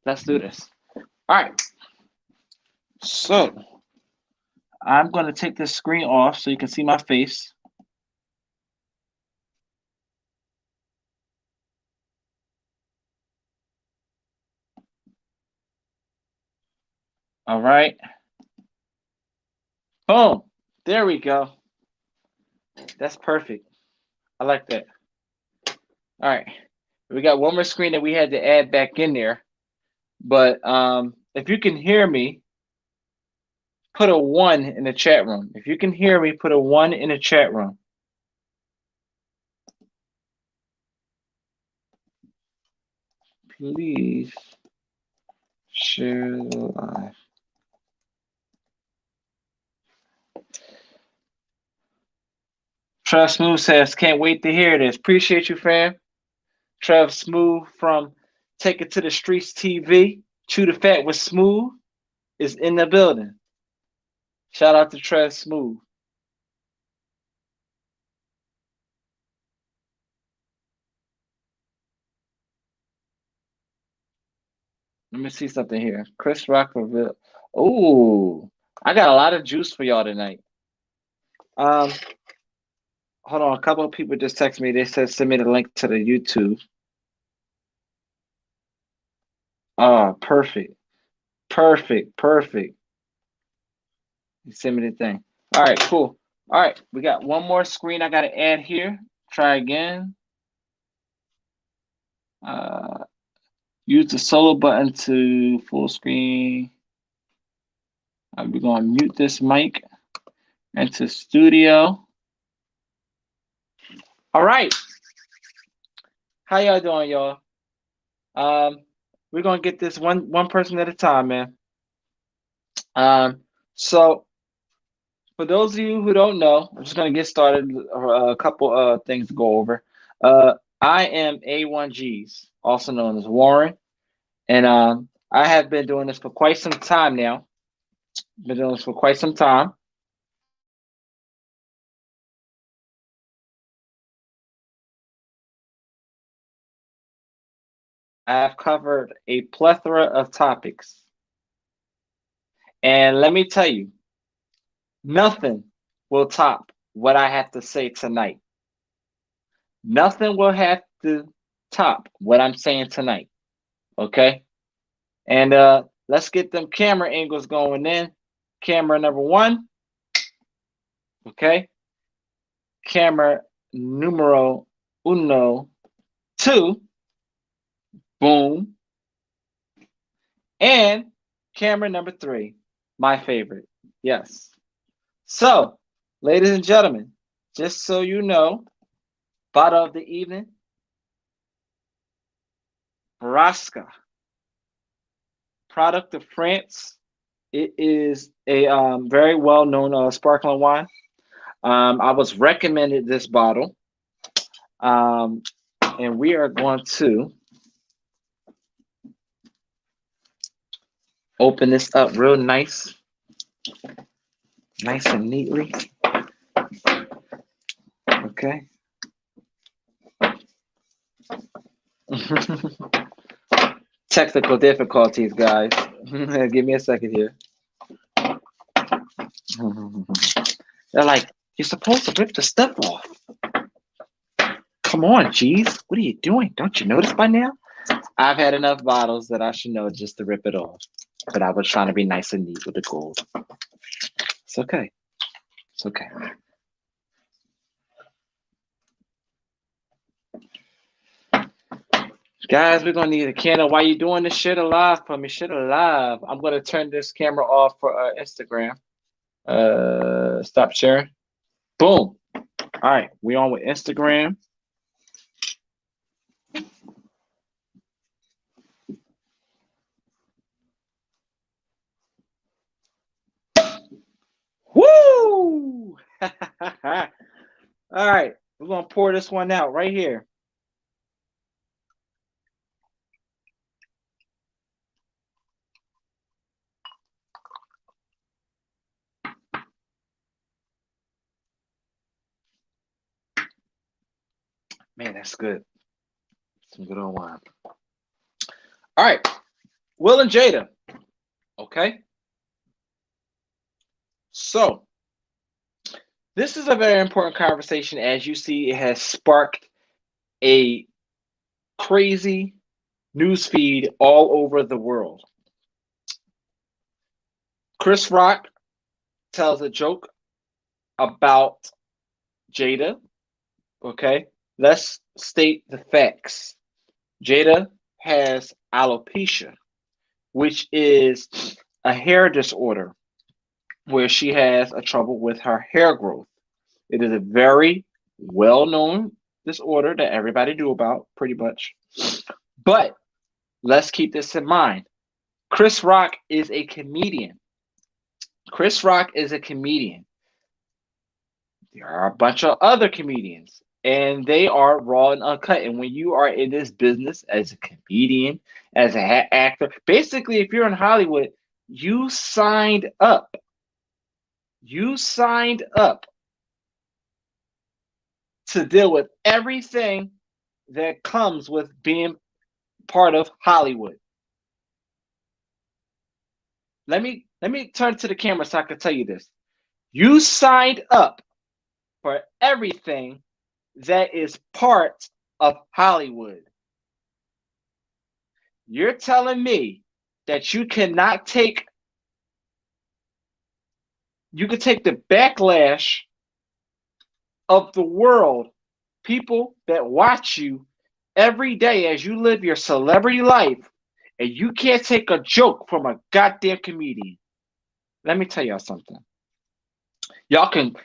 Let's do this. All right. So I'm going to take this screen off so you can see my face. All right. Boom. There we go. That's perfect. I like that. All right. We got one more screen that we had to add back in there. But if you can hear me, put a 1 in the chat room. If you can hear me, put a 1 in the chat room. Please share the live. Trev Smooth says, can't wait to hear this. Appreciate you, fam. Trev Smooth from Take It to the Streets TV. Chew the Fat with Smooth is in the building. Shout out to Trev Smooth. Let me see something here. Chris Rockville. Oh, I got a lot of juice for y'all tonight. Hold on. A couple of people just texted me. They said send me the link to the YouTube. Oh, perfect. Perfect. You send me the thing. All right, cool. All right, we got one more screen I got to add here. Try again. Use the solo button to full screen. We're going to mute this mic into studio. All right. How y'all doing, y'all? We're going to get this one person at a time, man. So for those of you who don't know, I'm just going to get started. A couple things to go over. I am A1Gs, also known as Warren, and I have been doing this for quite some time now. Been doing this for quite some time. I have covered a plethora of topics. And let me tell you, nothing will top what I have to say tonight. Nothing will have to top what I'm saying tonight. Okay? And let's get them camera angles going in. Camera number 1. Okay? Camera numero uno, 2. Boom. And camera number 3, my favorite. Yes. So, ladies and gentlemen, just so you know, bottle of the evening, Brasca, product of France. It is a very well-known sparkling wine. I was recommended this bottle, and we are going to open this up real nice and neatly. Okay. Technical difficulties, guys. Give me a second here. They're like, you're supposed to rip the stuff off. Come on, geez. What are you doing? Don't you notice by now? I've had enough bottles that I should know just to rip it off. But I was trying to be nice and neat with the gold. It's okay. It's okay. Guys, we're going to need a candle. Why you doing this shit alive for me? Shit alive. I'm going to turn this camera off for Instagram. Stop sharing. Boom. All right. We on with Instagram. Woo! All right. We're going to pour this one out right here. Man, that's good. Some good old wine. All right. Will and Jada. Okay. So this is a very important conversation. As you see, it has sparked a crazy news feed all over the world. Chris Rock tells a joke about Jada. Okay. Let's state the facts. Jada has alopecia, which is a hair disorder where she has a trouble with her hair growth. It is a very well-known disorder that everybody knew about, pretty much. But let's keep this in mind. Chris Rock is a comedian. Chris Rock is a comedian. There are a bunch of other comedians, and they are raw and uncut. And when you are in this business as a comedian, as an actor, basically, if you're in Hollywood, you signed up. You signed up to deal with everything that comes with being part of Hollywood. Let me turn to the camera so I can tell you this. You signed up for everything that is part of Hollywood. You're telling me that you can take the backlash of the world, people that watch you every day as you live your celebrity life, and you can't take a joke from a goddamn comedian. Let me tell y'all something. Y'all can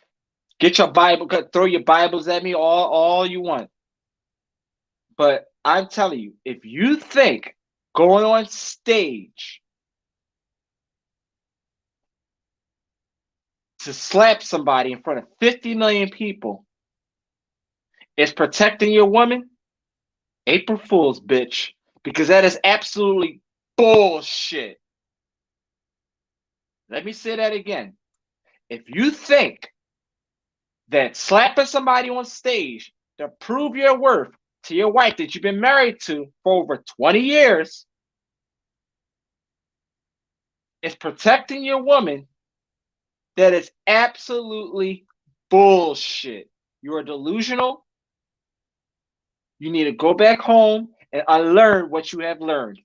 get your Bible, throw your Bibles at me all you want. But I'm telling you, if you think going on stage to slap somebody in front of 50 million people is protecting your woman, April Fool's, bitch. Because that is absolutely bullshit. Let me say that again. If you think that slapping somebody on stage to prove your worth to your wife that you've been married to for over 20 years is protecting your woman, that is absolutely bullshit. You are delusional. You need to go back home and unlearn what you have learned.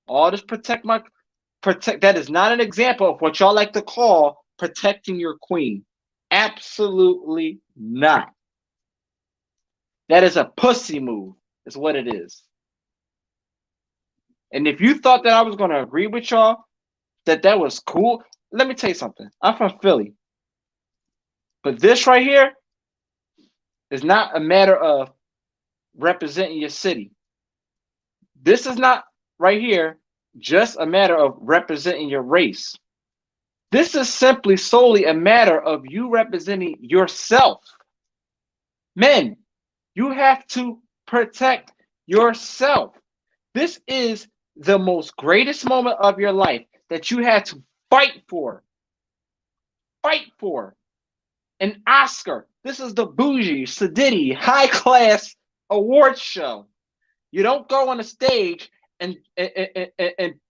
All this protect, that is not an example of what y'all like to call protecting your queen. Absolutely not. That is a pussy move, is what it is. And if you thought that I was going to agree with y'all, that was cool, let me tell you something. I'm from Philly. But this right here is not a matter of representing your city. This is not right here just a matter of representing your race. This is simply solely a matter of you representing yourself. Men, you have to protect yourself. This is the most greatest moment of your life that you had to fight for. Fight for. An Oscar. This is the bougie, sedity, high class award show. You don't go on a stage and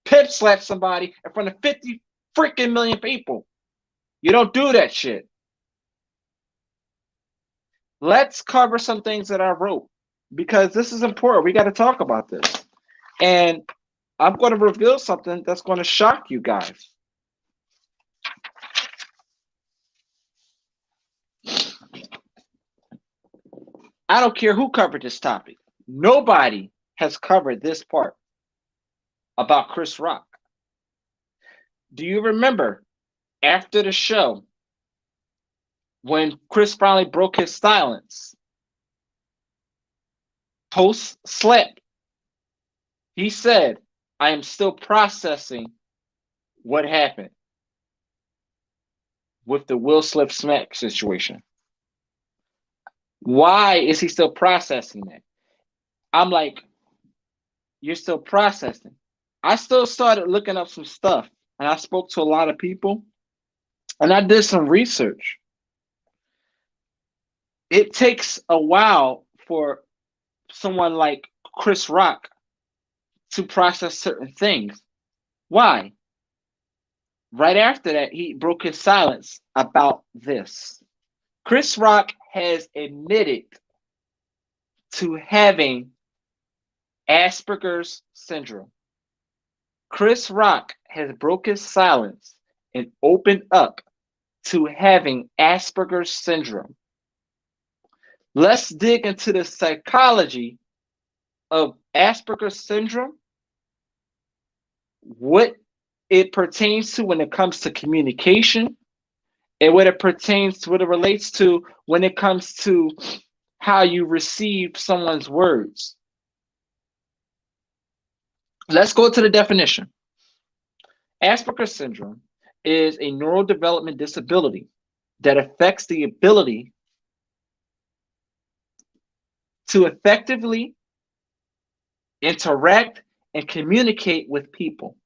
pip slap somebody in front of 50 freaking million people. You don't do that shit. Let's cover some things that I wrote because this is important. We got to talk about this. And I'm going to reveal something that's going to shock you guys. I don't care who covered this topic. Nobody has covered this part about Chris Rock. Do you remember after the show when Chris finally broke his silence? Post slap, he said, I am still processing what happened with the Will Slip smack situation. Why is he still processing that? I'm like, you're still processing. I still started looking up some stuff, and I spoke to a lot of people, and I did some research. It takes a while for someone like Chris Rock to process certain things. Why? Right after that, he broke his silence about this. Chris Rock has admitted to having Asperger's syndrome. Chris Rock has broke his silence and opened up to having Asperger's syndrome. Let's dig into the psychology of Asperger's syndrome, what it pertains to when it comes to communication, and what it pertains to, what it relates to when it comes to how you receive someone's words. Let's go to the definition. Asperger's syndrome is a neurodevelopment disability that affects the ability to effectively interact and communicate with people.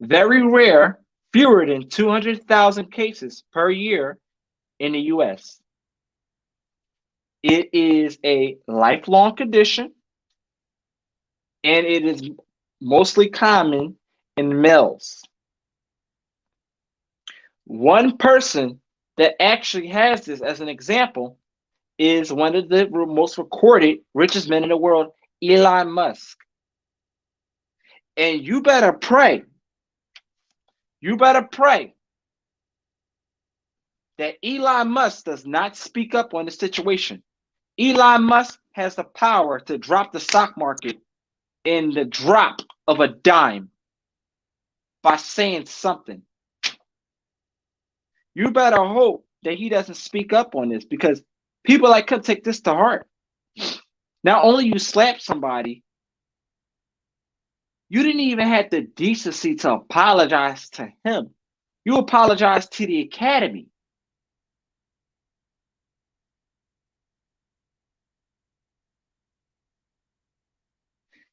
Very rare, fewer than 200,000 cases per year in the US. It is a lifelong condition, and it is mostly common in males. One person that actually has this, as an example, is one of the most recorded richest men in the world, Elon Musk. And you better pray that Elon Musk does not speak up on the situation. Elon Musk has the power to drop the stock market in the drop of a dime by saying something. You better hope that he doesn't speak up on this, because people like him take this to heart. Not only you slap somebody, you didn't even have the decency to apologize to him. You apologized to the academy.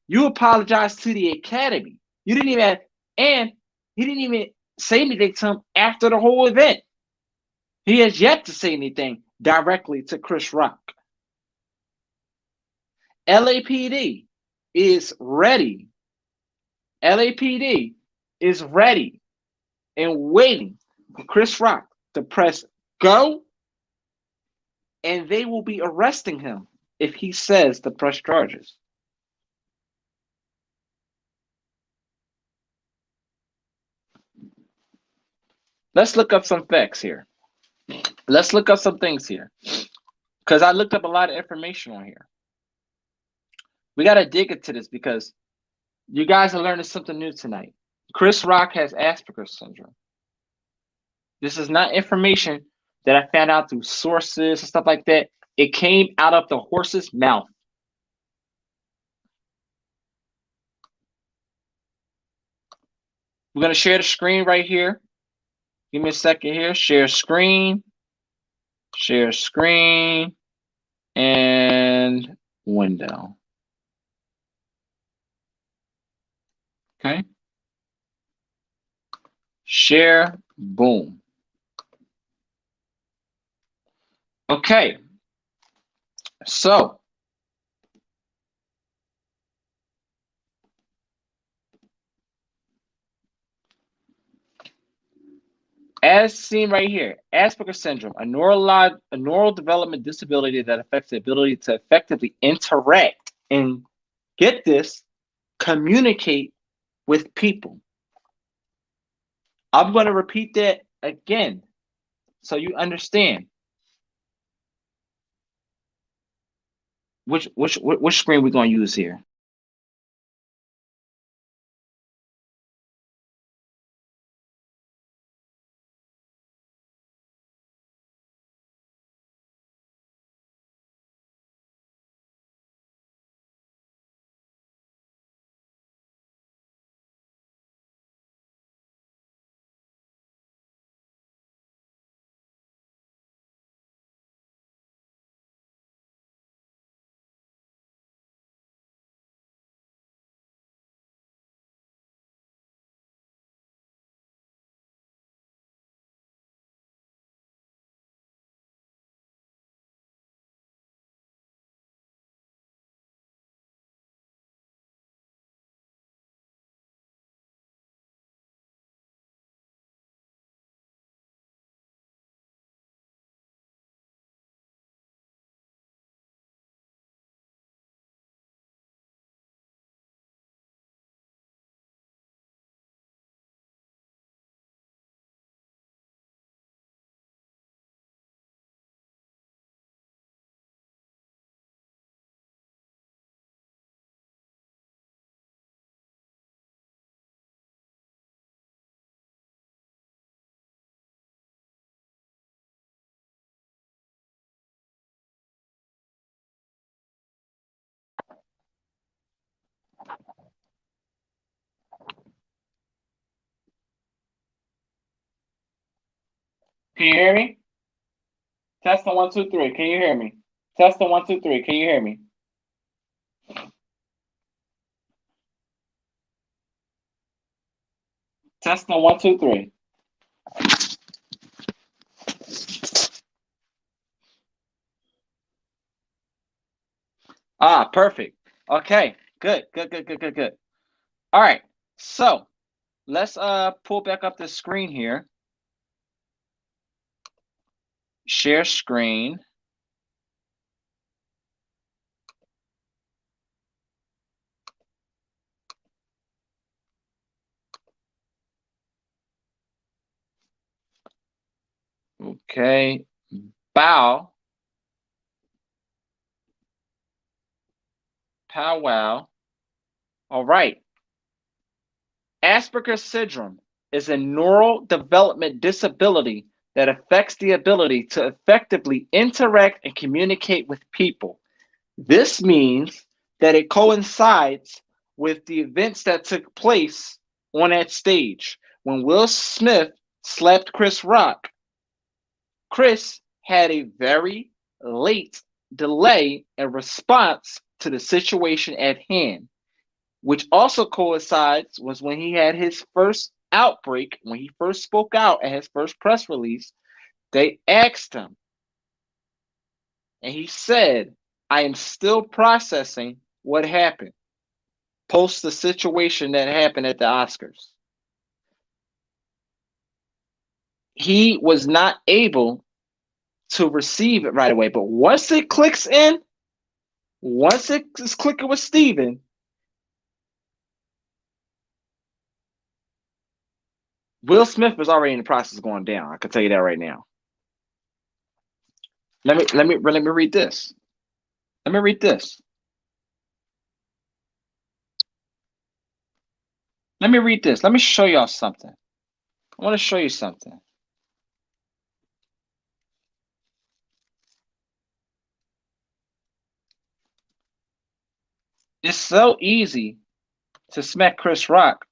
You apologized to the academy. You didn't even, and he didn't even say anything to him after the whole event. He has yet to say anything directly to Chris Rock. LAPD is ready. LAPD is ready and waiting for Chris Rock to press go, and they will be arresting him if he says to press charges. Let's look up some facts here. Let's look up some things here, because I looked up a lot of information on here. We got to dig into this because you guys are learning something new tonight. Chris Rock has Asperger's syndrome. This is not information that I found out through sources and stuff like that. It came out of the horse's mouth. We're going to share the screen right here. Give me a second here. Share screen. Share screen. And window. Okay. Share. Boom. Okay. So, as seen right here, Asperger's syndrome, a neural development disability that affects the ability to effectively interact and, get this, communicate with people. I'm going to repeat that again so you understand. Which screen we're going to use here? Can you hear me? Testing 1, 2, 3. Can you hear me? Testing 1, 2, 3. Can you hear me? Testing 1, 2, 3. Ah, perfect. Okay, good. All right, so let's pull back up the screen here. Share screen. Okay, bow, powwow. All right. Asperger's syndrome is a neural development disability that affects the ability to effectively interact and communicate with people. This means that it coincides with the events that took place on that stage. When Will Smith slapped Chris Rock, Chris had a very late delay in response to the situation at hand, which also coincides was when he had his first outbreak, when he first spoke out at his first press release. They asked him, and he said, I am still processing what happened post the situation that happened at the Oscars. He was not able to receive it right away, but once it clicks in, once it's clicking with Steven, Will Smith was already in the process of going down. I can tell you that right now. Let me read this. Let me read this. Let me read this. Let me show y'all something. I want to show you something. It's so easy to smack Chris Rock,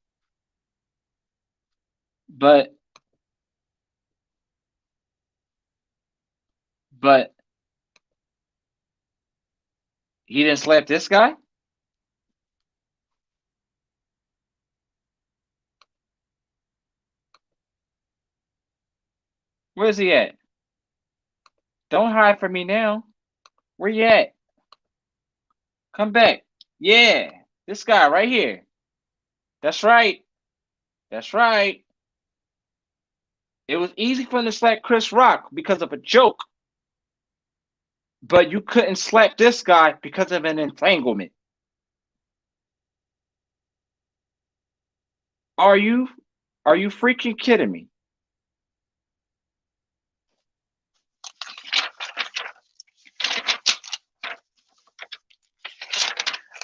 but he didn't slap this guy? Where's he at? Don't hide from me now. Where you at? Come back. Yeah, this guy right here. That's right. That's right. It was easy for him to slap Chris Rock because of a joke, but you couldn't slap this guy because of an entanglement. Are you freaking kidding me?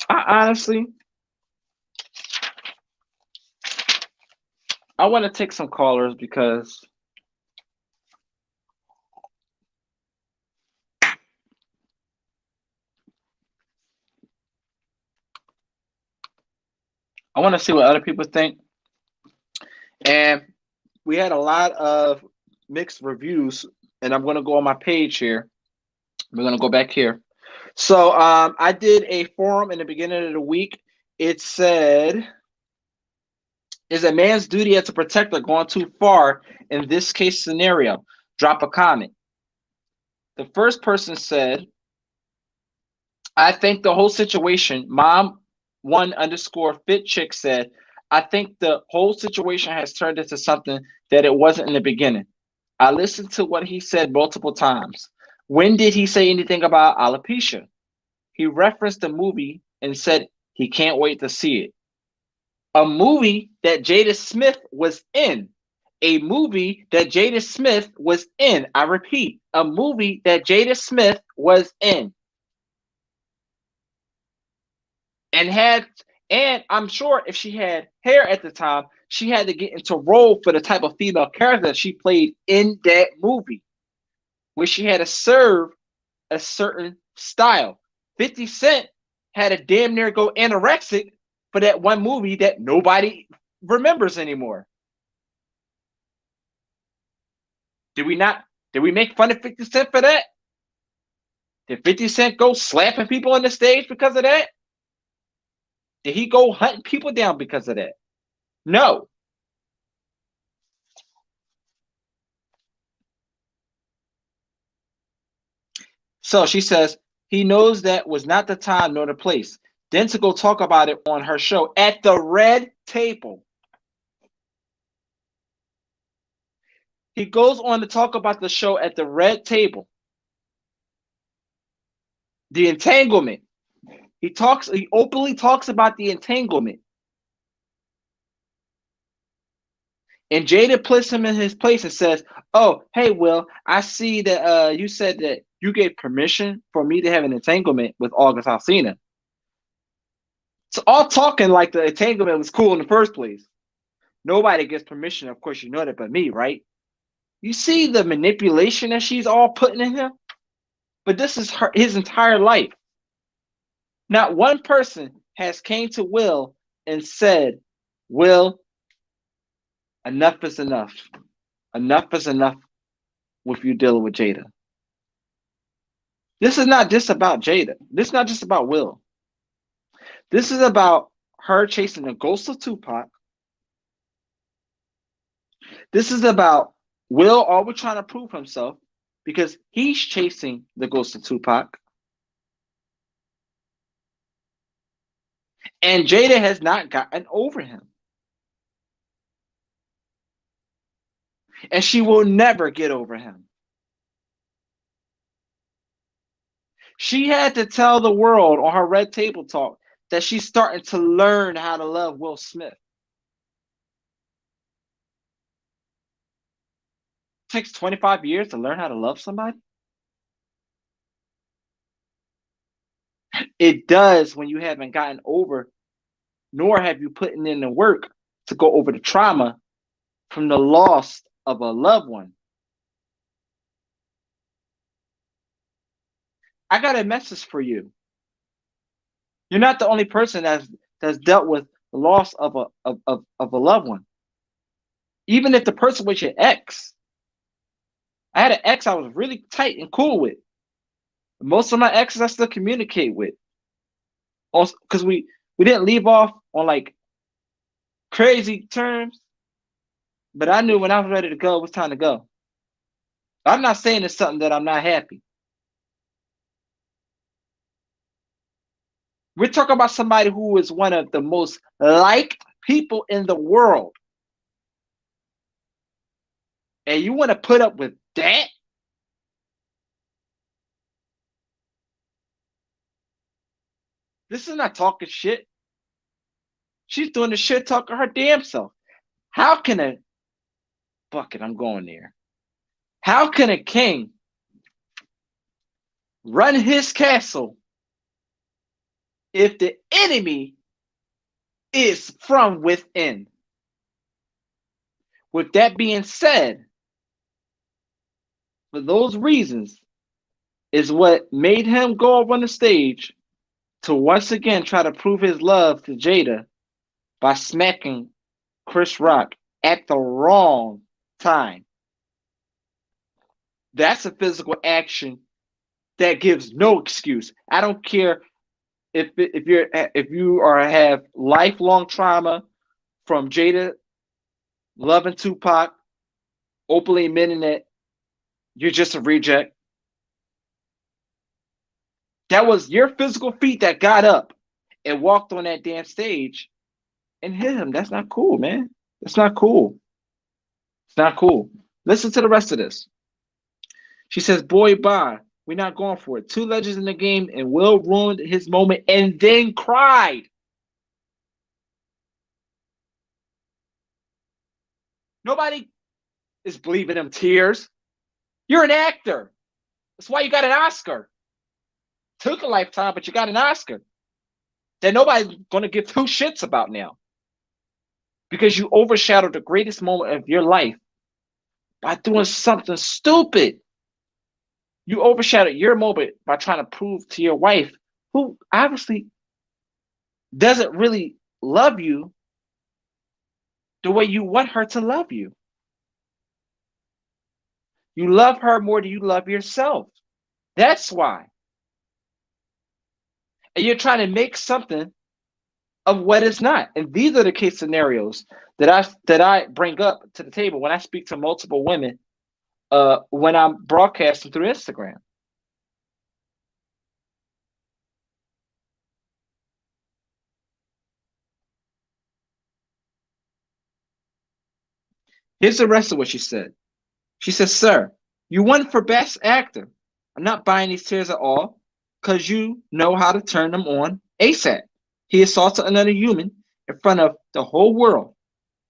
I honestly, I want to take some callers because I want to see what other people think. And we had a lot of mixed reviews, and I'm going to go on my page here. We're going to go back here. So I did a forum in the beginning of the week. It said, is a man's duty as a protector going too far in this case scenario? Drop a comment. The first person said, I think the whole situation, mom1_fit_chick said, I think the whole situation has turned into something that it wasn't in the beginning. I listened to what he said multiple times. When did he say anything about alopecia? He referenced the movie and said he can't wait to see it. A movie that Jada Smith was in. A movie that Jada Smith was in. I repeat, a movie that Jada Smith was in. And I'm sure if she had hair at the time, she had to get into role for the type of female character that she played in that movie, where she had to serve a certain style. 50 Cent had to damn near go anorexic for that one movie that nobody remembers anymore. Did we not? Did we make fun of 50 Cent for that? Did 50 Cent go slapping people on the stage because of that? Did he go hunting people down because of that? No. So she says, he knows that was not the time nor the place. Then to go talk about it on her show at the red table. He goes on to talk about the show at the red table. The entanglement. He openly talks about the entanglement. And Jada puts him in his place and says, oh, hey, Will, I see that you said that you gave permission for me to have an entanglement with August Alsina. It's all talking like the entanglement was cool in the first place. Nobody gets permission, of course, you know that, but me, right? You see the manipulation that she's all putting in him? But this is his entire life. Not one person has came to Will and said, Will, enough is enough. Enough is enough with you dealing with Jada. This is not just about Jada. This is not just about Will. This is about her chasing the ghost of Tupac. This is about Will always trying to prove himself because he's chasing the ghost of Tupac. And Jada has not gotten over him. And she will never get over him. She had to tell the world on her Red Table Talk that she's starting to learn how to love Will Smith. It takes 25 years to learn how to love somebody? It does when you haven't gotten over, nor have you put in the work to go over the trauma from the loss of a loved one. I got a message for you. You're not the only person that's dealt with the loss of a loved one. Even if the person was your ex. I had an ex I was really tight and cool with. Most of my exes I still communicate with. Also, because we didn't leave off on like crazy terms, but I knew when I was ready to go, it was time to go. I'm not saying it's something that I'm not happy. We're talking about somebody who is one of the most liked people in the world. And you want to put up with that? This is not talking shit. She's doing the shit talking her damn self. How can a fuck it, I'm going there. How can a king run his castle if the enemy is from within? With that being said, for those reasons, is what made him go up on the stage to once again try to prove his love to Jada by smacking Chris Rock at the wrong time. That's a physical action that gives no excuse. I don't care if you have lifelong trauma from Jada loving Tupac, openly admitting that you're just a reject. That was your physical feet that got up and walked on that damn stage and hit him. That's not cool, man. That's not cool. It's not cool. Listen to the rest of this. She says, boy, bye. We're not going for it. Two legends in the game, and Will ruined his moment and then cried. Nobody is believing them tears. You're an actor. That's why you got an Oscar. Took a lifetime, but you got an Oscar that nobody's going to give two shits about now. Because you overshadowed the greatest moment of your life by doing something stupid. You overshadowed your moment by trying to prove to your wife, who obviously doesn't really love you the way you want her to love you. You love her more than you love yourself. That's why. And you're trying to make something of what it's not. And these are the case scenarios that I bring up to the table when I speak to multiple women when I'm broadcasting through Instagram. Here's the rest of what she said. She says, "Sir, you won for best actor. I'm not buying these tears at all because you know how to turn them on ASAP. He assaulted another human in front of the whole world,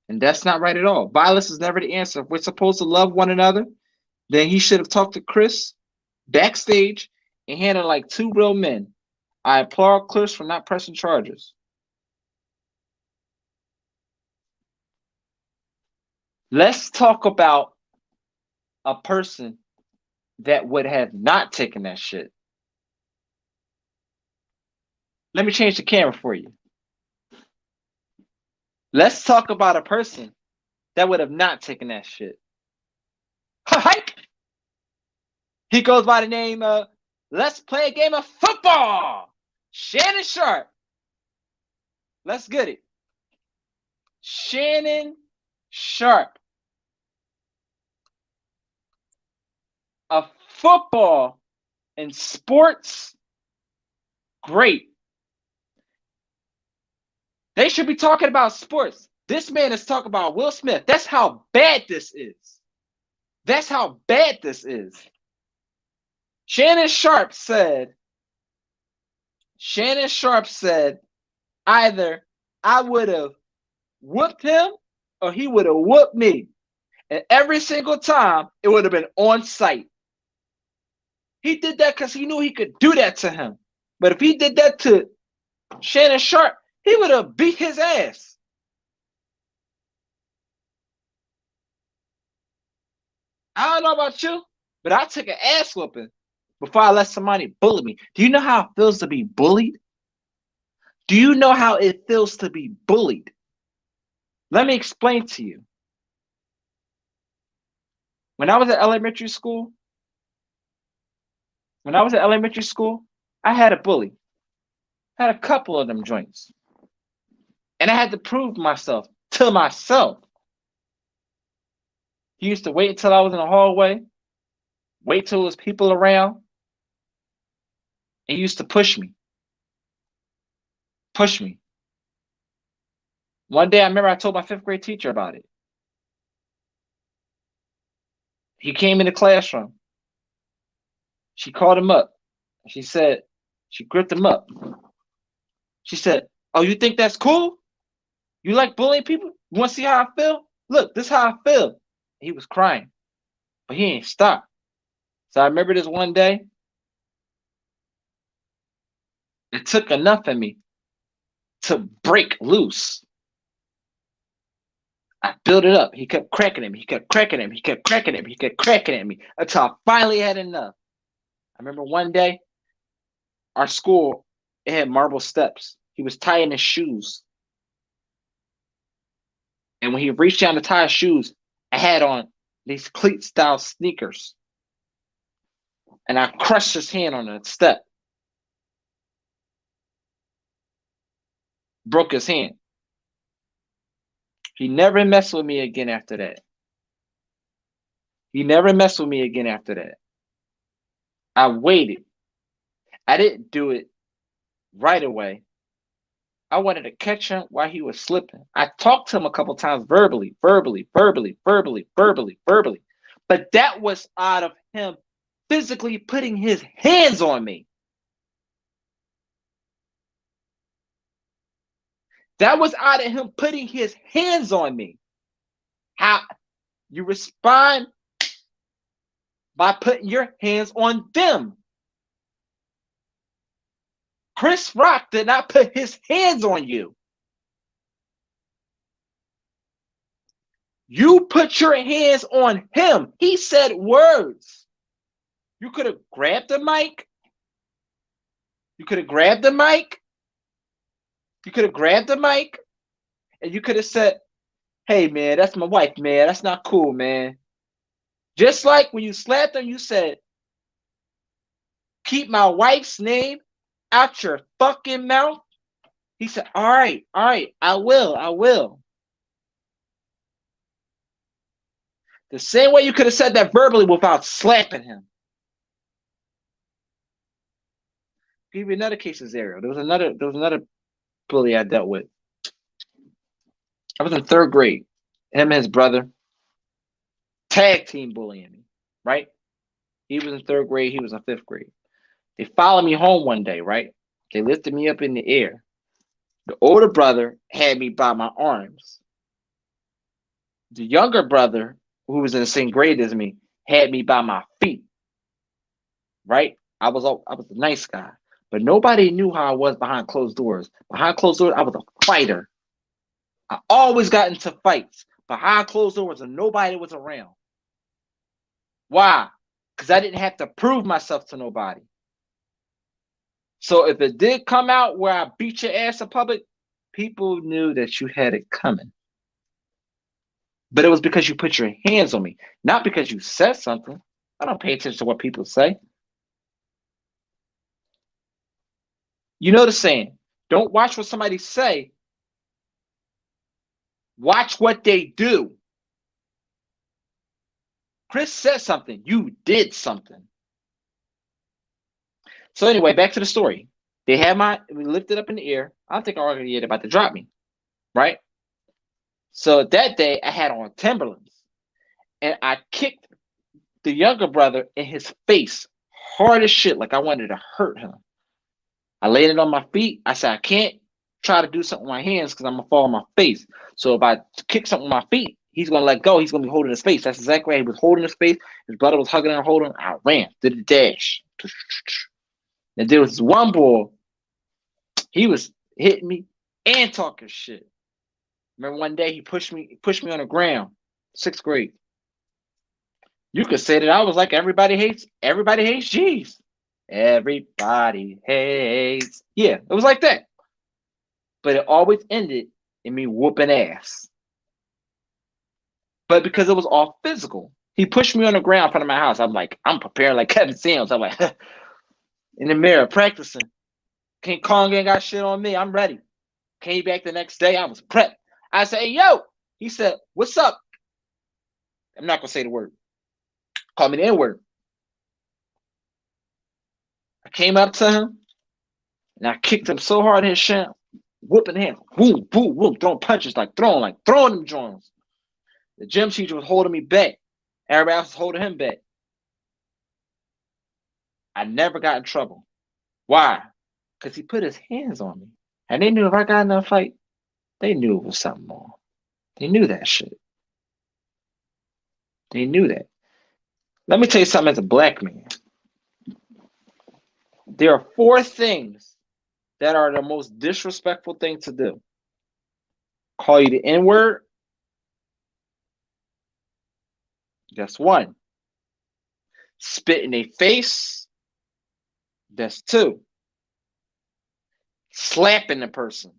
and that's not right at all. Violence is never the answer. If we're supposed to love one another, then he should have talked to Chris backstage and handled like two real men. I applaud Chris for not pressing charges." Let's talk about a person that would have not taken that shit. Let me change the camera for you. Let's talk about a person that would have not taken that shit. Hype! He goes by the name of Let's Play a Game of Football. Shannon Sharp. Let's get it. Shannon Sharp. A football and sports great. They should be talking about sports. This man is talking about Will Smith. That's how bad this is. That's how bad this is. Shannon Sharp said, either I would have whooped him or he would have whooped me. And every single time, it would have been on site. He did that because he knew he could do that to him. But if he did that to Shannon Sharp, he would have beat his ass. I don't know about you, but I took an ass whooping before I let somebody bully me. Do you know how it feels to be bullied? Do you know how it feels to be bullied? Let me explain to you. When I was at elementary school, I had a bully. I had a couple of them joints. And I had to prove myself to myself. He used to wait until I was in the hallway, wait till there was people around, and he used to push me. Push me. One day I remember I told my 5th grade teacher about it. He came in the classroom. She called him up. She said, she gripped him up. She said, "Oh, you think that's cool? You like bullying people? You want to see how I feel? Look, this is how I feel." He was crying, but he ain't stopped. So I remember this one day. It took enough of me to break loose. I built it up. He kept cracking at me. He kept cracking at me. He kept cracking at me. He kept cracking at me until I finally had enough. I remember one day, our school, it had marble steps. He was tying his shoes. And when he reached down to tie his shoes, I had on these cleat-style sneakers. And I crushed his hand on the step. Broke his hand. He never messed with me again after that. I waited. I didn't do it right away. I wanted to catch him while he was slipping. I talked to him a couple times verbally. But that was out of him physically putting his hands on me. That was out of him putting his hands on me. How you respond by putting your hands on them. Chris Rock did not put his hands on you. You put your hands on him. He said words. You could have grabbed the mic. And you could have said, "Hey, man, that's my wife, man. That's not cool, man. Just like when you slapped him, you said, keep my wife's name out your fucking mouth. He said, all right, I will. The same way you could have said that verbally without slapping him. I'll give you another case scenario. There was another bully I dealt with. I was in third grade. Him and his brother tag team bullying me, right? He was in third grade, he was in fifth grade. They followed me home one day, right? They lifted me up in the air. The older brother had me by my arms. The younger brother, who was in the same grade as me, had me by my feet, right? I was a nice guy, but nobody knew how I was behind closed doors. Behind closed doors, I was a fighter. I always got into fights behind closed doors and nobody was around. Why? Because I didn't have to prove myself to nobody. So if it did come out where I beat your ass in public, people knew that you had it coming. But it was because you put your hands on me, not because you said something. I don't pay attention to what people say. You know the saying, don't watch what somebody say, watch what they do. Chris said something, you did something. So anyway, back to the story. We lifted up in the air. I don't think I already had about to drop me, right? So that day I had on Timberlands and I kicked the younger brother in his face hard as shit, like I wanted to hurt him. I laid it on my feet. I said, I can't try to do something with my hands because I'm going to fall on my face. So if I kick something with my feet, he's going to let go. He's going to be holding his face. That's exactly why he was holding his face. His brother was hugging and holding him. I ran, did the dash. And there was one boy, he was hitting me and talking shit. Remember one day he pushed me on the ground, sixth grade. You could say that I was like everybody hates G's. Everybody hates. Yeah, it was like that. But it always ended in me whooping ass. But because it was all physical, he pushed me on the ground in front of my house. I'm preparing like Kevin Samuels. I'm like in the mirror practicing. King Kong ain't got shit on me. I'm ready. Came back the next day. I was prepped. I said, hey, yo. He said, what's up? I'm not gonna say the word. Call me the N-word. I came up to him and I kicked him so hard in his shin, whooping him, boom, boom, boom, throwing punches, throwing them joints. The gym teacher was holding me back. Everybody else was holding him back. I never got in trouble. Why? Because he put his hands on me. And they knew if I got in a fight, they knew it was something wrong. They knew that shit. They knew that. Let me tell you something as a black man. There are 4 things that are the most disrespectful thing to do. Call you the N-word. That's 1. Spit in their face. That's 2. Slapping the person.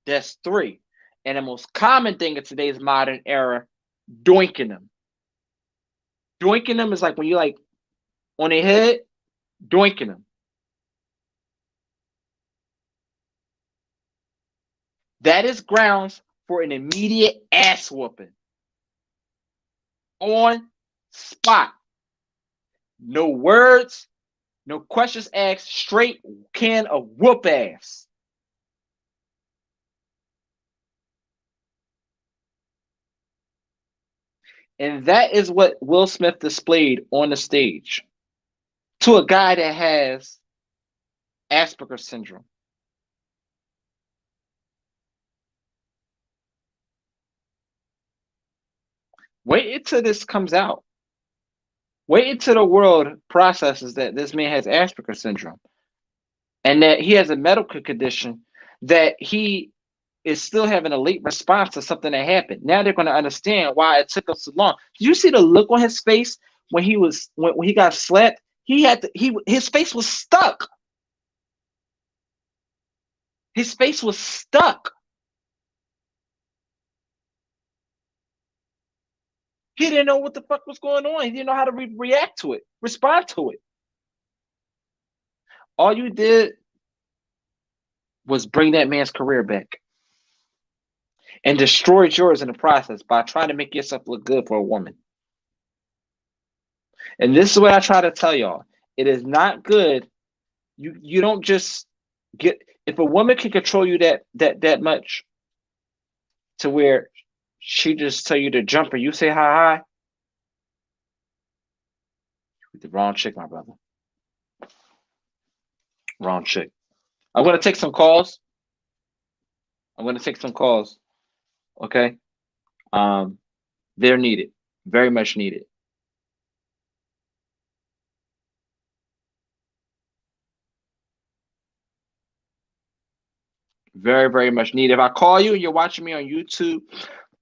That's 3. And the most common thing in today's modern era, doinking them. Doinking them is like when you on their head, doinking them. That is grounds for an immediate ass whooping. On spot. No words, no questions asked, straight can of whoop ass. And that is what Will Smith displayed on the stage to a guy that has Asperger's syndrome. Wait until this comes out. Wait until the world processes that this man has Asperger's syndrome and that he has a medical condition that he is still having a late response to something that happened. Now they're going to understand why it took him so long. Did you see the look on his face when he got slapped? His face was stuck. His face was stuck. He didn't know what the fuck was going on. He didn't know how to react to it, respond to it. All you did was bring that man's career back and destroyed yours in the process by trying to make yourself look good for a woman. And this is what I try to tell y'all. It is not good. You don't just get, if a woman can control you that much to where she just tell you to jump and you say hi, the wrong chick, my brother. Wrong chick. I'm gonna take some calls. Okay. They're needed. Very much needed. Very, very much needed. If I call you and you're watching me on YouTube,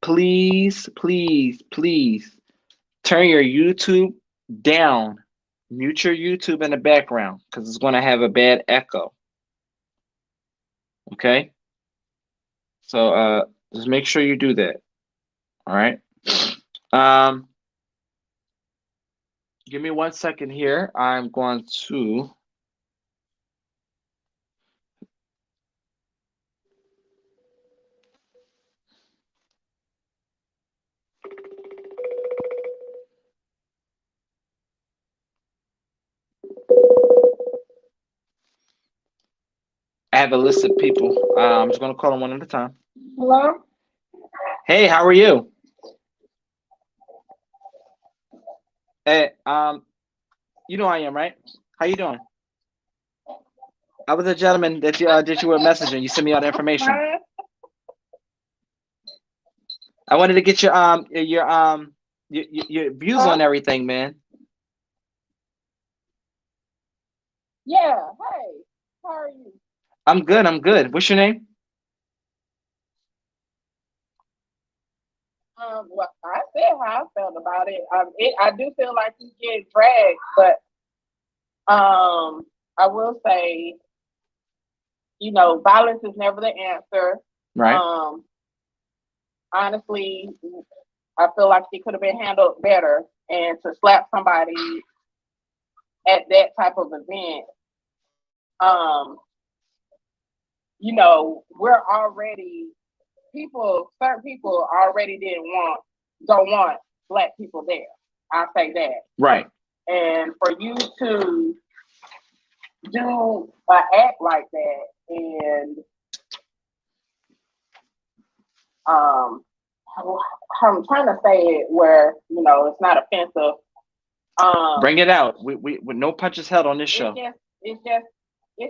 please, please, please turn your YouTube down. Mute your YouTube in the background because it's going to have a bad echo. Okay? So just make sure you do that. All right? Give me 1 second here. I'm going to I have a list of people. I'm just going to call them one at a time. Hello? Hey, how are you? Hey, you know I am, right? How you doing? I was a gentleman that you did you a message and you sent me all the information. I wanted to get your views on everything, man. Yeah. Hey, how are you? I'm good. I'm good. What's your name? Well, I said how I felt about it. I do feel like you get dragged, but I will say, violence is never the answer. Right. Honestly, I feel like it could have been handled better, and to slap somebody at that type of event, um, we're already certain people already don't want black people there. I'll say that. Right. And for you to do an act like that, and I'm trying to say it where it's not offensive. Bring it out. We with no punches held on this show. It's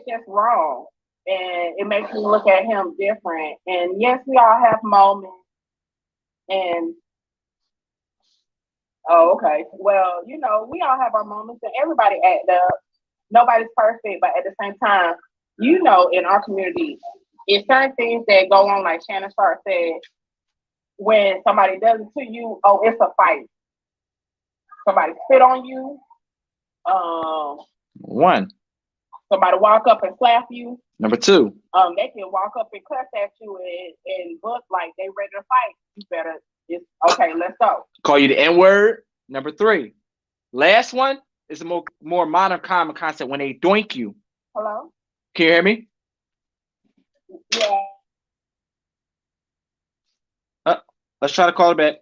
just wrong, and it makes me look at him different. And yes, we all have moments. And oh, okay. Well, we all have our moments, and everybody act up. Nobody's perfect, but at the same time, in our community, it's certain things that go on, like Shannon Sharp said, when somebody does it to you, oh, it's a fight. Somebody spit on you. One. Somebody walk up and slap you. Number two. They can walk up and cuss at you and look like they ready to fight. You better, okay, let's go. Call you the N-word. Number three. Last one is a more modern common concept when they doink you. Hello? Can you hear me? Yeah. Let's try to call it back.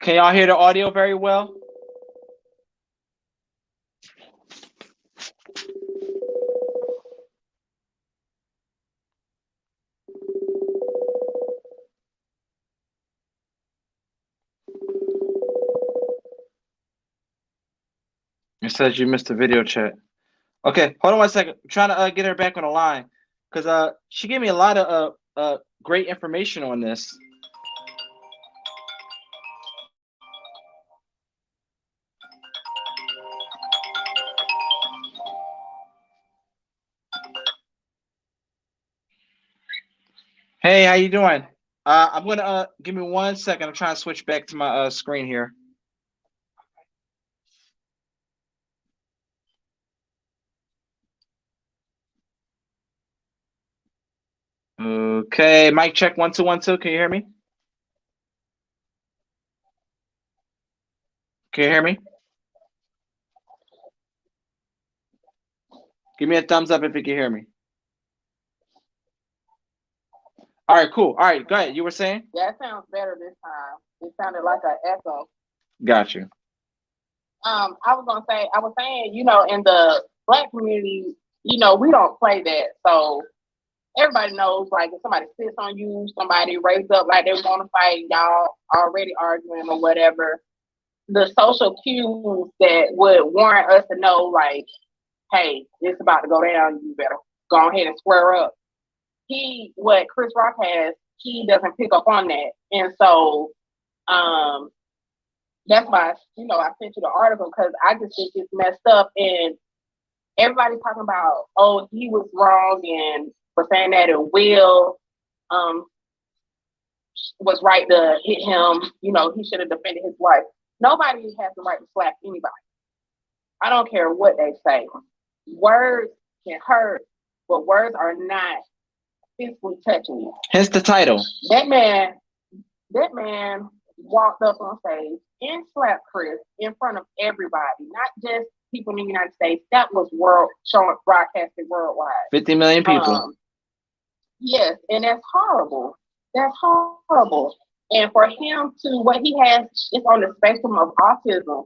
Can y'all hear the audio very well? It says you missed the video chat. Okay, hold on 1 second. I'm trying to get her back on the line because she gave me a lot of great information on this. Hey, how you doing? I'm gonna give me 1 second. I'm trying to switch back to my screen here. Okay, mic check 1 2 1 2. Can you hear me? Can you hear me? Give me a thumbs up if you can hear me. All right, cool. All right, go ahead. You were saying? Yeah, it sounds better this time. It sounded like an echo. Got you. I was saying, in the black community, we don't play that. So everybody knows, like, if somebody sits on you, somebody raises up like they want to fight, y'all already arguing or whatever. The social cues that would warrant us to know, like, hey, it's about to go down. You better go ahead and square up. What Chris Rock has, he doesn't pick up on that, and so um, that's why I sent you the article because I just think it's messed up, and everybody's talking about, oh, he was wrong and for saying that, and Will um, was right to hit him. He should have defended his wife. Nobody has the right to slap anybody. I don't care what they say. Words can hurt, but words are not physically touching you. Hence the title. That man walked up on stage and slapped Chris in front of everybody, not just people in the United States. That was broadcasted worldwide. 50 million people. Yes, and that's horrible. That's horrible. And for him to, what he has is on the spectrum of autism,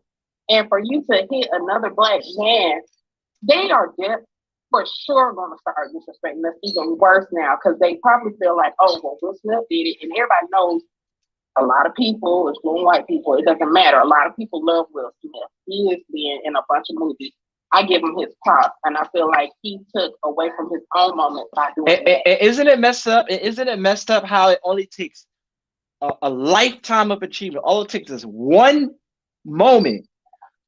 and for you to hit another black man, they are for sure going to start disrespecting us even worse now because they probably feel like, oh, well, Will Smith did it, and everybody knows a lot of people, including white people, it doesn't matter. A lot of people love Will Smith. He has been in a bunch of movies. I give him his props, and I feel like he took away from his own moment by doing that. Isn't it messed up? Isn't it messed up how it only takes a lifetime of achievement? All it takes is one moment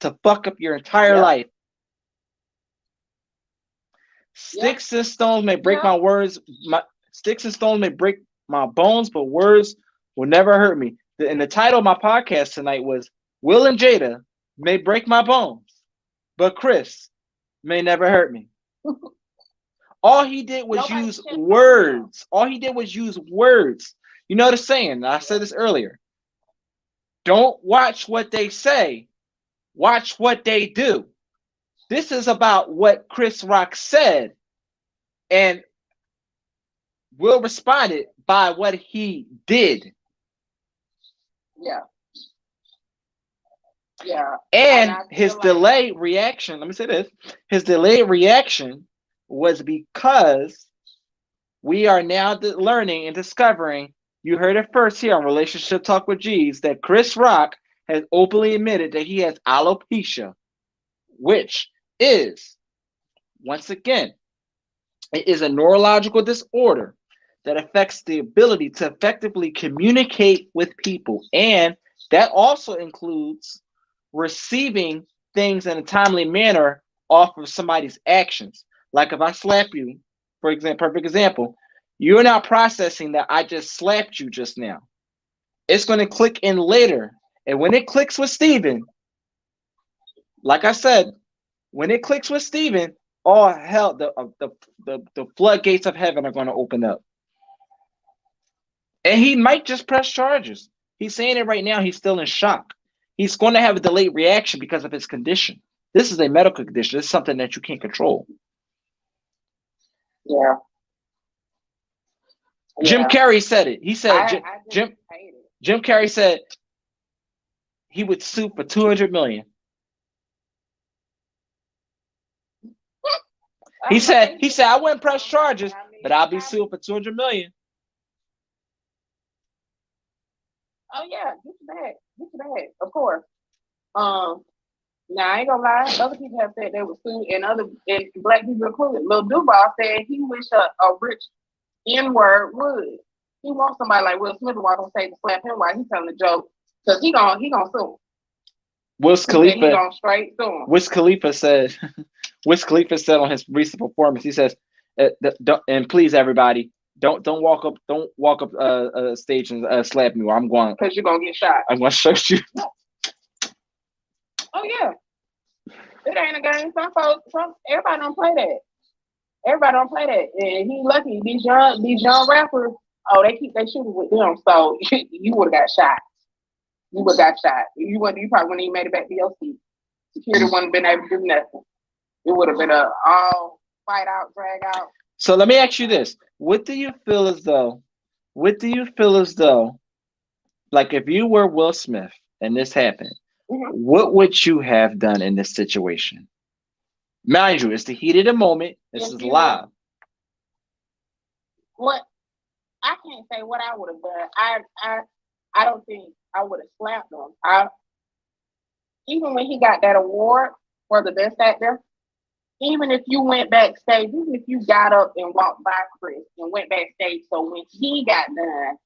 to fuck up your entire life. Sticks and stones may break my words. Sticks and stones may break my bones, but words will never hurt me. And the title of my podcast tonight was Will and Jada may break my bones, but Chris may never hurt me. All he did was use words. All he did was use words. You know the saying, I said this earlier. Don't watch what they say, watch what they do. This is about what Chris Rock said, and Will responded by what he did. Yeah. Yeah. And his delayed reaction, let me say this, his delayed reaction was because we are now learning and discovering, you heard it first here on Relationship Talk with G's, that Chris Rock has openly admitted that he has alopecia, which is, once again, it is a neurological disorder that affects the ability to effectively communicate with people. And that also includes receiving things in a timely manner off of somebody's actions. Like if I slap you, for example, perfect example, you're not processing that I just slapped you just now. It's going to click in later. And when it clicks with Steven, like I said, when it clicks with Steven, all hell, the floodgates of heaven are going to open up. And he might just press charges. He's saying it right now. He's still in shock. He's going to have a delayed reaction because of his condition. This is a medical condition. It's something that you can't control. Yeah. Jim Carrey said it. He said, Jim Carrey said he would sue for $200 million. He said, I wouldn't press charges, but I'll be sued for $200 million. Oh yeah, get your bag, of course. Now I ain't gonna lie, other people have said they would sue, and black people included. Lil Duval said he wish a rich N-word would. He wants somebody like Will Smith to walk on stage and slap him while he's telling a joke, because he gonna sue. Wiz Khalifa. He gonna straight sue him. Wiz Khalifa said on his recent performance, he says, and please everybody, don't walk up stage and slap me, or I'm going, because you're gonna get shot. I'm gonna shoot you. Oh yeah, it ain't a game. Everybody don't play that. Everybody don't play that, and he lucky. These young rappers, oh, they keep their shooters with them. So you would have got shot. You would have got shot. You probably wouldn't even made it back to your seat. Security wouldn't have been able to do nothing. It would have been a all fight out, drag out. So let me ask you this: What do you feel as though? What do you feel as though, like, if you were Will Smith and this happened, Mm-hmm. what would you have done in this situation? Mind you, it's the heat of the moment. This If is you live. what I can't say what I would have done. I don't think I would have slapped him. I even when he got that award for the best actor, even if you went backstage, even if you got up and walked by Chris and went backstage, so when he got done,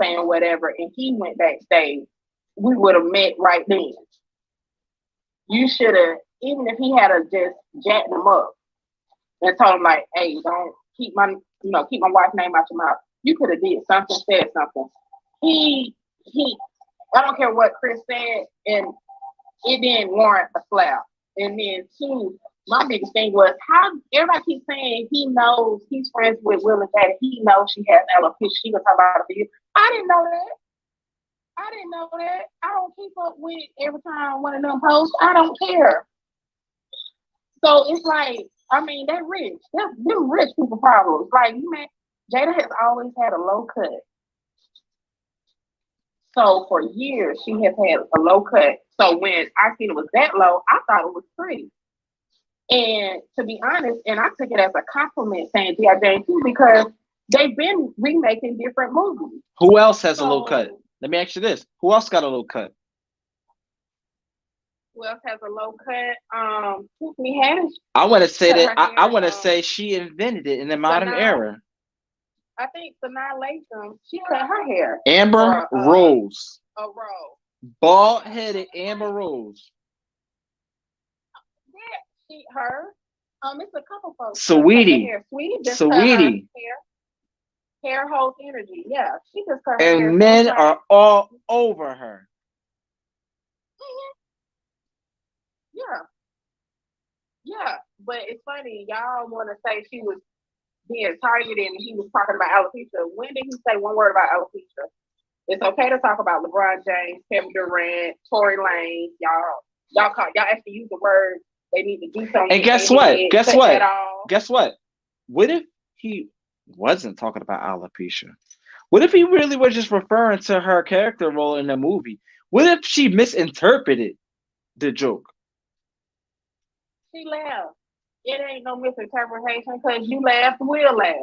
saying whatever, and he went backstage, we would have met right then. You should have, even if he had a just jacked him up and told him like, "Hey, don't keep my wife's name out your mouth." You could have did something, said something. He, I don't care what Chris said, and it didn't warrant a slap. And then two, my biggest thing was how everybody keeps saying he knows he's friends with Will and Jada. He knows she has alopecia. She was talking about it for you. I didn't know that. I didn't know that. I don't keep up with every time one of them posts. I don't care. So it's like, I mean, they're rich. Them rich people problems. Like, man, Jada has always had a low cut. So for years, she has had a low cut. So when I seen it was that low, I thought it was pretty. And to be honest, and I took it as a compliment saying G.I. Jane too, because they've been remaking different movies. Who else has a low cut? So Let me ask you this: Who else got a low cut? who else has a low cut? Tiffany Haddish I want to say cut that her I hair. want to say she invented it in the modern Sanaa, era. I think Sanaa Lathan, she cut her hair Amber for Rose, a role. bald-headed Amber Rose, Yeah, her. It's a couple folks that cut their Sweetie, hair. Sweetie just cut her Sweetie, hair holds energy. Yeah, she just cut her hair. and So it's men like, are all over her. mhm, yeah, yeah. But it's funny, y'all want to say she was being targeted and he was talking about alopecia. When did he say one word about alopecia? It's okay to talk about LeBron James, Kevin Durant, Tory Lane. Y'all actually use the word. They need to do something And with their guess what? head. Guess Cut that what? off. Guess what? What if he wasn't talking about alopecia? What if he really was just referring to her character role in the movie? What if she misinterpreted the joke? She laughed. It ain't no misinterpretation because you laughed, we'll laugh.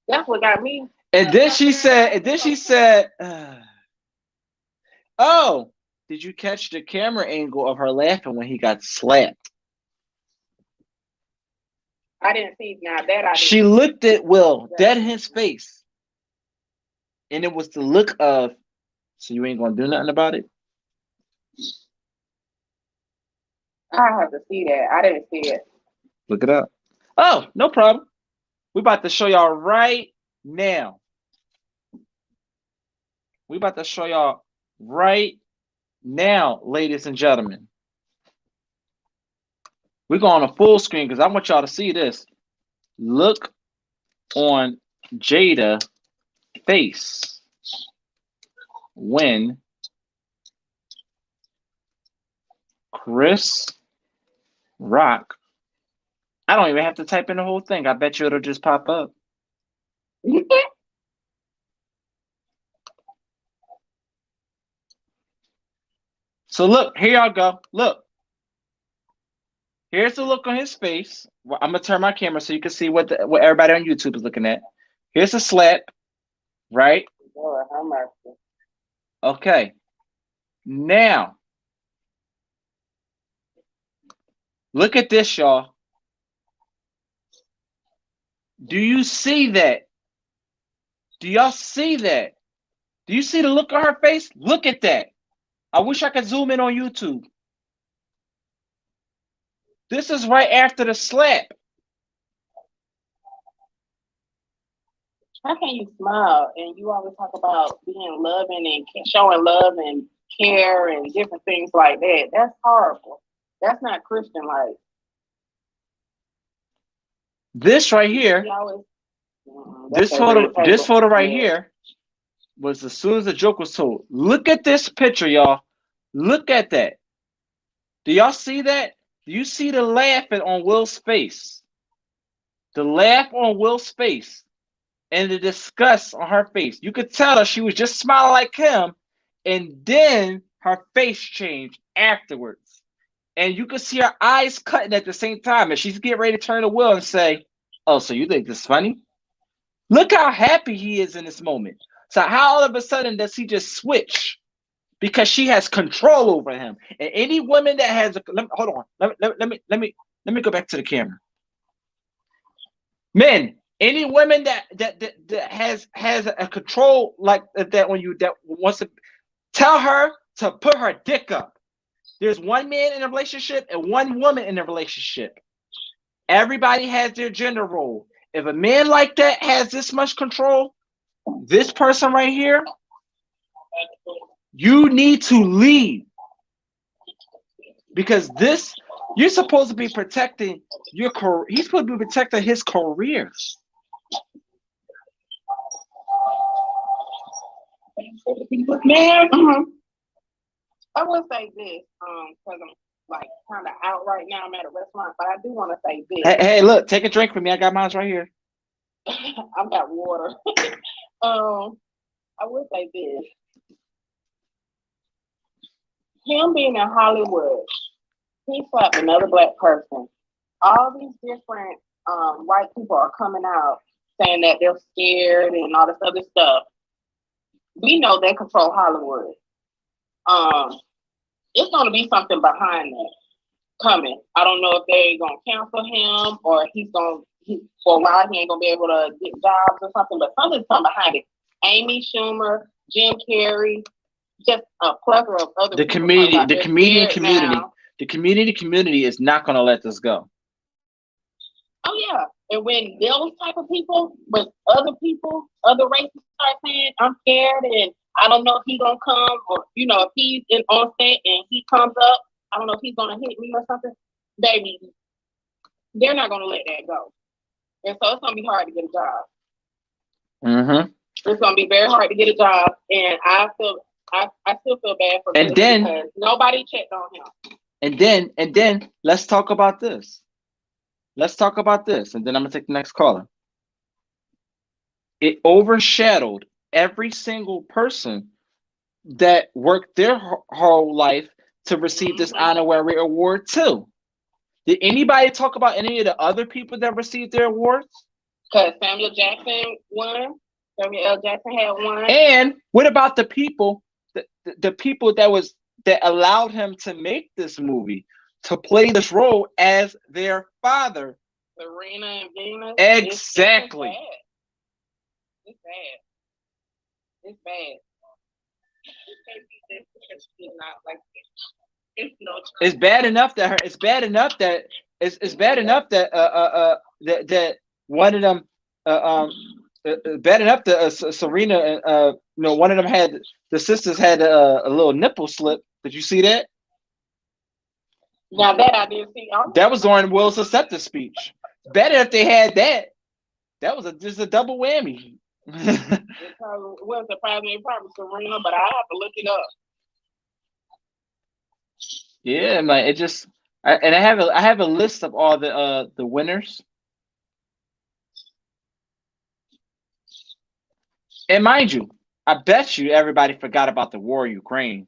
That's what got me And then up she there said, and laughing. then she So said, "Oh, did you catch the camera angle of her laughing when he got slapped?" I didn't see now that I She didn't see. looked at Will That I dead in didn't his see. face, and it was the look of, "So you ain't gonna do nothing about it?" I have to see that. I didn't see it. Look it up. Oh, no problem. We about to show y'all right now. We about to show y'all right now, ladies and gentlemen. We're going on a full screen because I want y'all to see this. Look on Jada face when Chris Rock. I don't even have to type in the whole thing. I bet you it'll just pop up. So look, here y'all go. Look, here's the look on his face. Well, I'm gonna turn my camera so you can see what everybody on YouTube is looking at. Here's a slap, right? Lord, how mercy. Okay. Now, look at this, y'all. Do you see that? Do y'all see that? Do you see the look on her face? Look at that. I wish I could zoom in on YouTube. This is right after the slap. How can you smile and you always talk about being loving and showing love and care and different things like that? That's horrible. That's not Christian like. This right here, He always, that's that red this table. photo right Yeah. here was as soon as the joke was told. Look at this picture, y'all. Look at that. Do y'all see that? Do you see the laughing on Will's face? The laugh on Will's face and the disgust on her face. You could tell that she was just smiling like him, and then her face changed afterwards. And you could see her eyes cutting at the same time, and she's getting ready to turn to Will and say, "Oh, so you think this is funny?" Look how happy he is in this moment. So how all of a sudden does he just switch? Because she has control over him. And any woman that has hold on, let me go back to the camera. Men, any woman that has a control like that when you that wants to tell her to put her dick up. There's one man in a relationship and one woman in a relationship. Everybody has their gender role. If a man like that has this much control, this person right here, you need to leave. Because this, you're supposed to be protecting your career. He's supposed to be protecting his career. Man, I will say this, because I'm like kind of out right now. I'm at a restaurant, but I do want to say this. Hey, look, take a drink from me. I got mine right here. I've got water. I will say this. Him being in Hollywood, he slapped another black person. All these different white people are coming out saying that they're scared and all this other stuff. We know they control Hollywood. It's going to be something behind that coming. I don't know if they're going to cancel him or for a while he ain't going to be able to get jobs or something, but something's come behind it. Amy Schumer, Jim Carrey, just a plethora of other the people. Community, the community is not going to let this go. Oh yeah, and when those type of people, with other people, other races start saying, "I'm scared," and I don't know if he's gonna come, or if he's on set and he comes up, I don't know if he's gonna hit me or something. Baby, they're not gonna let that go, and so it's gonna be hard to get a job. Mm-hmm. It's gonna be very hard to get a job, and I still feel bad for him because nobody checked on him. And then let's talk about this. Let's talk about this, and then I'm gonna take the next caller. It overshadowed every single person that worked their whole life to receive this honorary award too. Did anybody talk about any of the other people that received their awards? Because Samuel Jackson won. Samuel L. Jackson had one. And what about the people, the people that allowed him to make this movie, to play this role as their father? Serena and Venus. Exactly. It's bad. It's bad. It's bad enough that that one of them bad enough that Serena and one of them had, the sisters had a little nipple slip. Did you see that? Now that I didn't see. That was during Will's acceptance speech. Better if they had that. That was just a double whammy. It probably was surprising. Probably Serena, but I have to look it up. Yeah, man. It just I have a list of all the winners. And mind you, I bet you everybody forgot about the war in Ukraine.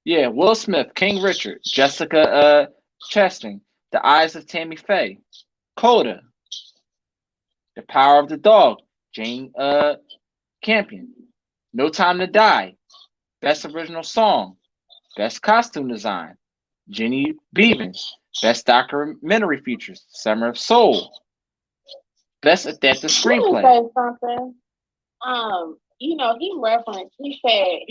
Yeah, Will Smith, King Richard, Jessica Chastain, The Eyes of Tammy Faye, Coda, The Power of the Dog, Jane Campion, No Time to Die, Best Original Song, Best Costume Design, Jenny Beavens, Best Documentary Features, Summer of Soul, Best Adapted Screenplay. Let me say something. He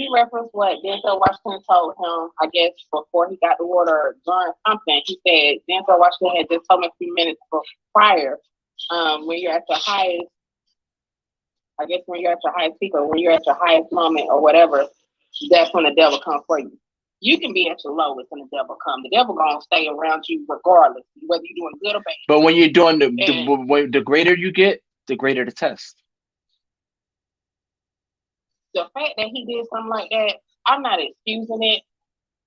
referenced what Denzel Washington told him, I guess, before he got the water during something. He said Denzel Washington had just told him a few minutes prior, when you're at the highest, I guess when you're at your highest peak or when you're at your highest moment or whatever, that's when the devil comes for you. You can be at your lowest and the devil come. The devil gonna stay around you regardless, whether you're doing good or bad. But when you're doing the greater you get, the greater the test. The fact that he did something like that, I'm not excusing it,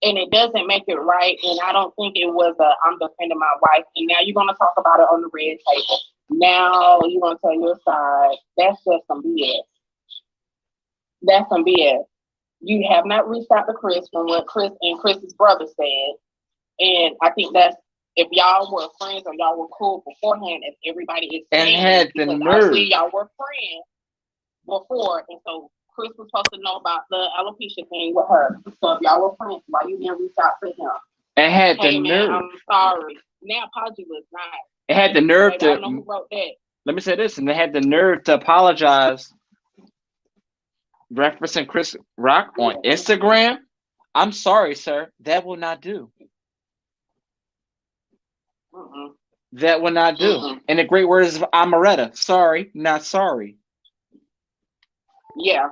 and it doesn't make it right. And I don't think it was I'm defending my wife. And now you're gonna talk about it on the red table. Now you're gonna tell your side. That's just some BS. That's some BS. You have not reached out to Chris from what Chris and Chris's brother said. And I think that's, if y'all were friends or y'all were cool beforehand, if everybody is saying, and had the nerve. Y'all were friends before, and so Chris was supposed to know about the alopecia thing with her. So if y'all were friends, why you didn't reach out to him? And had the nerve. I'm sorry. Now apology was nice. It had the nerve to. I don't know who wrote that. Let me say this, and they had the nerve to apologize, referencing Chris Rock on Instagram. I'm sorry, sir. That will not do. That will not do. And the great words of Amaretta. Sorry, not sorry. Yeah.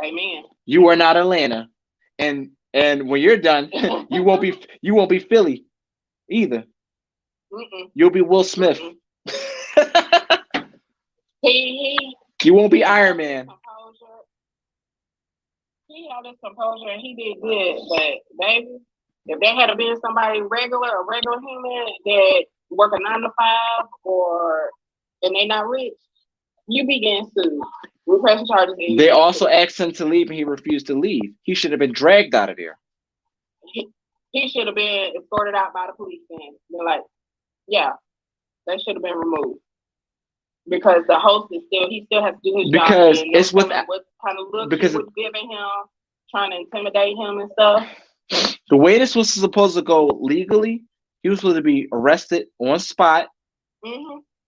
Amen. You are not Atlanta. And when you're done, you won't be Philly either. You'll be Will Smith. You won't be Iron Man. He had his composure and he did good, but baby, if there had been somebody a regular human that work a 9 to 5 and they not rich, you be getting sued. Repression charges. They also asked him to leave and he refused to leave. He should have been dragged out of there. He should have been escorted out by the police then. They're like, yeah, that should have been removed. Because the host is he still has to do his job. Because it's what kind of look he was giving him, trying to intimidate him and stuff. The way this was supposed to go legally, he was supposed to be arrested on spot,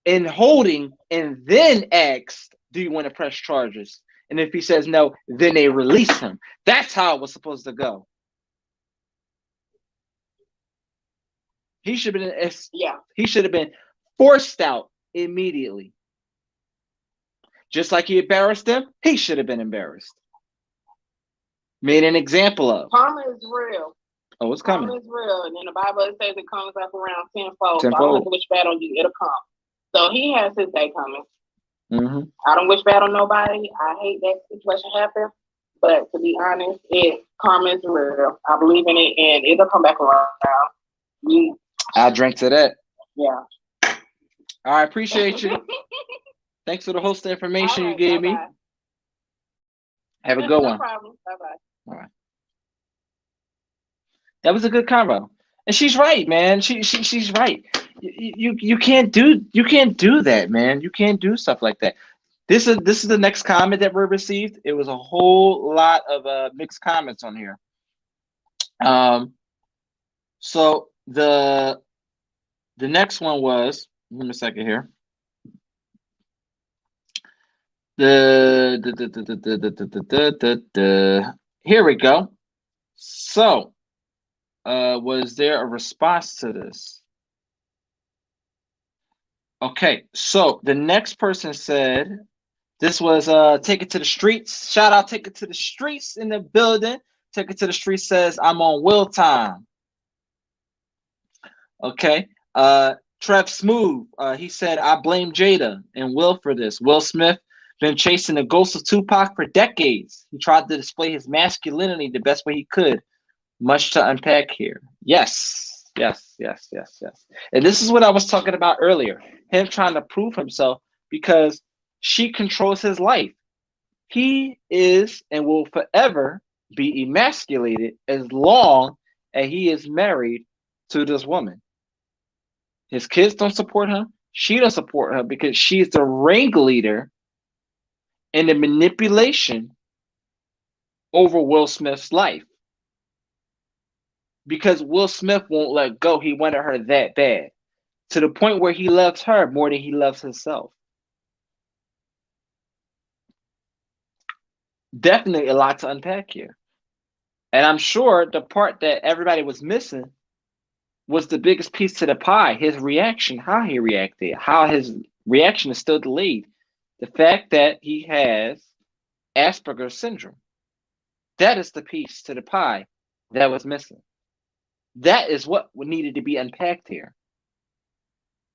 in holding, and then asked, do you want to press charges? And if he says no, then they release him. That's how it was supposed to go. He should have been He should have been forced out immediately. Just like he embarrassed them, he should have been embarrassed. Made an example of. Karma is real. Oh, it's coming. Karma is real. And in the Bible, it says it comes back around tenfold. So I don't wish bad on you. It'll come. So he has his day coming. I don't wish bad on nobody. I hate that situation happen. But to be honest, karma is real. I believe in it, and it'll come back around. I'll drink to that. Yeah. I appreciate you. Thanks for the host information you gave me. Have a good one. No problem. Bye-bye. All right. That was a good combo. And she's right, man. She's right. You can't do that, man. You can't do stuff like that. This is the next comment that we received. It was a whole lot of mixed comments on here. So the next one was, give me a second here. Here we go. So, was there a response to this? Okay, so the next person said, this was Take It to the Streets. Shout out Take It to the Streets in the building. Take It to the Streets says, I'm on Will time. Okay. Trev Smooth, he said, I blame Jada and Will for this. Will Smith been chasing the ghost of Tupac for decades. He tried to display his masculinity the best way he could. Much to unpack here. Yes. And this is what I was talking about earlier. Him trying to prove himself because she controls his life. He is and will forever be emasculated as long as he is married to this woman. His kids don't support him. She doesn't support her because she's the ringleader in the manipulation over Will Smith's life. Because Will Smith won't let go. He wanted her that bad. To the point where he loves her more than he loves himself. Definitely a lot to unpack here. And I'm sure the part that everybody was missing was the biggest piece to the pie. His reaction, how he reacted, how his reaction is still delayed. The fact that he has Asperger's syndrome. That is the piece to the pie that was missing. That is what needed to be unpacked here.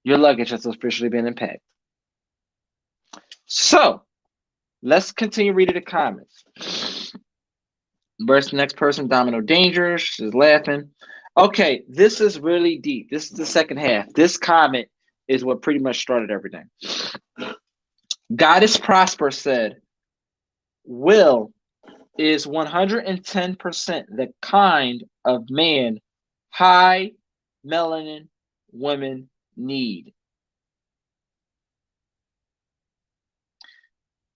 Your luggage has officially been unpacked. So let's continue reading the comments. Next person, Domino Danger. She's laughing. Okay, this is really deep. This is the second half. This comment is what pretty much started everything. Goddess Prosper said, Will is 110% the kind of man high melanin women need.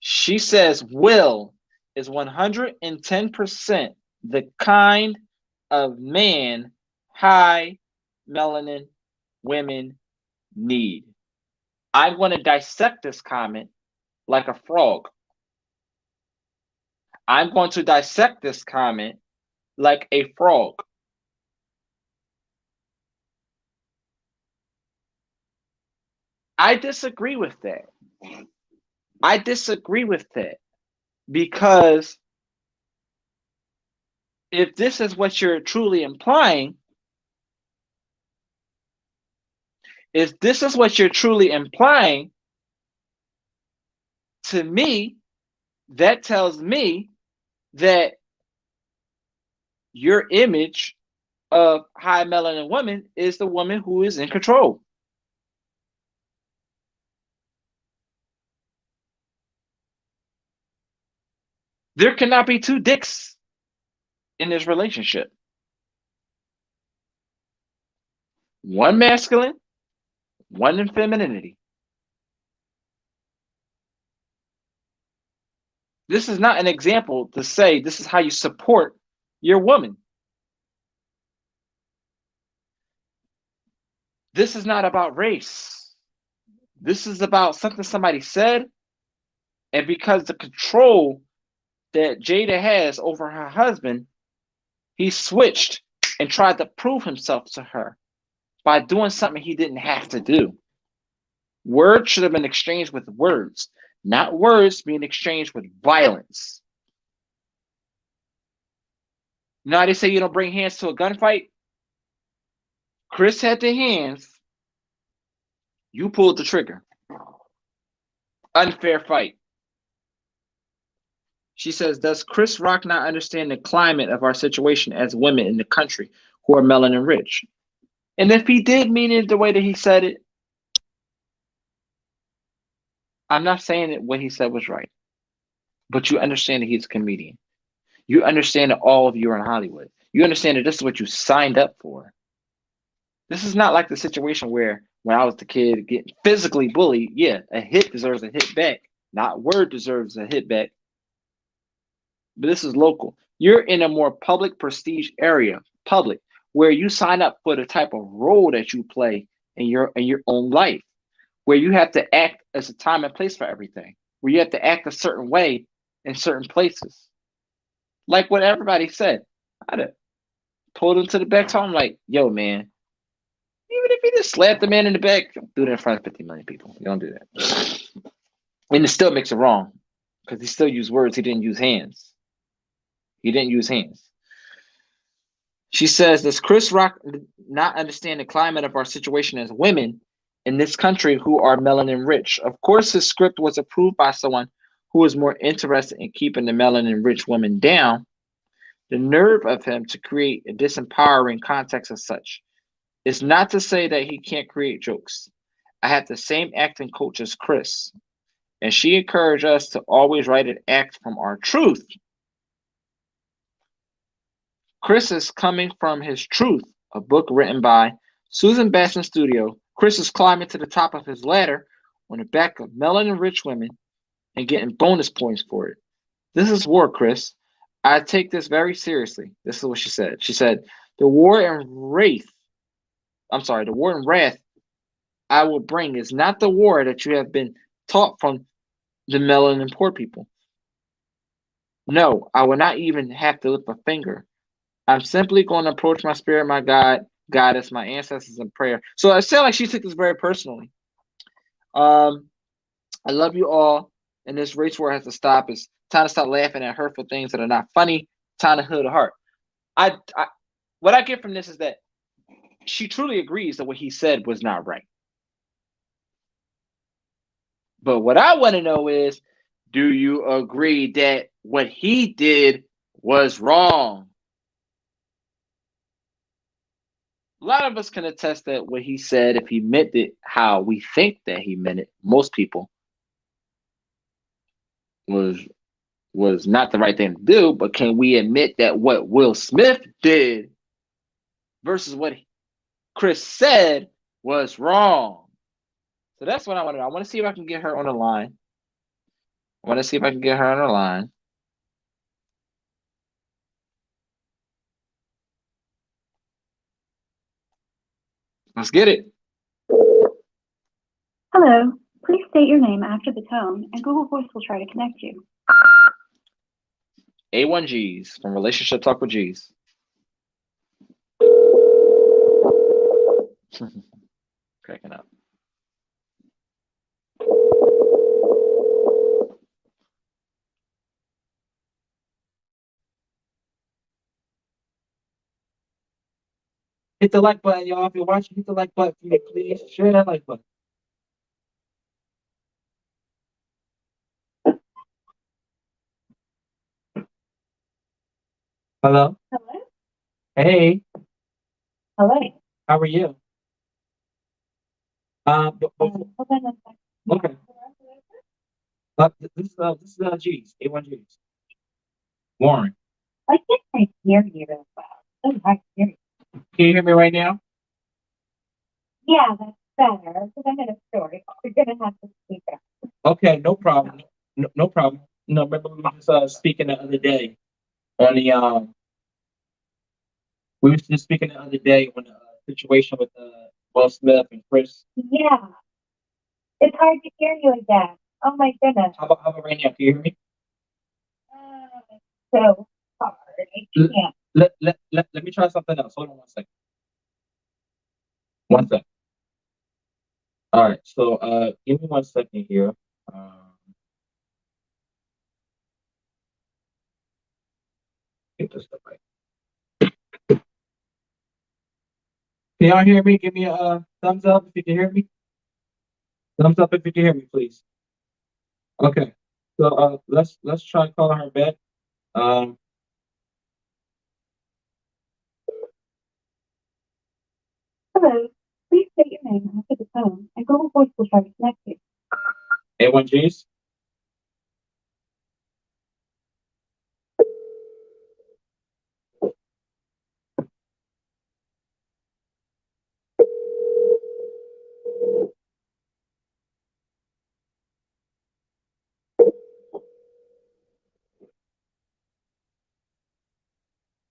She says Will is 110% the kind of man high melanin women need. I'm going to dissect this comment like a frog. I'm going to dissect this comment like a frog. I disagree with that. I disagree with that because if this is what you're truly implying, to me, that tells me that your image of high melanin woman is the woman who is in control. There cannot be two dicks in this relationship. One masculine, one in femininity. This is not an example to say this is how you support your woman. This is not about race. This is about something somebody said, and because the control that Jada has over her husband, he switched and tried to prove himself to her by doing something he didn't have to do. Words should have been exchanged with words, not words being exchanged with violence. You know how they say you don't bring hands to a gunfight? Chris had the hands. You pulled the trigger. Unfair fight. She says, does Chris Rock not understand the climate of our situation as women in the country who are melanin rich? And if he did mean it the way that he said it, I'm not saying that what he said was right. But you understand that he's a comedian. You understand that all of you are in Hollywood. You understand that this is what you signed up for. This is not like the situation where when I was the kid getting physically bullied, yeah, a hit deserves a hit back. Not word deserves a hit back. But this is local. You're in a more public prestige area, public, where you sign up for the type of role that you play in your own life, where you have to act as a time and place for everything, where you have to act a certain way in certain places. Like what everybody said. I'd have pulled him to the back, told him like, yo, man, even if you just slap the man in the back, don't do that in front of 50 million people. You don't do that. And it still makes it wrong because he still used words. He didn't use hands. She says, does Chris Rock not understand the climate of our situation as women in this country who are melanin rich? Of course, his script was approved by someone who is more interested in keeping the melanin rich woman down. The nerve of him to create a disempowering context as such. It's not to say that he can't create jokes. I have the same acting coach as Chris, and she encouraged us to always write and act from our truth. Chris is coming from his truth, a book written by Susan Basson Studio. Chris is climbing to the top of his ladder on the back of melanin rich women and getting bonus points for it. This is war, Chris. I take this very seriously. This is what she said. She said, the war and wrath I will bring is not the war that you have been taught from the melanin poor people. No, I will not even have to lift a finger. I'm simply going to approach my spirit, my God, goddess, my ancestors in prayer. So it sounds like she took this very personally. I love you all, and this race war has to stop. It's time to stop laughing at hurtful things that are not funny. Time to heal the heart. I what I get from this is that she truly agrees that what he said was not right. But what I want to know is, do you agree that what he did was wrong? A lot of us can attest that what he said, if he meant it how we think that he meant it, most people was was not the right thing to do. But can we admit that what Will Smith did versus what Chris said was wrong? So that's what I want to know. I want to see if I can get her on the line. I want to see if I can get her on the line. Let's get it. Hello. Please state your name after the tone, and Google Voice will try to connect you. A1Gs from Relationship Talk with G's. Cracking up. Hit the like button, y'all. If you're watching, hit the like button for me, please. Share that like button. Hello? Hello? Hey, Hello. how are you? Hold on one second. Okay. This is G's, A1Gs. Warren. I can't hear you as well. So hard to hear you. Can you hear me right now? Yeah, that's better, because I'm in a story. You're going to have to speak up. Okay, no problem. No problem. No, remember we were just speaking the other day on the we were just speaking the other day on the situation with Will Smith and Chris. Yeah, it's hard to hear you again. Oh my goodness. How about right now? Can you hear me? It's so hard. I can't. Let me try something else. Hold on 1 second. 1 second. All right. So give me 1 second here. Get this stuff right. Can y'all hear me? Give me a thumbs up if you can hear me. Thumbs up if you can hear me, please. Okay. So let's try calling her back. Um Hello. Please state your name after the tone, and Google Voice will try to connect you. A1Gs.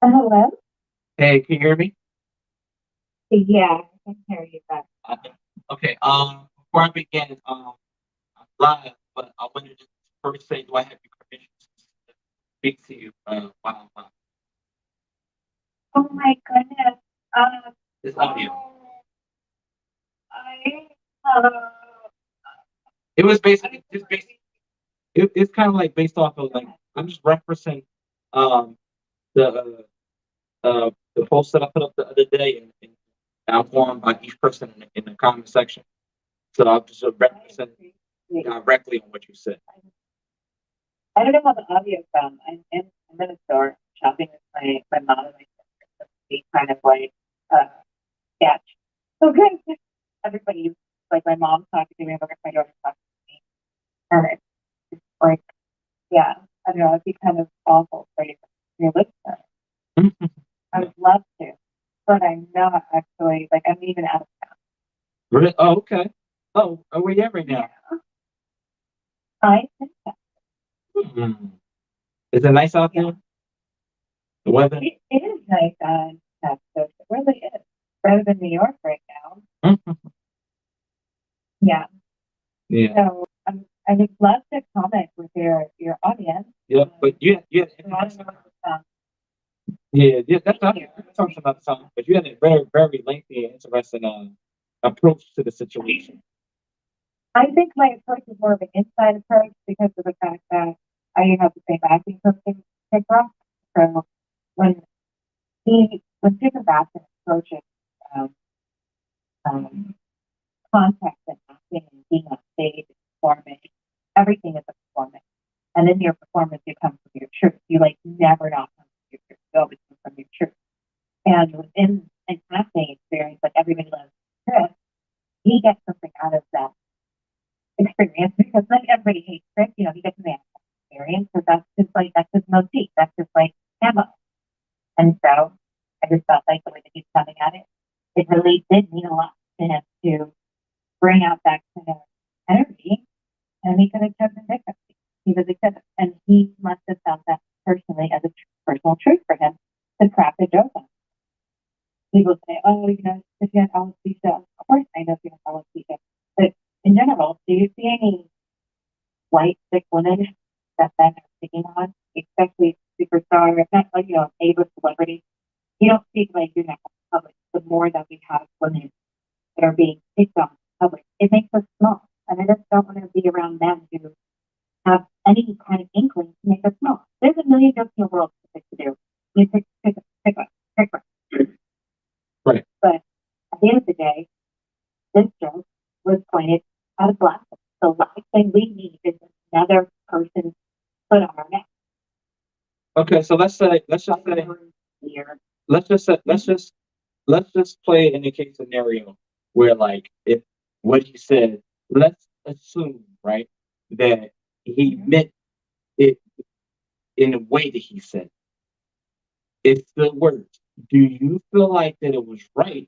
Hello? Hey, can you hear me? Yeah, I can hear you better. Okay. Before I begin, I'm live, but I wanted to first say, do I have your permission to speak to you? Wow. Oh my goodness. This audio. I, uh, It was basically just basically. It's kind of like based off of like I'm just referencing um the the post that I put up the other day and outlined by each person in the comment section. So I'm just referencing directly on what you said. I don't know how the audio from. I'm in a store shopping with my mom and my sister. We kind of like sketch. Okay. Everybody, like my mom's talking to me, my daughter's talking to me. And it's like, yeah, I don't know, it'd be kind of awful for you, your listener. I would love to, but I'm not actually, like, I'm even out of town. Really? Oh, okay. Oh, where you at right now? Yeah. I think that. Hmm. Is it nice out there? The weather? It is nice on Texas. It really is. Better than New York right now. Yeah. Yeah. So I would love to comment with your audience. Yeah, but yeah. Yeah, that's talking about something. But you had a very, very lengthy and interesting approach to the situation. I think my approach is more of an inside approach because of the fact that I have the same acting coach as Rock. So when he was super fast and approaching um, um, context and acting and being on stage and performing. Everything is a performance. And in your performance, you come from your truth. You like never not come from your truth. You always come from your truth. And within an acting experience, like everybody loves Chris, he gets something out of that experience because like everybody hates Chris, you know, he gets an experience because that's his motif. That's just like ammo. And so I just felt like the way that he's coming at it really did mean a lot to him to bring out that kind of energy, and he could have chosen differently. He was excited, and he must have felt that personally as a personal truth for him to crack a joke on. People say, "Oh, you know, if you had alopecia," of course I know if you have alopecia, but in general, do you see any white thick women that men are picking on, especially superstar, if not like A-list celebrities? You don't see like doing that in public. The more that we have women that are being picked on in public, it makes us small. And I just don't want to be around men who have any kind of inkling to make us small. There's a million jokes in the world to do. You pick one. Right. But at the end of the day, this joke was pointed at a black woman. The last thing we need is another person put on our neck. Okay, so let's just play in a case scenario where like if what he said, let's assume, right, that he meant it in the way that he said it. It's the words. Do you feel like that it was right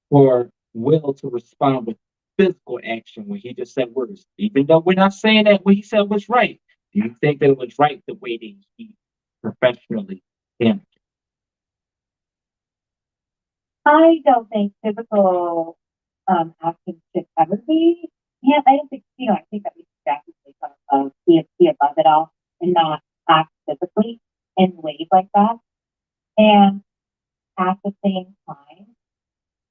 for Will to respond with physical action when he just said words? Even though we're not saying that what he said was right, do you think that it was right the way that he professionally handled it? I don't think physical action should ever be. Yeah, I don't think, I think that we should definitely be above it all and not act physically in ways like that. And at the same time,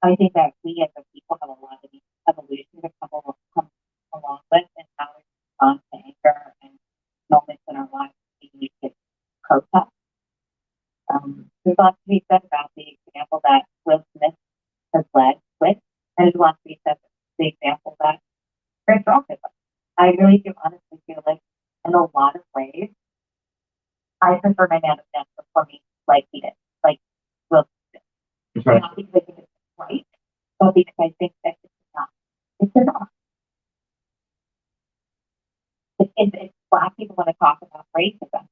I think that we as a people have a lot of evolution to come along with and how we respond to anger and moments in our lives we need to protest. There's lots to be said about the example that Will Smith has led with, and there's lots to be said the example that Chris Rock has led. I really do honestly feel like in a lot of ways, I prefer my man of man performing like he did, like Will Smith. Right. Not because I think it's right, but because I think that it's not. It's not. If Black people want to talk about racism,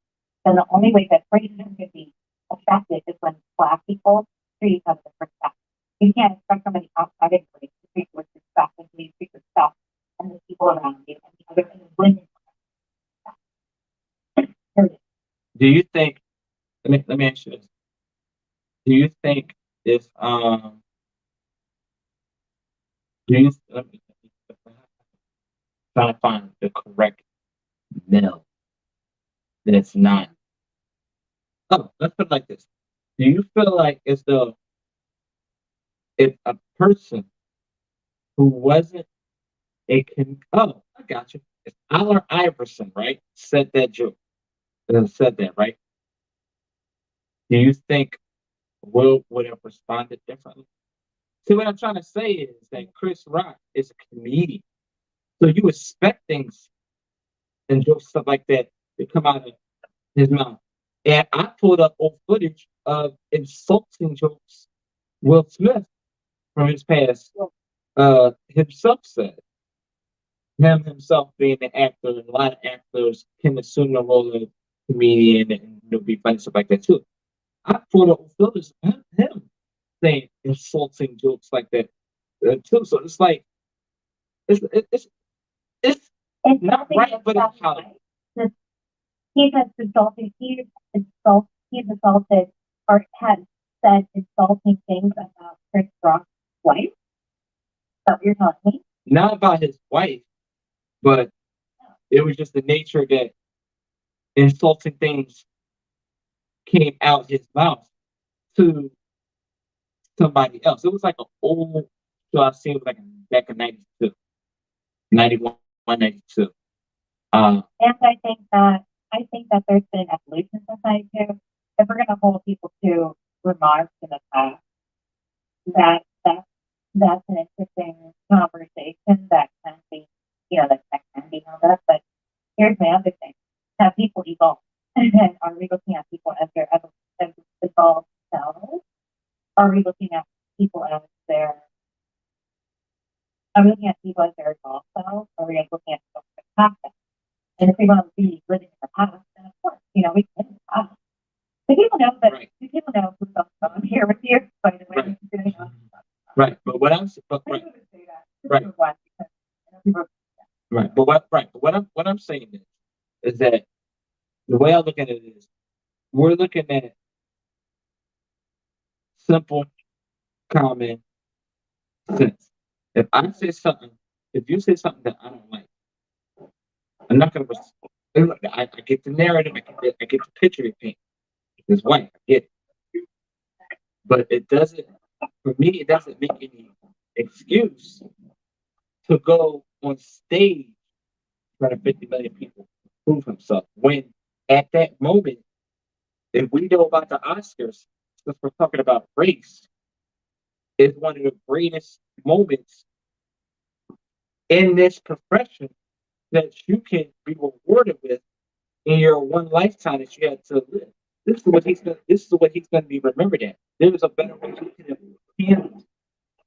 then the only way that racism could be effective is when Black people treat each other with respect. You can't expect somebody outside of race to treat you with respect and to treat yourself and the people around you and the other and the women. Do you think? Let me ask you this. Do you think if do you let me trying to find the correct male that's not. Oh, let's put it like this. Do you feel like as though if a person who wasn't oh, I got you. If Allen Iverson, right, said that joke, said that, right? Do you think Will would have responded differently? See, what I'm trying to say is that Chris Rock is a comedian. So you expect things and jokes, stuff like that, to come out of his mouth. And I pulled up old footage of insulting jokes Will Smith from his past himself said. Him himself being an actor, and a lot of actors can assume the role of comedian and be funny stuff like that too. I pulled up photos of him saying insulting jokes like that too. So it's like it's it's it's not right, but it's how. He has insulted. He's assaulted or has said insulting things about Chris Rock's wife. So you're telling me? Not about his wife, but it was just the nature that insulting things came out his mouth to somebody else. It was like an old show I've seen like back in 92, 91, 92. And I think that there's been an evolution in society too. If we're going to hold people to remarks in the past, that that's an interesting conversation that can be, that can be held up. But here's my other thing: have people evolve? And are we looking at people as their evolved selves? Are we looking at people as their Are we looking at people as their evolved selves? Or are we looking at people as their past? And if we want to be living in the past, then of course, we can in the past. Do people know that? Right. Do people know who's on here with you? By the way, Right. Right. But what I'm right. Right. Right. But what I'm saying is that the way I look at it is we're looking at simple, common sense. If I say something, if you say something that I don't like, I'm not going to. I get the narrative. I get the picture you paint. It's white. I get it. But it doesn't. For me, it doesn't make any excuse to go on stage in front of 50 million people to prove himself. When at that moment, if we know about the Oscars, since we're talking about race, is one of the greatest moments in this profession that you can be rewarded with in your one lifetime that you had to live. This is what he's gonna be remembered at. There was a better way he could have handled.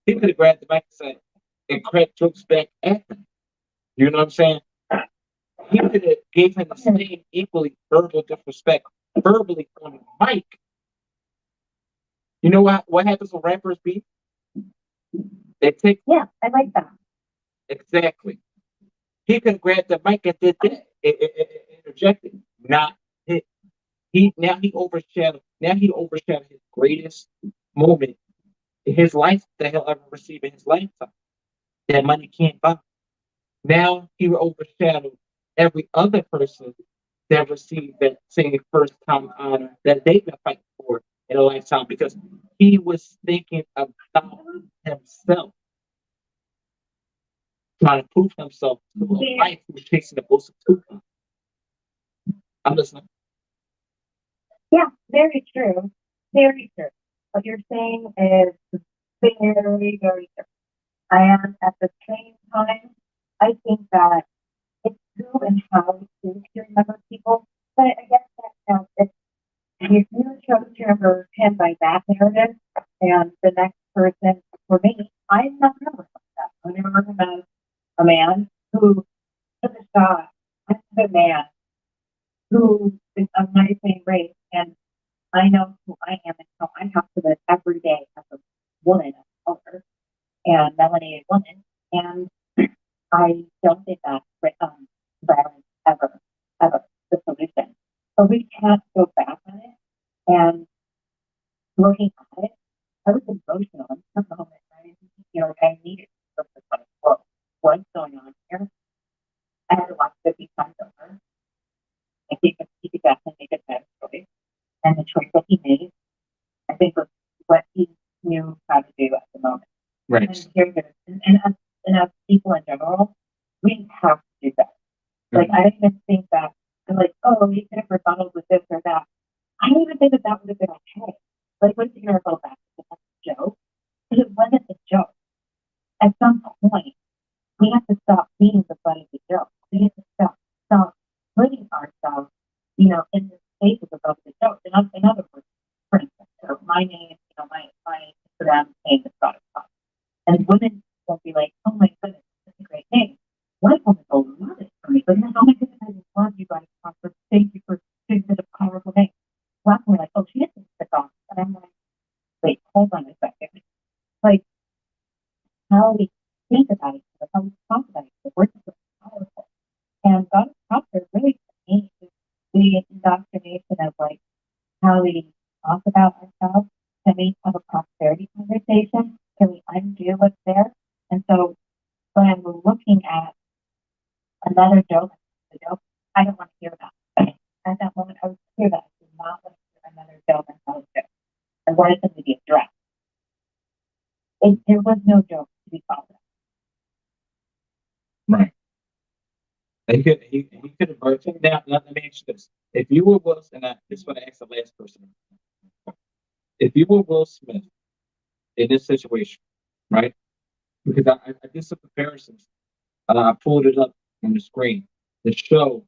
He could have grabbed the mic and cracked jokes back at them. You know what I'm saying? He could have gave him the same equally verbal disrespect verbally on the mic. You know what happens when rappers beat? They take I like that. exactly. He could have grabbed the mic and did that. Interjected. Not hit. He overshadowed his greatest moment in his life that he'll ever receive in his lifetime. That money can't buy. Now he will overshadow every other person that received that same first time honor that they've been fighting for in a lifetime because he was thinking about himself, trying to prove himself to a wife who was chasing the ghost of Tupac. I'm listening. Yeah, very true. Very true. What you're saying is very, very true. And at the same time, I think that it's who and how you choose to remember people. But I guess that counts if you chose to remember him by that narrative, and the next person, for me, I'm not remembering that. I remember him as a man who took a shot at a man who is of my same race, and I know who I am and how I have to live every day as a woman of color and melanated woman. And I don't think that violence ever the solution. So we can't go back on it. And looking at it, I was emotional in some moment. I needed to focus on what's going on here. I had to watch 50 times over. I think that he could definitely make a better choice. And the choice that he made, I think, was what he knew how to do at the moment. Right. And caregivers, and as people in general, we have to do that. Like, I didn't even think that, I'm like, oh, you could have rebutted with this or that. I didn't even think that that would have been okay. Like, what's going to rebuttal back? It's a joke. But it wasn't a joke. At some point, we have to stop being the butt of the joke. We have to stop putting ourselves, in the spaces of the joke. In other words, for instance, so my name, my Instagram name is Scott. And women will be like, oh my goodness, that's a great name. White women will love it for me. But oh my goodness, I love you guys. Thank you for giving such a powerful name. Black women are like, oh, she didn't pick off. And I'm like, wait, hold on a second. Like, how we think about each other, how we talk about each other, we're so powerful. And God is popular really for me is the indoctrination of like how we talk about ourselves. Can we have a prosperity conversation? Can we undo what's there? And so when I'm looking at another joke, I don't want to hear that. At that moment, I was clear that I did not want to hear another joke and tell a joke. I wanted them to be addressed. There was no joke to be followed. Right. He could have worked it down. Let me ask you this. If you were Wilson, this is what I asked the last person. If you were Will Smith in this situation, right? Because I did some comparisons. I pulled it up on the screen to show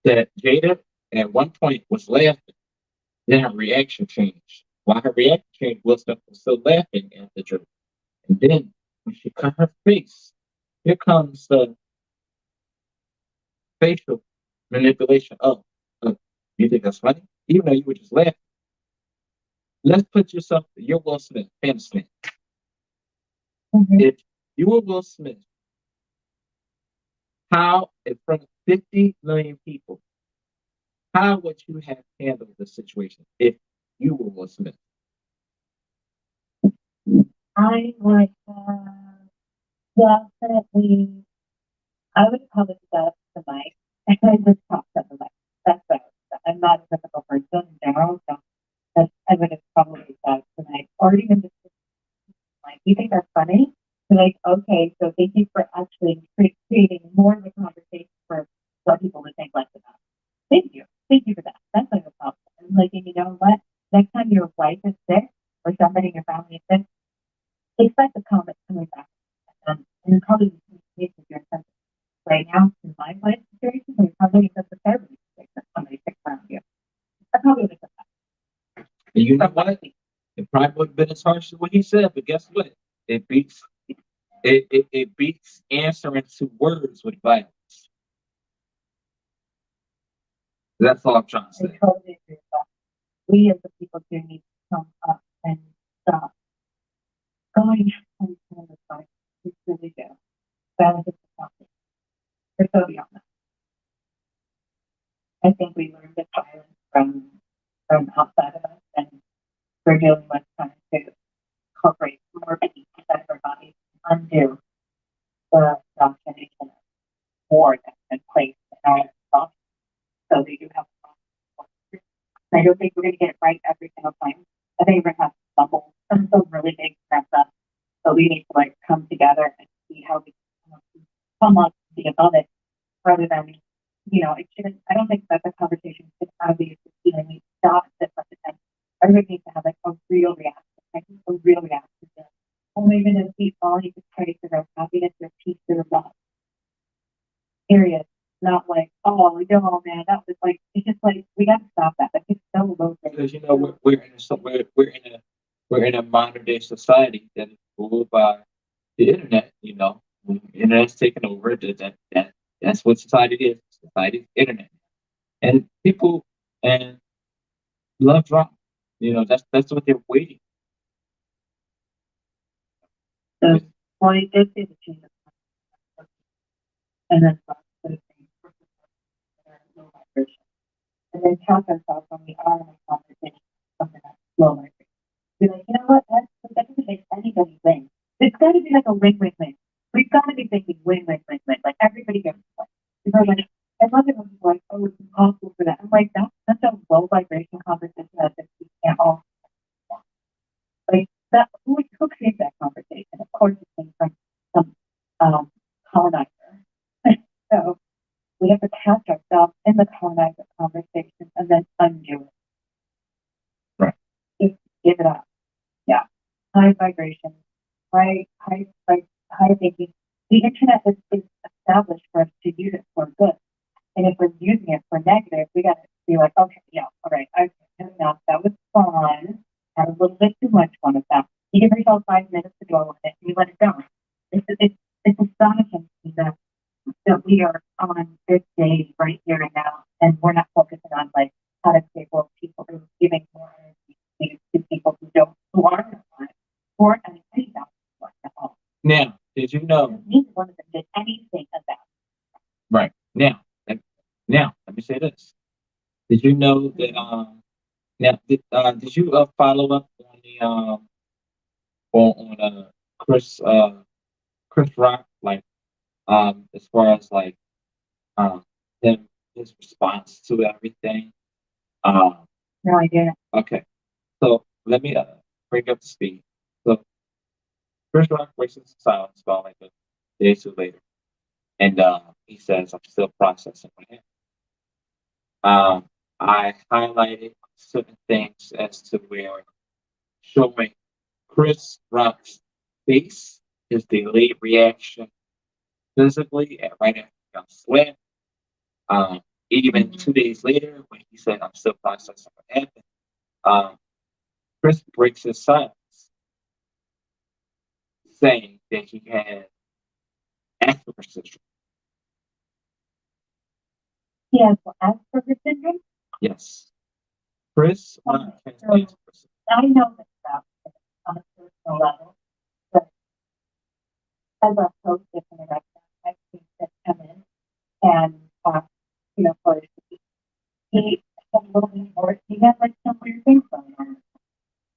that Jada at one point was laughing, then her reaction changed. While her reaction changed, Will Smith was still laughing at the joke. And then when she cut her face, here comes the facial manipulation. Oh, you think that's funny? Even though you were just laughing. Let's put yourself, you're Will Smith, famous man. If you were Will Smith, how, in front of 50 million people, how would you have handled the situation if you were Will Smith? I would definitely, I would probably set up the mic and I just talk to the mic. That's what I would do. I'm not a typical person in general, so I would have probably set up the mic. Or even just like, you think that's funny? So like, okay, so thank you for actually creating more of a conversation for what people would think less about. Thank you. Thank you for that. That's like a problem. And like, and you know what? Next time your wife is sick or somebody in your family is sick, expect the comment coming back. And probably the your sense right now in my life situation, you're probably just a therapy that somebody picks around you. I probably would have And you know what? It probably would have been as harsh as what he said, but guess what? It beats it beats answering to words with violence. That's all I'm trying to I say. totally agree with that. We as the people do need to come up and stop going and the fight. We really do. Violence is something. We're so beyond that. I think we learned the violence from outside of us and we're dealing with trying to incorporate more people inside of our bodies and undo the indoctrination of war that's been placed in our bodies. So they do have I don't think we're going to get it right every single time. I think we're going to have to stumble some really big mess up. So we need to like come together and see how we can come up and be above it rather than, you know, it shouldn't, I don't think that the conversation should have these, you know, need to stop at such a time. Everybody needs to have like a real reaction, like a real reaction to it. Or even if people, you could try to figure out happiness or peace or love. Period. Not like, oh, yo, man, that was like, it's just like, we got to stop that. Like, it's so low. Because you know we're in a modern day society that is ruled by the internet. You know, when the internet's taken over. That's what society is. Society is internet, and people and love drama. You know, that's what they're waiting. So, well, you did say the change of and then stop the thing for low vibration. And then count ourselves when we are in a conversation, something that's low vibration. Be like, you know what? That doesn't make anybody win. It's got to be like a win-win-win. We've got to be thinking win-win-win-win. Like everybody gets one. Because like, I love it when people are like, oh, it's impossible for that. I'm like, that's such a low vibration conversation that we can't all like that. Who created that conversation? Of course, it came from some colonizer. So we have to catch ourselves in the colonizer conversation and then undo it. Right. Just give it up. Yeah. High vibration, high thinking. The internet is established for us to use it for good. And if we're using it for negative, we got to be like, okay, yeah, all right, enough. That was fun. Had a little bit too much fun with that. You give yourself 5 minutes to go with it, and you let it go. It's astonishing to me that we are on this day right here and now, and we're not focusing on like how to save world people or giving more energy to people who are not or any value at all. Now, did you know? Neither one of them did anything of that. Right now, let me say this. Did you know that? Now, did you follow up on the Chris Chris Rock, like as far as like um him his response to everything? Um, No idea. okay, so let me bring up the speed. So Chris Rock breaks into silence about like a day or two later, and he says, "I'm still processing what happened." I highlighted certain things as to where showing Chris Rock's face, his delayed reaction physically, and right after he got sweat. Even 2 days later, when he said, "I'm still processing what happened," um, Chris breaks his silence, saying that he had Asperger's syndrome. He has Asperger's syndrome. Yes, Chris Rock has So Asperger's. I know this stuff on a personal level, but as a host of an erection, I've seen this come in and, for he has a little bit more, he has like some weird things going on.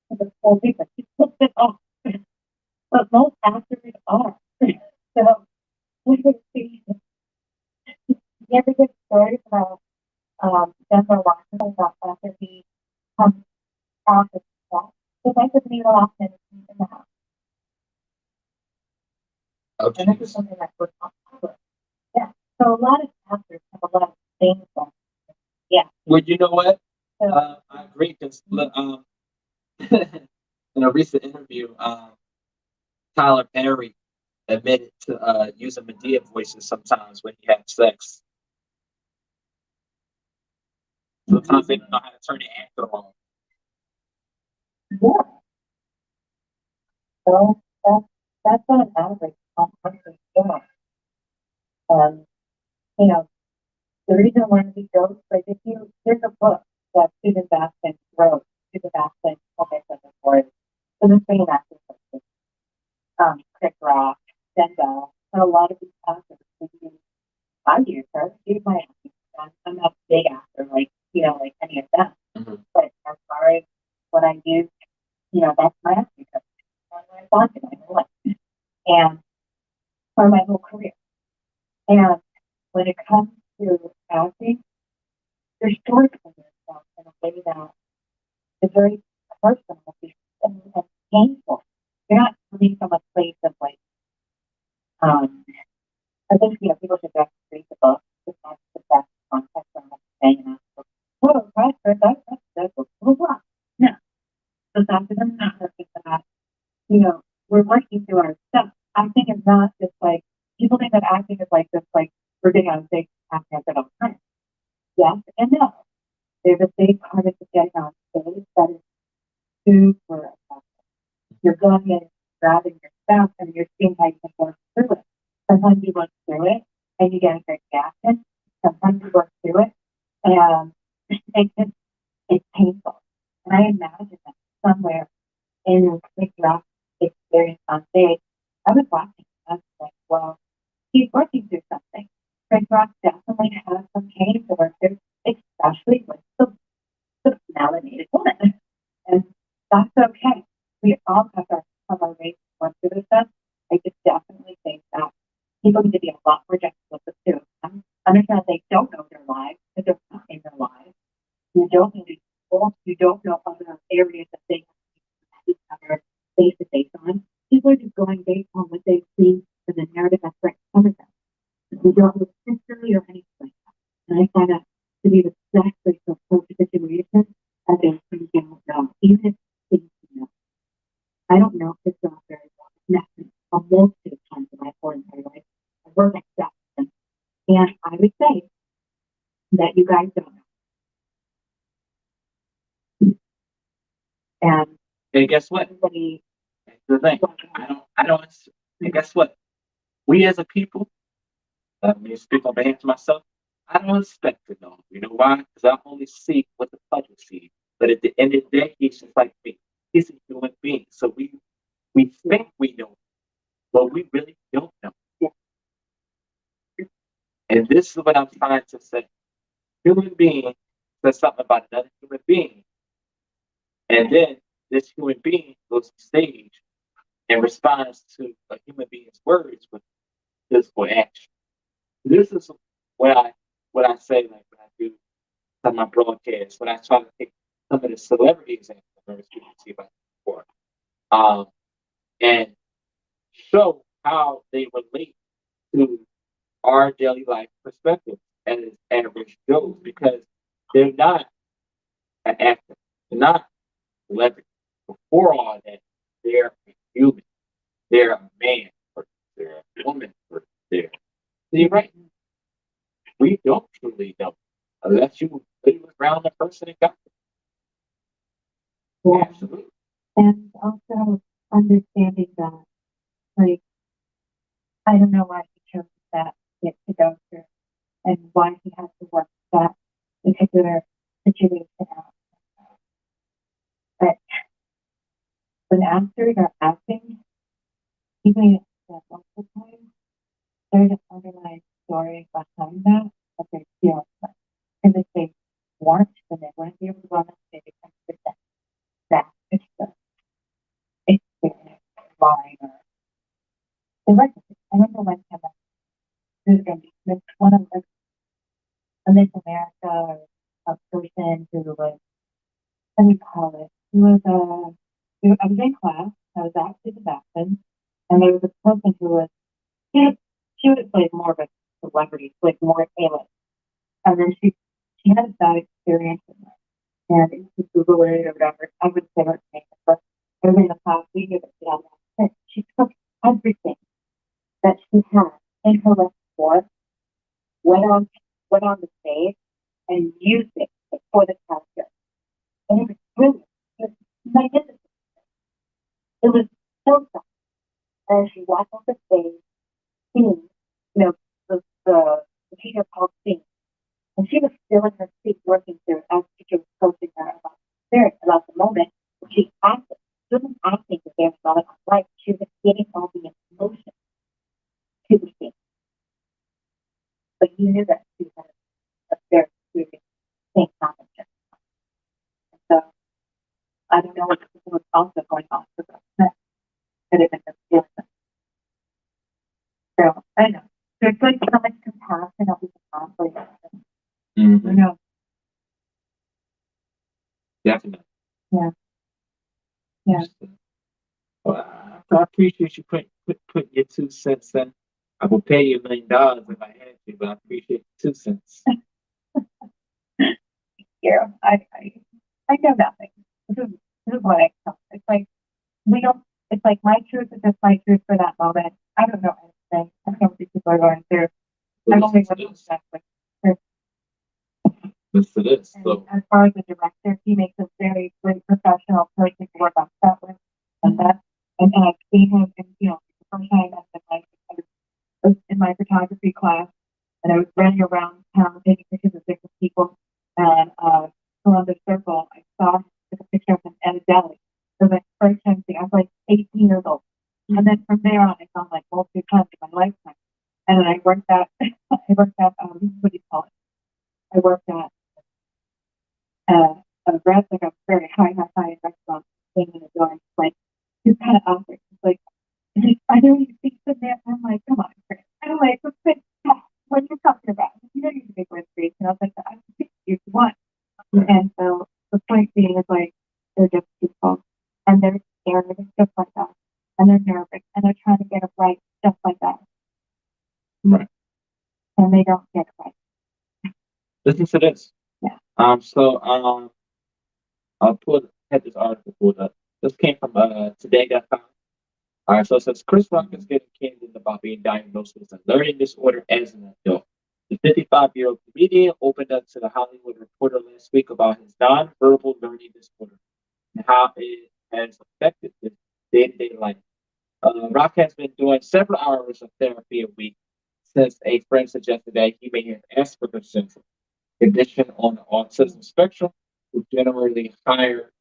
The whole thing, but he flipped it off. But most actors are. So, you ever get stories about Denver Washington about after he comes out of that? Because I could be lost in the house. Oh, And this is jeez. something that we're not covered. Yeah. So a lot of actors have a lot of things going. Yeah. Well, you know what? So I agree because in a recent interview, Tyler Perry admitted to using Medea voices sometimes when he had sex. Sometimes they don't know how to turn the actor on. yeah. So that's what an average person doing. And you know, the reason why we go, like if you there's a book that Stephen Baskin wrote, Stephen Baskin, okay, so before it was the same actor, Chris Rock, Denzel, and a lot of these actors. I use her, she's my acting. I'm not a big actor like like any of them. Mm-hmm. But as far as what I use, that's my acting coach. I thought in my whole life and for my whole career. And when it comes to acting, you're storytelling yourself in a way that is very personal and painful. You're not coming from a place of like, I think, people should just read the book because that's the best context for what I'm saying. And I'm like, whoa, right, that's blah, blah. No, the fact that I'm not working for that, we're working through our stuff. Acting is not just like, people think that acting is like just like, we're getting on stage acting at all times. Yes and no. There's a big part of the getting on stage that is super effective. You're going in, grabbing your stuff, and you're seeing how you can work through it. Sometimes you work through it, and you get a great reaction. Sometimes you work through it, and it's painful. And I imagine that somewhere in your Chris Rock experience on stage, I was watching, I was like, well, he's working through something. Chris Rock definitely has some pain to work through, especially with the melanated woman. And that's okay. We all have our ways to work through this stuff. I just definitely think that people need to be a lot more gentle with the two. Understand they don't know their lives, that they're not in their lives. You don't need to people. You don't know other areas that they have each other face to face on. People are just going based on what they've seen for the narrative that's right in front of them. We don't know history or anything like that. And I find that to be the best way to approach a situation as a thing you don't know, even if things you know. I don't know if it's not very well. I've met him a multitude of times in my whole entire life. I work at Jackson. And I would say that you guys don't know. And guess what? Everybody, That's the thing. I don't. And guess what? We as a people, let me speak on behalf of myself. I don't expect to know. You know why? Because I only see what the public sees. But at the end of the day, he's just like me. He's a human being. So we think we know, but we really don't know. And this is what I'm trying to say. Human being says something about another human being, and then this human being goes to stage and responds to a human being's words with physical action. This is what I what I say like when I do on my broadcast, when I try to take some of the celebrity examples I've ever spoken to you about before, um, and show how they relate to our daily life perspective as average Joes because they're not an actor, not celebrity. Before all that, they're a human. They're a man first. They're a woman first. They're See, right? We don't truly know unless you live around the person and got it. Yeah. Absolutely. And also understanding that, like, I don't know why he chose that yet to go through and why he has to work that particular situation out. But when actors are acting, even that multiple times, there's an underlying story behind that they feel like. Because if they weren't, then they wouldn't be able to go on stage and present that. It's the experience, line, or the record. I remember one time I was going to be one of the Miss America or a person who was, what do you call it? He was I was in class, I was asked to the bathroom, and there was a person who was, she was like more of a celebrity, like more famous. And then she had a bad experience in that. And if you Google it or whatever, I would say her name, but everybody in the class, we knew that she had that. She took everything that she had in her repertoire, went on, went on the stage, and used it for the character. And it was brilliant. It was magnificent. It was so fun. And she walked off the stage, singing, the teacher called singing. And she was still in her seat working through as the teacher was coaching her about the spirit, about the moment when she acted. She wasn't acting to dance all of her life. She was getting all the emotion to the scene. But you knew that she had a very serious thing happening. So I don't know what was also going on for them. That could have been the feeling. So I know. There's like so much compassion that we can offer. Mm-hmm. You know. Definitely. Yeah. Yeah. Well, I appreciate you putting your 2 cents in. I would pay you $1 million if I had to, but I appreciate 2 cents. Yeah. I know nothing. This is what I tell. It's like we don't. It's like my truth is just my truth for that moment. I don't know anything. I don't know what these people are going through. I'm only Listen to looking this. at like. Listen to this. And So, as far as the director, he makes a very great professional person to work on set with, and that, and I've seen him, and the first time I was in my photography class, and I was running around town taking pictures of different people, and Columbus Circle, I saw him, took a picture of him at a deli. It was my first time seeing. I was like 18 years old, and then from there on, I saw him like multiple times in my lifetime, and then I worked at, what do you call it? I worked at a like a very high restaurant came in the door and like, he's kind of awkward. He's like, I know you speak to that. I'm like, come on, Chris. I'm like, what are you talking about? You know you're a big word freak. And I was like, I can speak to you if you want. And so the point being is like, they're just people and they're scared just like that. And they're nervous and they're trying to get it right just like that. right. And they don't get it right. Listen to this. Yeah. I'll had this article pulled up. This came from today.com. All right, so it says Chris Rock is getting candid about being diagnosed with a learning disorder as an adult. The 55-year-old comedian opened up to the Hollywood Reporter last week about his nonverbal learning disorder and how it has affected his day-to-day life. Rock has been doing several hours of therapy a week since a friend suggested that he may have Asperger's syndrome, condition on the autism spectrum, with generally higher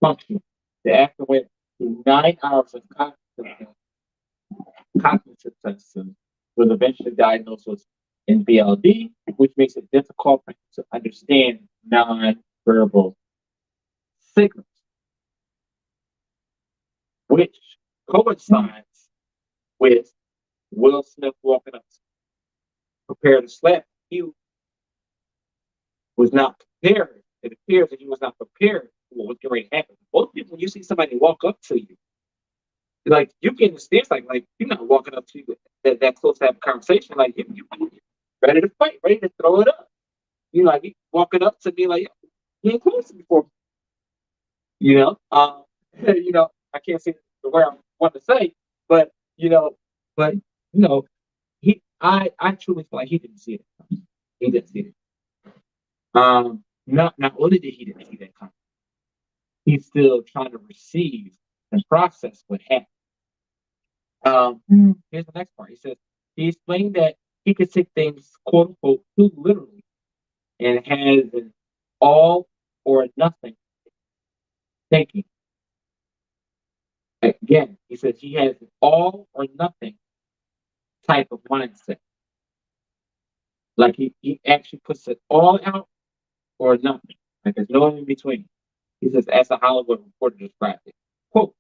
function. The actor went through 9 hours of cognitive testing, was eventually diagnosed with NBLD, which makes it difficult for him to understand non-verbal signals, which coincides with Will Smith walking up prepared to slap. He was not prepared. It appears that he was not prepared for what was going to happen. Most people, when you see somebody walk up to you, like you get in the stance, like you're not walking up to you that close to have a conversation. Like you ready to fight, ready to throw it up. You like you walking up to me like he includes it before, you know. You know, I can't say the word I want to say, but you know, but you know, I truly feel like he didn't see it. He didn't see it. Not only did he didn't see that coming, he's still trying to receive and process what happened. Here's the next part. He says he explained that he could take things quote unquote too literally and has an all or nothing thinking. Again, he says he has an all or nothing type of mindset. Like he actually puts it all out or nothing. Like there's no in between. He says, as a Hollywood reporter described it. Quote,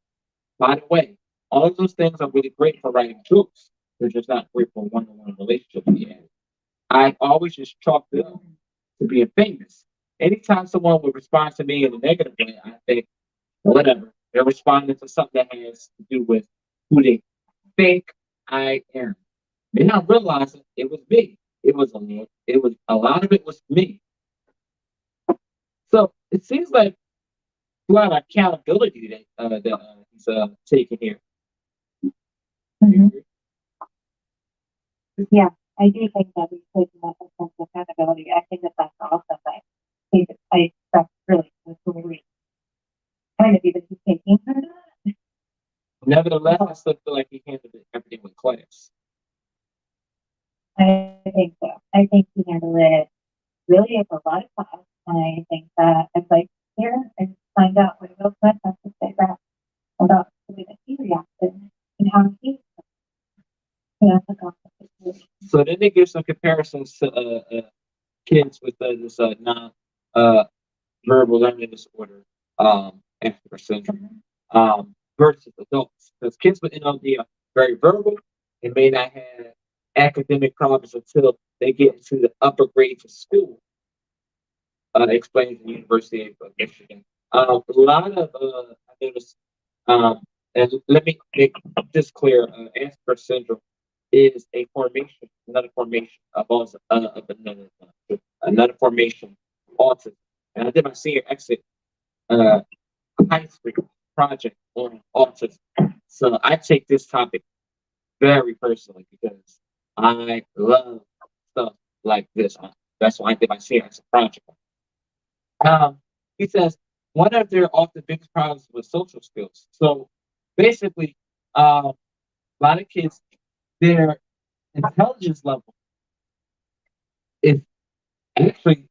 by the way, all of those things are really great for writing jokes. They're just not great for one-on-one relationship. Yeah. I always just chalked it up to being famous. Anytime someone would respond to me in a negative way, I think, whatever. They're responding to something that has to do with who they think I am. They're not realizing it was me. It was a lot of it was me. So it seems like a lot of accountability that he's taking here. Mhm. Yeah, I do think that he's taking that sense of accountability. I think that that's awesome. I that's really really kind of even he's taking her that. Nevertheless, I still feel like he handled everything with class. I think so. I think he handled it really with a lot of class, and I think that it's like here and find out what Will Smith has to say about the way that he reacted and how he took off the situation. So then they give some comparisons to kids with this non uh, verbal learning disorder, Asperger's syndrome, versus adults. Because kids with NLD are very verbal and may not have academic problems until they get into the upper grades of school, explains the University of Michigan. A lot of, I noticed, and let me make this clear, Asperger's syndrome is a formation, another formation of another formation, autism. And I did my senior exit uh, high school project on autism. So I take this topic very personally because I love stuff like this. That's why I did my senior exit project. Um, he says one of their often biggest problems was social skills. So basically, a lot of kids, their intelligence level is actually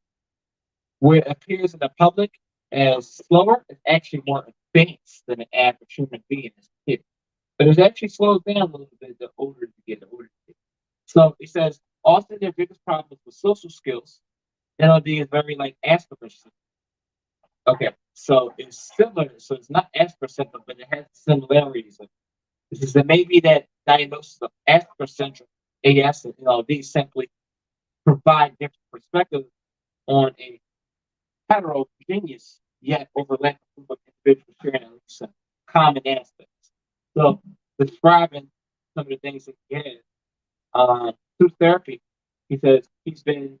where it appears in the public as slower, it's actually more advanced than an average human being as a kid. But it actually slows down a little bit the older you get, the older you get. So he says often their biggest problems with social skills, NLD is very like Asperger's. Okay, so it's similar. So it's not Asperger's syndrome, but it has similarities. This is that maybe that diagnosis of Asperger's syndrome, AS and NLD simply provide different perspectives on a heterogeneous yet overlapping group of individuals sharing at least some common aspects. So describing some of the things that he has through therapy, he says he's been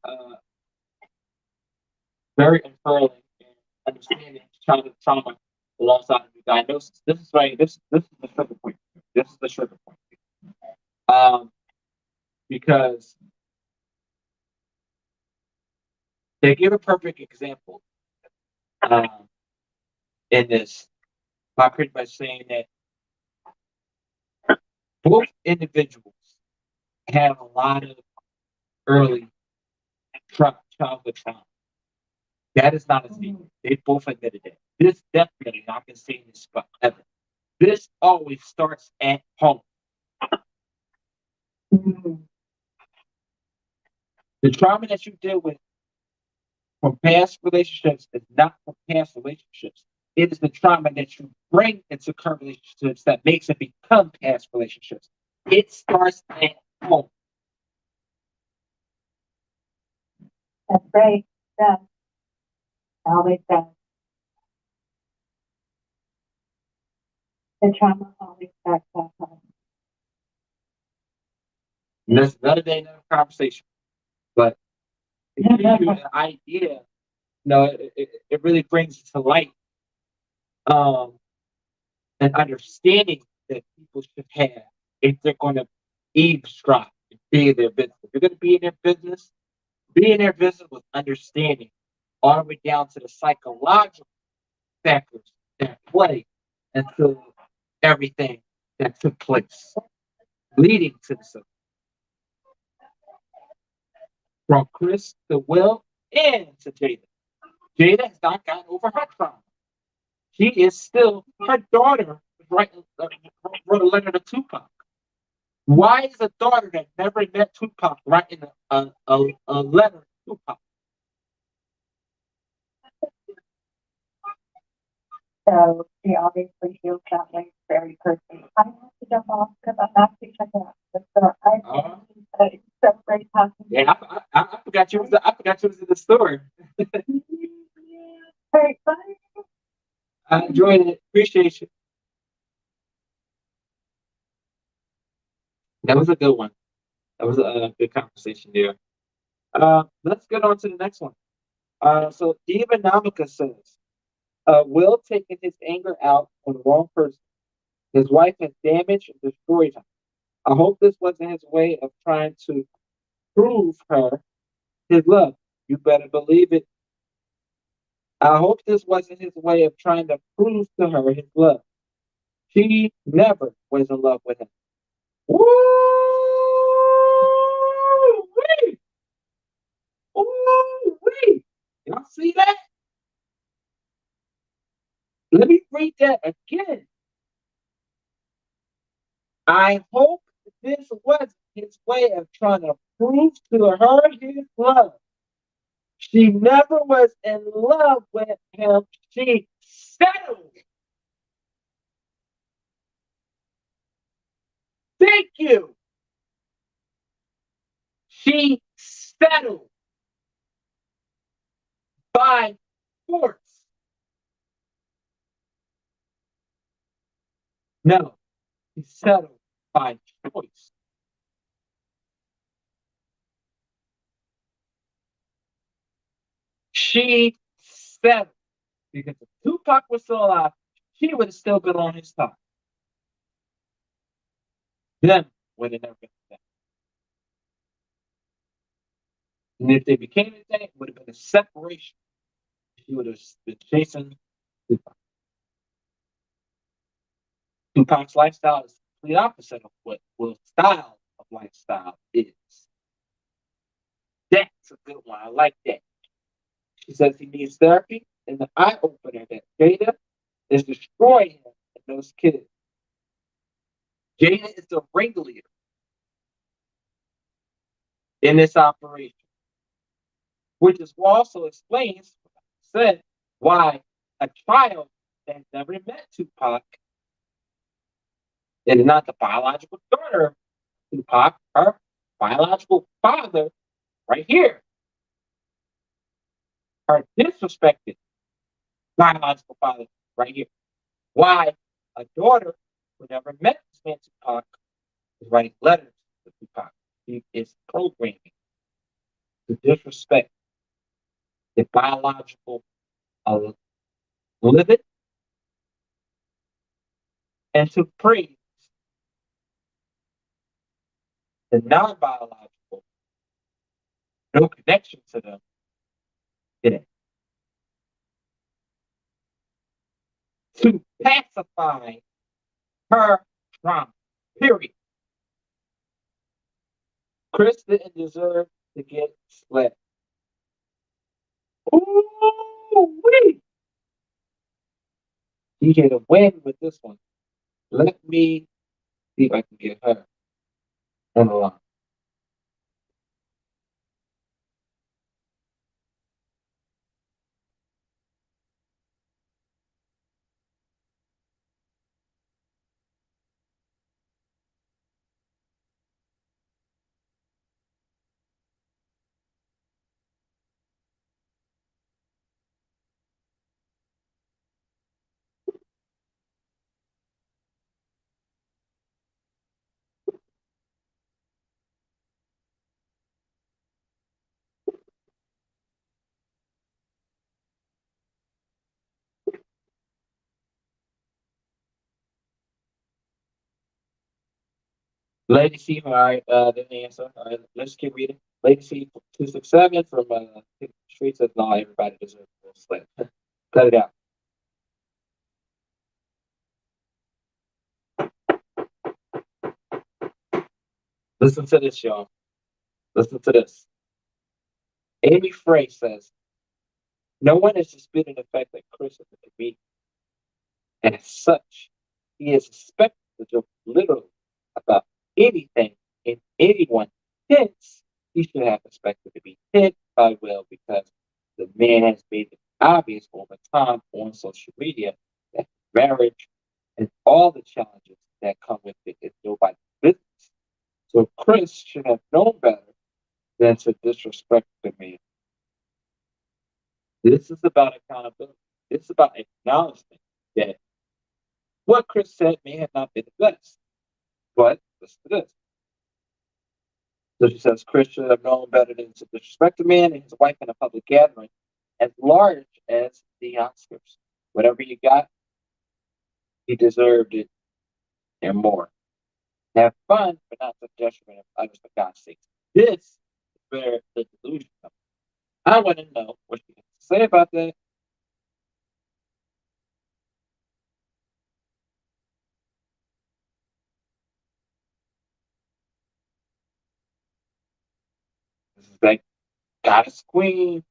very unfurling and understanding childhood trauma alongside the diagnosis. This is right. This is the sugar point. This is the sugar point. Um, because they give a perfect example um, in this by pretty much saying that both individuals have a lot of early childhood trauma. That is not a secret. They both admitted it. This definitely, I can say this forever. This always starts at home. Mhm. The trauma that you deal with from past relationships is not from past relationships. It is the trauma that you bring into current relationships that makes it become past relationships. It starts at home. That's right. Yeah, always does. The trauma always starts at home. And that's another day, another conversation. But it gives you an idea it really brings to light um, an understanding that people should have if they're going to eavesdrop and be in their business. If you're going to be in their business with understanding, all the way down to the psychological factors that play into everything that took place, leading to the from Chris to Will and to Jada. Jada has not gotten over her trauma. She is still her daughter writing wrote a letter to Tupac. Why is a daughter that never met Tupac writing a letter to Tupac? So she obviously feels that way very personally. I have to jump off because I'm actually checking out the store. It's so great talking. Yeah, I forgot you was I forgot you was in the store. All right, bye. I enjoyed it. Appreciate you. That was a good one. That was a good conversation there. Let's get on to the next one. So Diva Namika says, Will taking his anger out on the wrong person. His wife has damaged and destroyed him. I hope this wasn't his way of trying to prove her his love. You better believe it. I hope this wasn't his way of trying to prove to her his love. She never was in love with him. Woo! Wee! Ooh, wee! Y'all see that? Let me read that again. I hope this wasn't his way of trying to prove to her his love. She never was in love with him. She settled. Thank you. She settled by force. No, she settled by choice. She settled because if Tupac was still alive, she would have still been on his top. Them would have never been that. And if they became a thing, it would have been a separation. She would have been chasing Tupac. Tupac's lifestyle is the complete opposite of what Will's style of lifestyle is. That's a good one. I like that. She says he needs therapy, and the eye opener that Jada is destroying him and those kids. Jada is the ringleader in this operation, which is also explains, said, why a child that never met Tupac and is not the biological daughter of Tupac, her biological father, right here, her disrespected biological father, right here. Why a daughter who never met this man Tupac is writing letters to Tupac. He is programming to disrespect the biological living and to praise the non-biological, no connection to them today. To pacify her trauma. Period. Chris didn't deserve to get slapped. Ooh, wee! He hit a win with this one. Let me see if I can get her on the line. Lady C, all right, didn't answer. All right, let's keep reading. Lady C 267 from Street says, no, everybody deserves a little slip. Cut it out. Listen to this, y'all. Listen to this. Amy Frey says, no one is disputing the fact that Chris is a comedian. As such, he is expected to joke literally about anything and anyone. Hence, he should have expected to be hit by Will because the man has made it obvious over time on social media that marriage and all the challenges that come with it is nobody's business. So Chris should have known better than to disrespect the man. This is about accountability. This is about acknowledgement that what Chris said may have not been the best. But listen to this. So she says Chris should have known better than to disrespect a man and his wife in a public gathering as large as the Oscars. Whatever you got, he deserved it and more. Have fun, but not to the detriment of others for God's sake. This is where the delusion comes. I want to know what she has to say about that. This is like goddess queen.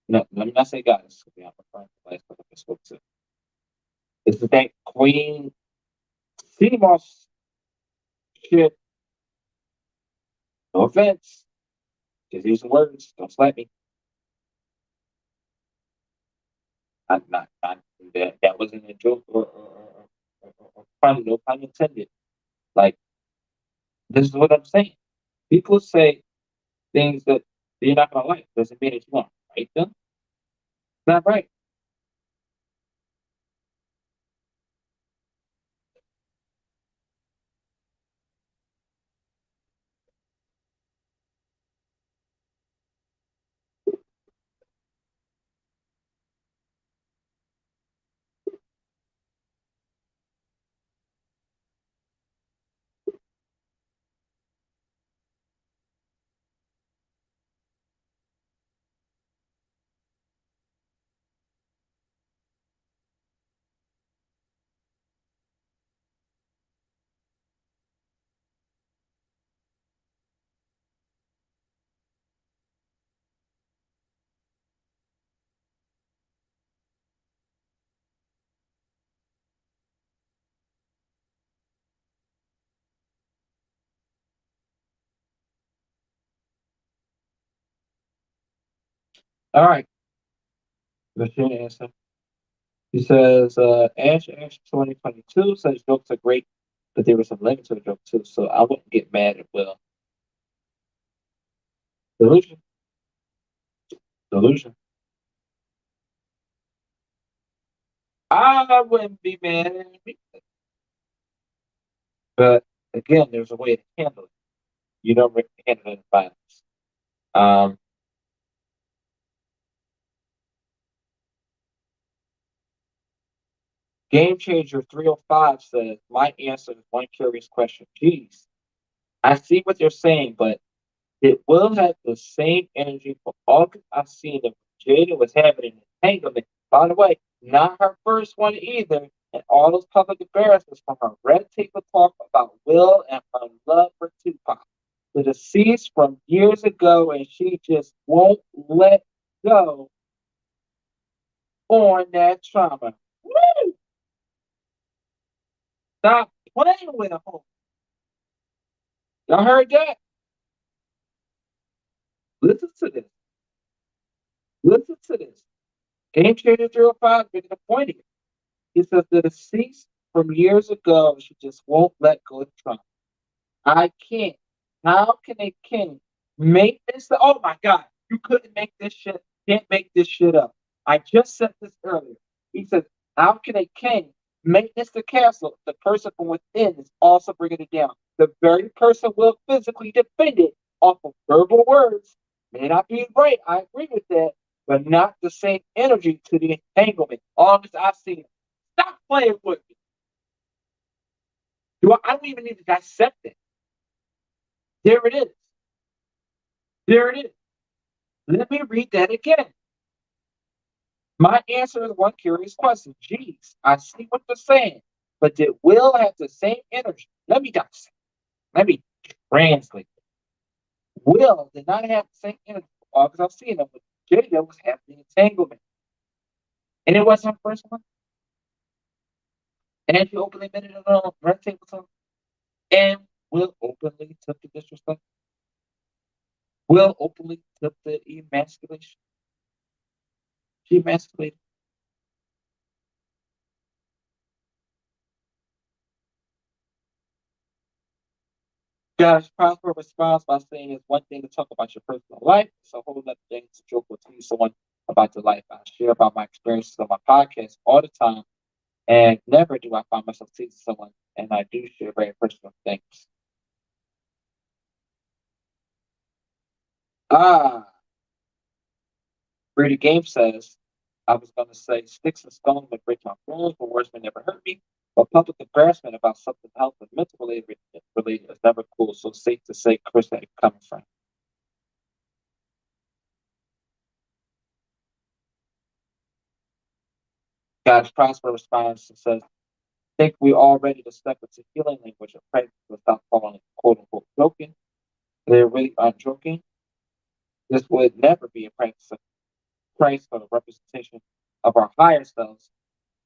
No, let me not say goddess. I'm referring to the last couple I spoke to. This is that queen CMOS shit. No offense. Just using words. Don't slap me. Not that wasn't a joke or pun, no pun intended. Like, this is what I'm saying. People say things that you're not gonna like. Doesn't mean it's wrong, right? Then it's not right. All right. Machine answer. He says, Ash 2022 says jokes are great, but there was some limit to the joke too, so I wouldn't get mad at Will. Delusion. Delusion. I wouldn't be mad at him. But again, there's a way to handle it. You don't handle it in violence. Um, Game Changer 305 says, my answer is one curious question. Geez, I see what you're saying, but it will have the same energy for all I've seen that Jada was having an entanglement. By the way, not her first one either. And all those public embarrassments from her red tape talk about Will and her love for Tupac. The deceased from years ago, and she just won't let go on that trauma. Woo! Stop playing with her. Y'all heard that? Listen to this. Listen to this. Game Changer 05 making a point here. He says the deceased from years ago, she just won't let go of Trump. I can't. How can a king make this? Oh my God, you couldn't make this shit. Can't make this shit up. I just said this earlier. He says, how can a king maintenance the castle? The person from within is also bringing it down. The very person will physically defend it off of verbal words. May not be right. I agree with that, but not the same energy to the entanglement. All as I see it. Stop playing with me. I don't even need to dissect it. There it is. There it is. Let me read that again. My answer is one curious question. Geez, I see what you're saying, but did Will have the same energy? Let me dissect. Let me translate. Will did not have the same energy because I've seen him. But Jada was having the entanglement, and it wasn't her first one. And she openly admitted it on red table talk. And Will openly took the disrespect. Will openly took the emasculation. She emasculated. Guys, proper response by saying it's one thing to talk about your personal life. It's a whole other thing to joke or tease someone about the life. I share about my experiences on my podcast all the time, and never do I find myself teasing someone, and I do share very personal things. Ah, Brady Game says, I was going to say sticks and stones would break my bones, but words may never hurt me. But public embarrassment about something health and mental related is never cool. So safe to say, Chris, that it coming from. God's prosper response and says, think we all ready to step into healing language and practice without calling it quote unquote joking. They really aren't joking. This would never be a practice of Christ or the representation of our higher selves.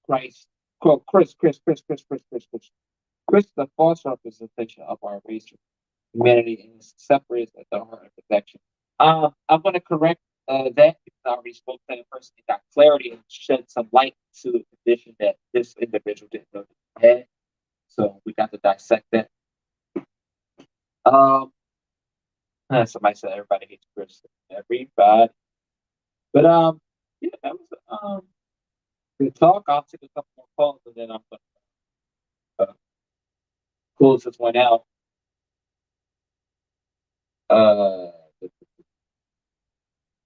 Christ, quote, Chris, the false representation of our race, humanity, and is separated at the heart of perfection. I'm going to correct that because I already spoke to that person and got clarity and shed some light to the condition that this individual didn't know that he had. So we got to dissect that. Um, somebody said everybody hates Chris. Everybody. But yeah, that was good talk. I'll take a couple more calls and then I'm gonna close this one out. Uh,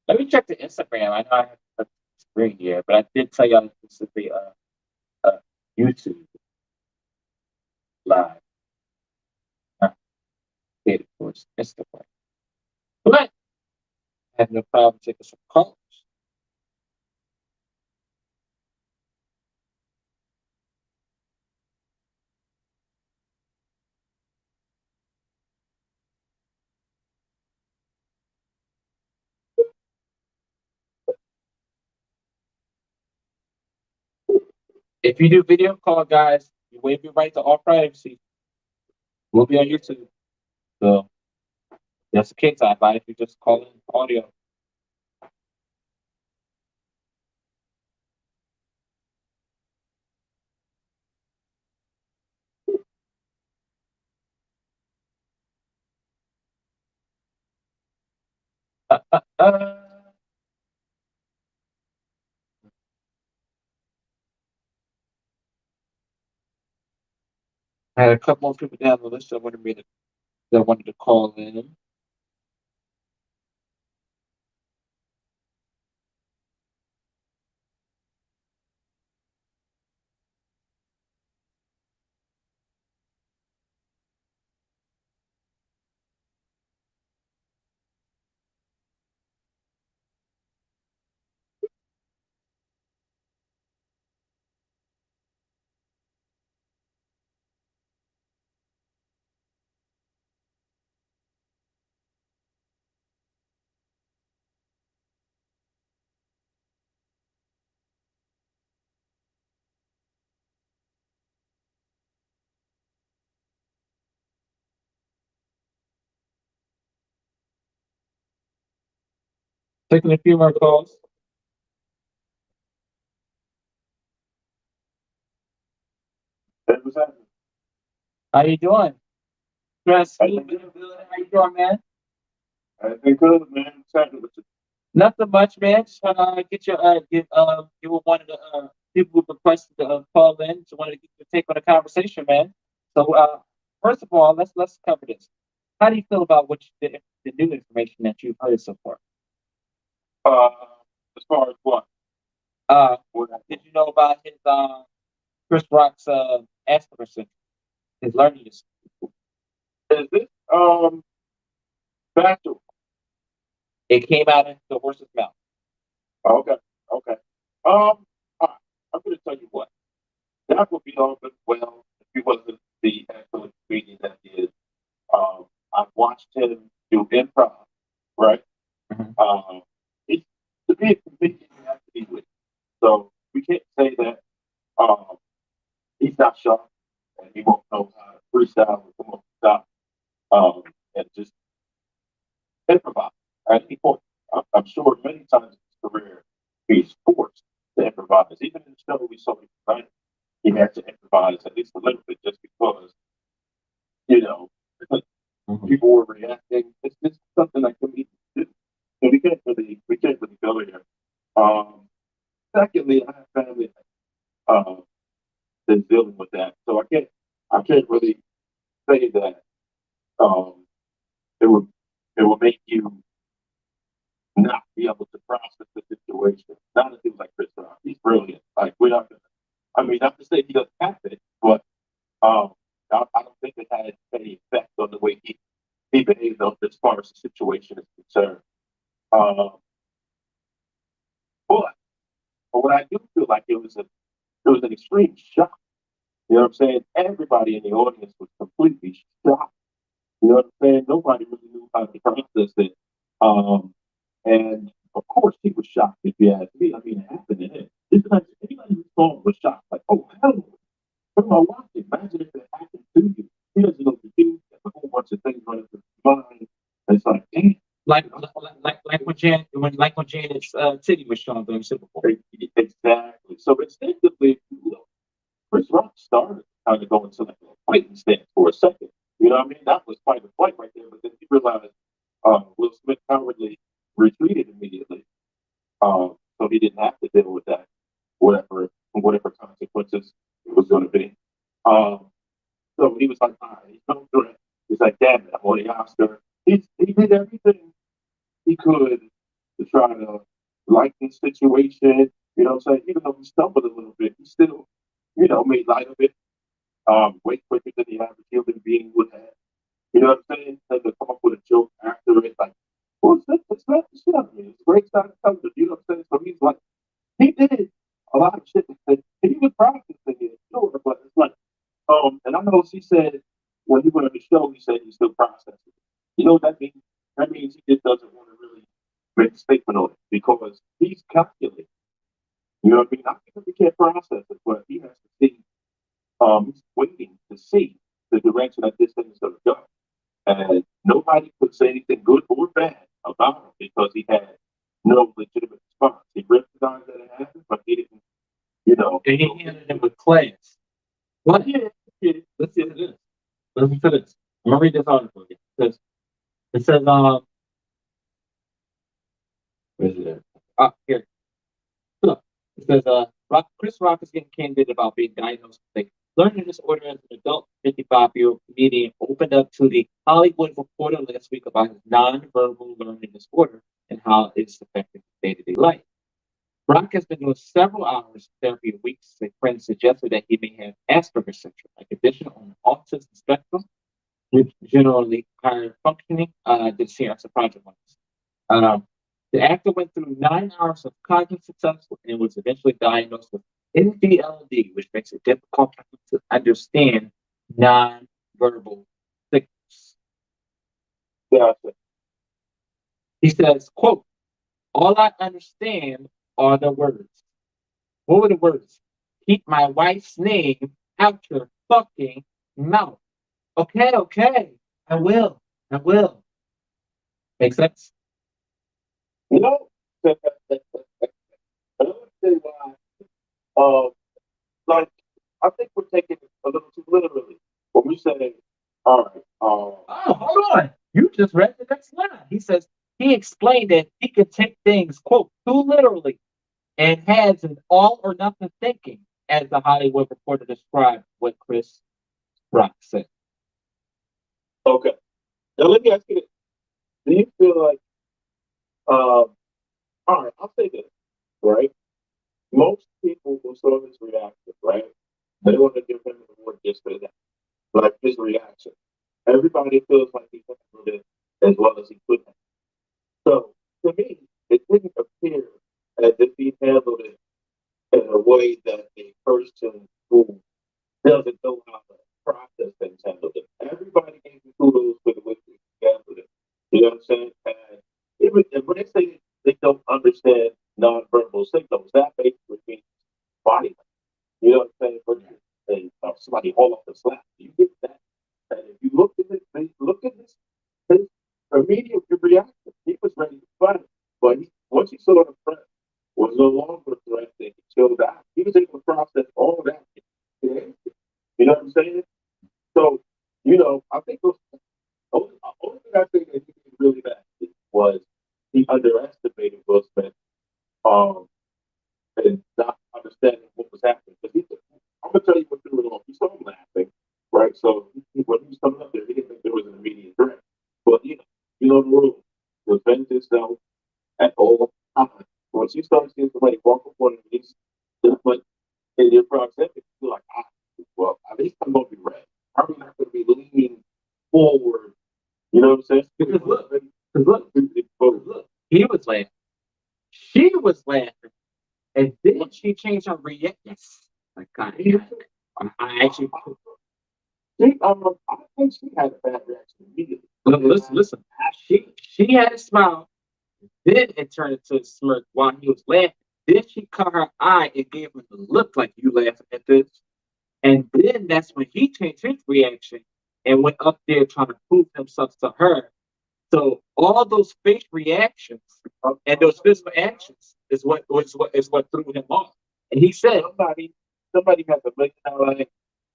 let me check the Instagram. I know I have the screen here, but I did tell y'all this is the YouTube live. Did of course Instagram, but I have no problem taking some calls. If you do video call, guys, you waive your right to all privacy. We'll be on YouTube. So that's the case. I advise you just call in audio. Uh, I had a couple more people down the list that wanted to call in. Taking a few more calls. Hey, what's happening? How you doing? Stress. How you doing, man? I think good, man. What's happening with you? Nothing much, man. Just want to get your you were one of the people who requested to call in. Just wanted to get your take on the conversation, man. So first of all, let's cover this. How do you feel about the new information that you've heard so far? Uh, as far as what? Did you know about his Chris Rock's Asperger's syndrome, his learning disability? Is this Factual. It came out of the horse's mouth. Okay. Okay. All right. I'm going to tell you what. That would be all good. Well, if he wasn't the excellent comedian that he is. I've watched him do improv, right? Mhm. He's, to be a comedian, you have to be with. So we can't say that um, he's not sharp and he won't know how to freestyle or come up with stuff and just improvise at any point. I'm sure many times in his career he's forced to improvise. Even in the show we saw him tonight, he had to improvise at least a little bit just because, you know, Mhm. people were reacting. It's something that comedians do. So we can't really go there. Um, Secondly, I have family um, that's dealing with that, so I can't really say that um, it would it would make you not be able to process the situation. Not a thing like Chris Rock. He's brilliant. Like we're not gonna. I mean, not to say he doesn't have it, but um, I don't think it had any effect on the way he behaved as far as the situation is concerned. Um, but, but what I do feel like it was an extreme shock. You know what I'm saying? Everybody in the audience was completely shocked. You know what I'm saying? Nobody really knew how to process it. Um, and of course, he was shocked. If you ask me, I mean, it happened to him. It's like anybody who saw it was shocked. Like, oh hell, no. What am I watching? Imagine if it happened to you. He doesn't know the dude. There's a whole bunch of things running through his mind. And it's like, damn. Like when Janet's titty was shown during Super Bowl. Exactly. So instinctively, if you look, Chris Rock started kind of going to like a fighting stance for a second. You know what I mean? That was quite a fight right there. But then he realized Will Smith cowardly retreated immediately. So he didn't have to deal with that, whatever consequences it was going to be. Um, so he was like, all right, he's no threat. He's like, damn it, I'm on the Oscar. He did everything he could to try to lighten the situation. You know what I'm saying? Even though he stumbled a little bit, he still, made light of it way quicker than the average human being would have. You know what I'm saying? And to come up with a joke after it, like, well, it's not the shit out of me. It's a great side of television. You know what I'm saying? So he's like, he did a lot of shit that he was practicing it, sure, but it's like, and I know she said when he went on the show, he said he's still processing. You know what that means? That means he just doesn't want to really make a statement on it because he's calculating. You know what I mean? Not because he can't process it, but he has to see, he's waiting to see the direction that this thing is going to go. And nobody could say anything good or bad about him because he had no legitimate response. He recognized that it happened, but he didn't, And he handled it with class. What? yeah, yeah, Listen to this. Listen to this. I'm gonna read this article again. It says, where is it? Here. Look, it says, Chris Rock is getting candid about being diagnosed with a learning disorder as an adult. 55-year-old comedian opened up to the Hollywood Reporter last week about his nonverbal learning disorder and how it's affecting his day-to-day life. Rock has been doing several hours of therapy a week since a friend suggested that he may have Asperger's syndrome, a condition on the autism spectrum, with generally higher functioning than CRS Project ones. Um, the actor went through 9 hours of cognitive tests and was eventually diagnosed with NVLD, which makes it difficult to understand nonverbal signals. yeah. He says, quote, all I understand are the words. What were the words? Keep my wife's name out your fucking mouth. Okay, okay. I will. I will. Make sense? No, I don't say why. Um, like, I think we're taking it a little too literally when we say, all right, Oh, hold on. You just read the next line. He says he explained that he could take things, quote, too literally and has an all or nothing thinking, as the Hollywood Reporter described what Chris Rock said. okay. Now let me ask you this. Do you feel like, all right, I'll say this, right? Most people who saw his reaction, right? They want to give him an award just for that. Like his reaction. Everybody feels like he handled it as well as he could have. So to me, it didn't appear as if he handled it in a way that a person who doesn't know how to process things handled it. Everybody gave him kudos for the way he handled it. You know what I'm saying? And when they say they don't understand nonverbal signals, that basically means body. You know what I'm saying? But somebody hold up the slap. You get that? And if you look at it, look at this, his immediate reaction. He was ready to fight, but once he saw the threat was no longer a threat, that he chilled out. He was able to process all that. You know what I'm saying? So, I think only thing I think that he did really bad was he underestimated Will Smith. Um, and not understanding what was happening. I'm gonna tell you what threw it off. He saw him laughing, right? So when he was coming up there, he didn't think there was an immediate threat. But the rule: defend yourself at all times. Once you start seeing somebody walk up on these, but in your proximity, you're like, well, at least I'm gonna be ready. I'm not gonna be leaning forward. You know what I'm saying? Because look, he was laughing. She was laughing. And then she changed her reaction. Yes. Like, God, I actually. I think she had a bad reaction immediately. Listen. She had a smile. Then it turned into a smirk while he was laughing. Then she caught her eye and gave him the look like you laughing at this. And then that's when he changed his reaction and went up there trying to prove himself to her. So all those face reactions and those physical actions is what threw him off. And he said, somebody has $1 million angle.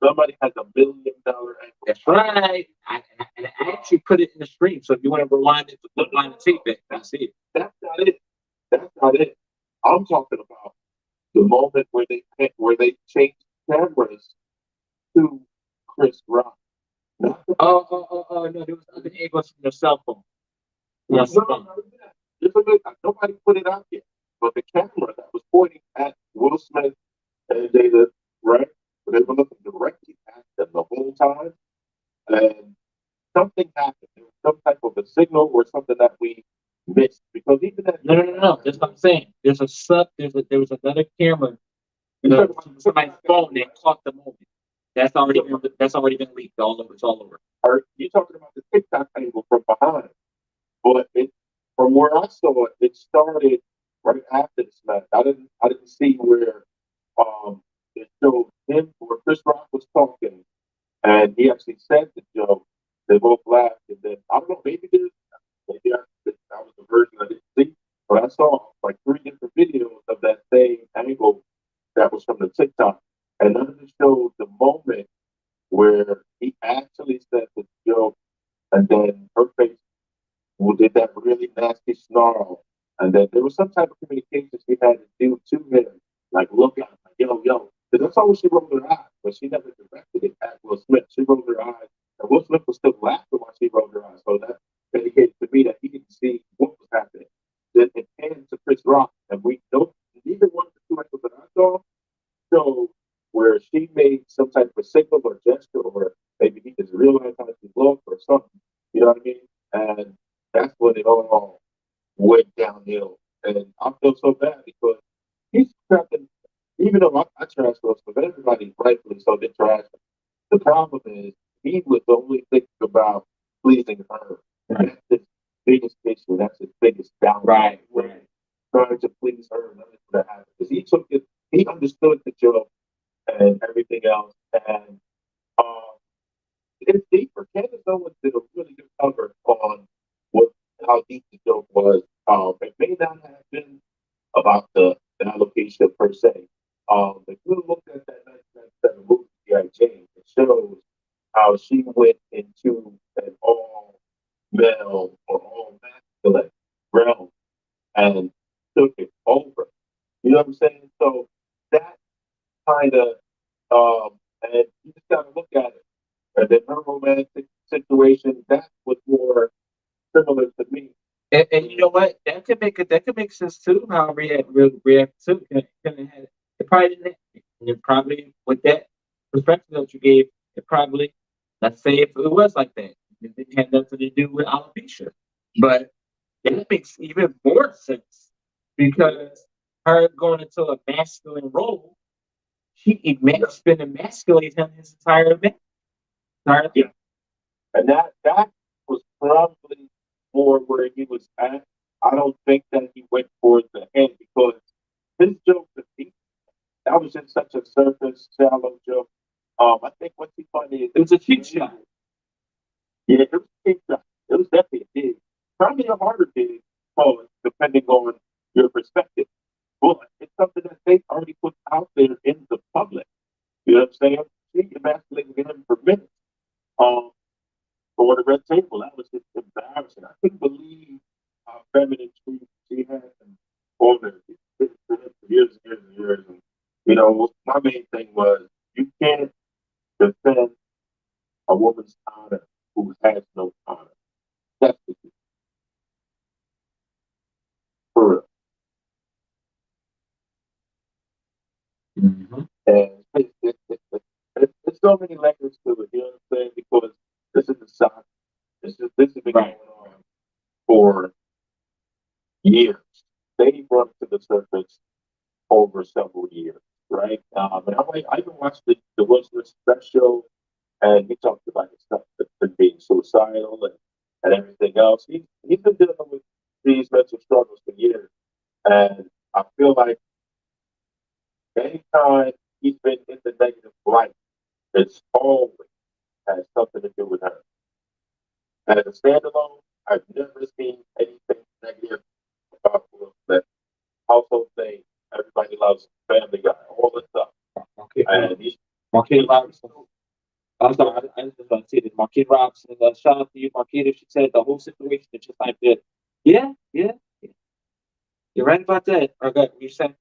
Somebody has $1 million angle. "That's right." And I actually put it in the stream. So if you want to rewind it, rewind the tape back, I see it. That's not it. That's not it. I'm talking about the moment where they changed cameras to Chris Rock. Oh, no, there was other angles from your cell phone. Yes. Nobody put it out yet. But the camera that was pointing at Will Smith and Jada, right? They were looking directly at them the whole time. And something happened. There was some type of a signal or something that we missed. Because even that. No. That's what I'm saying. There was another camera. Somebody's phone that caught the moment. That's already been leaked all over. It's all over. You're talking about the TikTok angle from behind. But from where I saw it, it started right after the smash. I didn't see where it showed him where Chris Rock was talking and he actually said the joke. They both laughed and then I don't know, maybe that was the version I didn't see. But I saw like 3 different videos of that same angle that was from the TikTok. And none of them showed the moment where he actually said the joke and then her face did that really nasty snarl. And then there was some type of communication she had to do to him, like look at him, like, yo. Because that's always she rolled her eyes, but she never directed it at Will Smith. She rolled her eyes, and Will Smith was still laughing while she rolled her eyes. So that indicated to me that he didn't see what was happening. Then it came to Chris Rock, and we don't, neither one of the two actors that I saw show where she made some type of signal or gesture, or maybe he just realized how she looked or something. You know what I mean? And that's when it all went downhill. And I feel so bad because he's trapping, even though I trash those, but everybody rightfully so did trash him. The problem is he was only thinking about pleasing her. That's his biggest issue. That's his biggest downfall. Right. Trying to please her and nothing could happen. Because he took it, he understood the joke and everything else. And um, it's deeper. Candace Owens did a really good cover on what how deep the joke was. It may not have been about the allocation per se. If you look at that 1997 movie, G.I. Jane, it shows how she went into an all male or all masculine realm and took it over. You know what I'm saying? So that kind of, and you just got to look at it. And then her romantic situation, that was more similar to me. And you know what? That could make sense too. How I react to it probably didn't. And it probably with that perspective that you gave, it probably let's say if it was like that, It didn't have nothing to do with alopecia. But that makes even more sense because her going into a masculine role, she's been emasculating him his entire Yeah. And that was probably more where he was at. I don't think that he went for the end because his joke, that was just such a surface, shallow joke. I think what's he funny is It was a cheap shot. yeah, it was a big shot. It was definitely a dig. Probably a harder dig, depending on your perspective. But it's something that they already put out there in the public. You know what I'm saying? She emasculated him for minutes. Um, for the red table, that was just embarrassing. I couldn't believe how feminine she had and all that. For years and years and years. And, my main thing was you can't defend a woman's honor who has no honor. That's the key, for real. Mm-hmm. And it's so many layers to it, you know what I'm saying? Because this is the saga. This has been going on for years. They brought it to the surface over several years, right? And I even watched the Will Smith special, and he talked about his stuff, being suicidal and everything else. He's been dealing with these mental struggles for years, and I feel like anytime he's been in the negative light, it's always has something to do with her. And as a standalone, I've never seen anything negative about Will Smith. Household thing, everybody loves Family Guy, all this stuff. Okay. And he's Marquita Robinson. I'm sorry, I just want to say this. Marquita Robinson, shout out to you, Marquita. She said the whole situation is just like that. Yeah, yeah, yeah. You're right about that. Or good, you saying?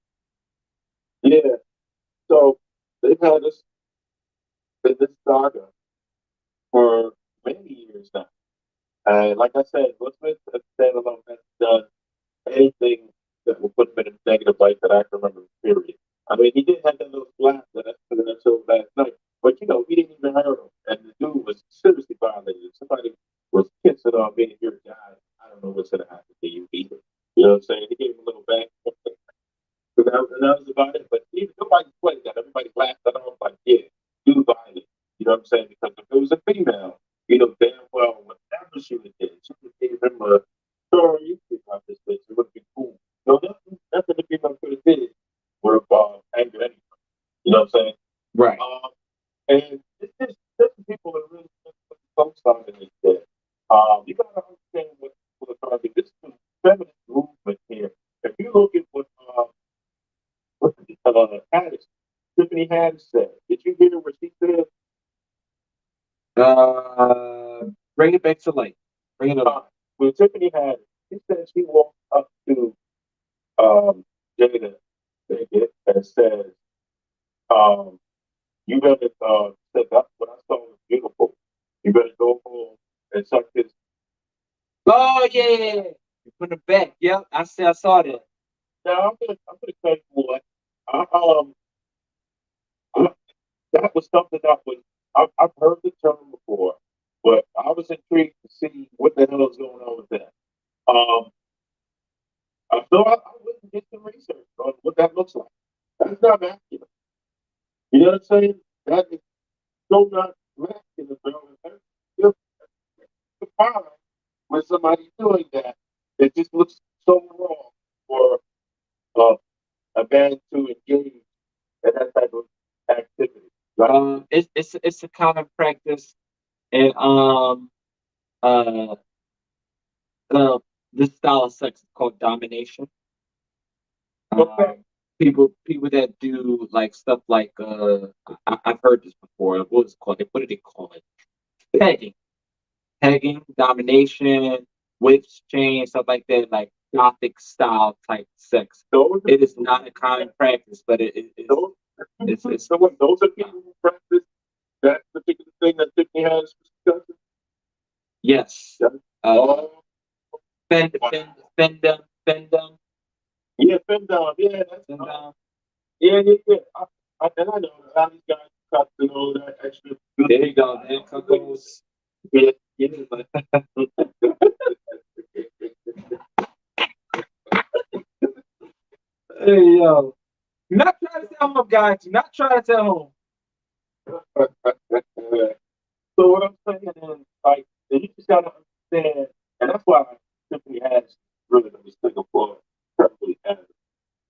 yeah. So they've had this saga for many years now. And like I said, Will Smith as a standalone has done anything that will put him in a negative light that I can remember, period. I mean, he did have that little slap that I showed last night, but he didn't even hurt him. And the dude was seriously violated. Somebody was kissing on me if you're a guy. I don't know what's going to happen to you either. You know what I'm saying? He gave him a little back. And that was about it. But nobody played that. Everybody laughed at him like, yeah, dude violated. You know what I'm saying? Because if it was a female, damn well, whatever she would did, she would give him a story. You think about this bitch. It would be cool. No, nothing the female could have did would have angered anyone. You know what I'm saying? Right. And it's just certain people are really co-signing this shit. You gotta understand what's trying to be. This is a feminist movement here. If you look at what Haddish, Tiffany Haddish said, did you hear what she said? Bring it back to light. Bring it up. When Tiffany Haddish, she said she walked up to Jada and said, you better said that's what I saw was beautiful. You better go home and suck his. Oh yeah, you put it back. Yep, I saw that. Now I'm gonna tell you what. I, um, I, that was something that was I've heard the term before, but I was intrigued to see what the hell is going on with that. Um, so I went and did some research on what that looks like. That's not masculine. You know what I'm saying? That is so not masculine, bro. You're fine with somebody doing that. It just looks so wrong for uh, a man to engage in that type of activity. Right? It's a common practice, and uh, this style of sex is called domination. Okay. People that do like stuff like I've heard this before. What is it called? What do they call it? Pegging, domination, whips, chains, stuff like that, like gothic style type sex. It is not a common practice, but those are people who practice that particular thing that Tiffany has discussed. Yes. Fend them. Yeah, fend down. Yeah, that's Fend down. yeah. And I know a lot of these guys cut and all that extra. There you go. There goes. Yeah, It is like, Hey, yo. Not trying to tell home, guys. Not trying to tell home. so what I'm saying is, like, you just gotta understand, and that's why Tiffany has really been this single for probably has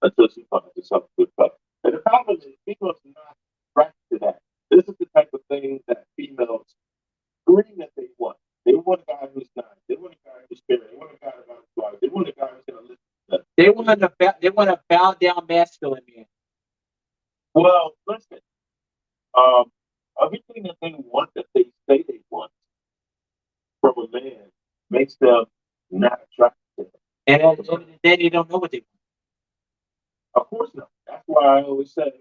until she finds herself a good cup. And the problem is, females are not attracted to that. This is the type of thing that females scream that they want. They want a guy who's nice. They want a guy who's fair. They want a guy about his wife. They want a guy who's gonna listen to them. They want a bow down masculine man. Well, listen, um, everything that they want, that they say they want from a man, makes them not attracted to him. And at the end of the day, they don't know what they want. Of course not. That's why I always say,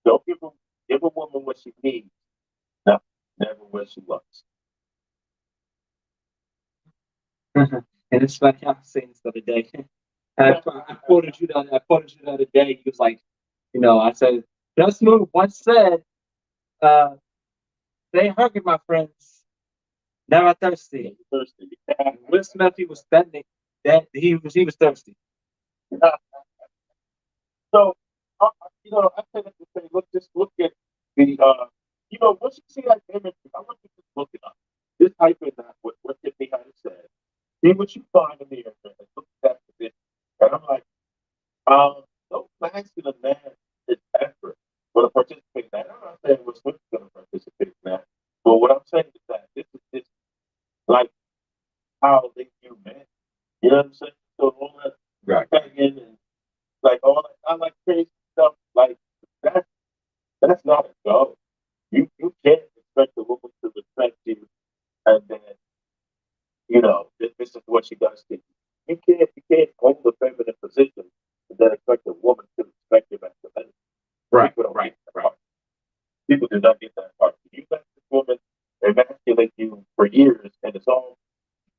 don't give a woman what she needs, no, never what she wants. And it's funny, I was saying this the other day. I quoted you the other day. He was like, I said, Just Move once said, stay hungry, my friends. Never thirsty. Thirsty. Will Smith, he was spending that he was thirsty. So, I say that to say, just look at the, once you see that image, I want you to just look it up. Just type in that, what Tiffany had said. See what you find in the internet. Look at that position. And I'm like, no masculine man is effort going to participate in that. I'm not saying Will Smith is going to participate in that. But what I'm saying is that this is just like how they view men. You know what I'm saying? So all that Right. begging and like all that, I like crazy stuff, like that's not a go. You can't expect a woman to respect you and then, this is what she does to you. You can't hold a feminine position and then expect a woman to respect your masculinity. Right, People don't right, get that right. part. People do not get that part. You let this woman emasculate you for years, and it's all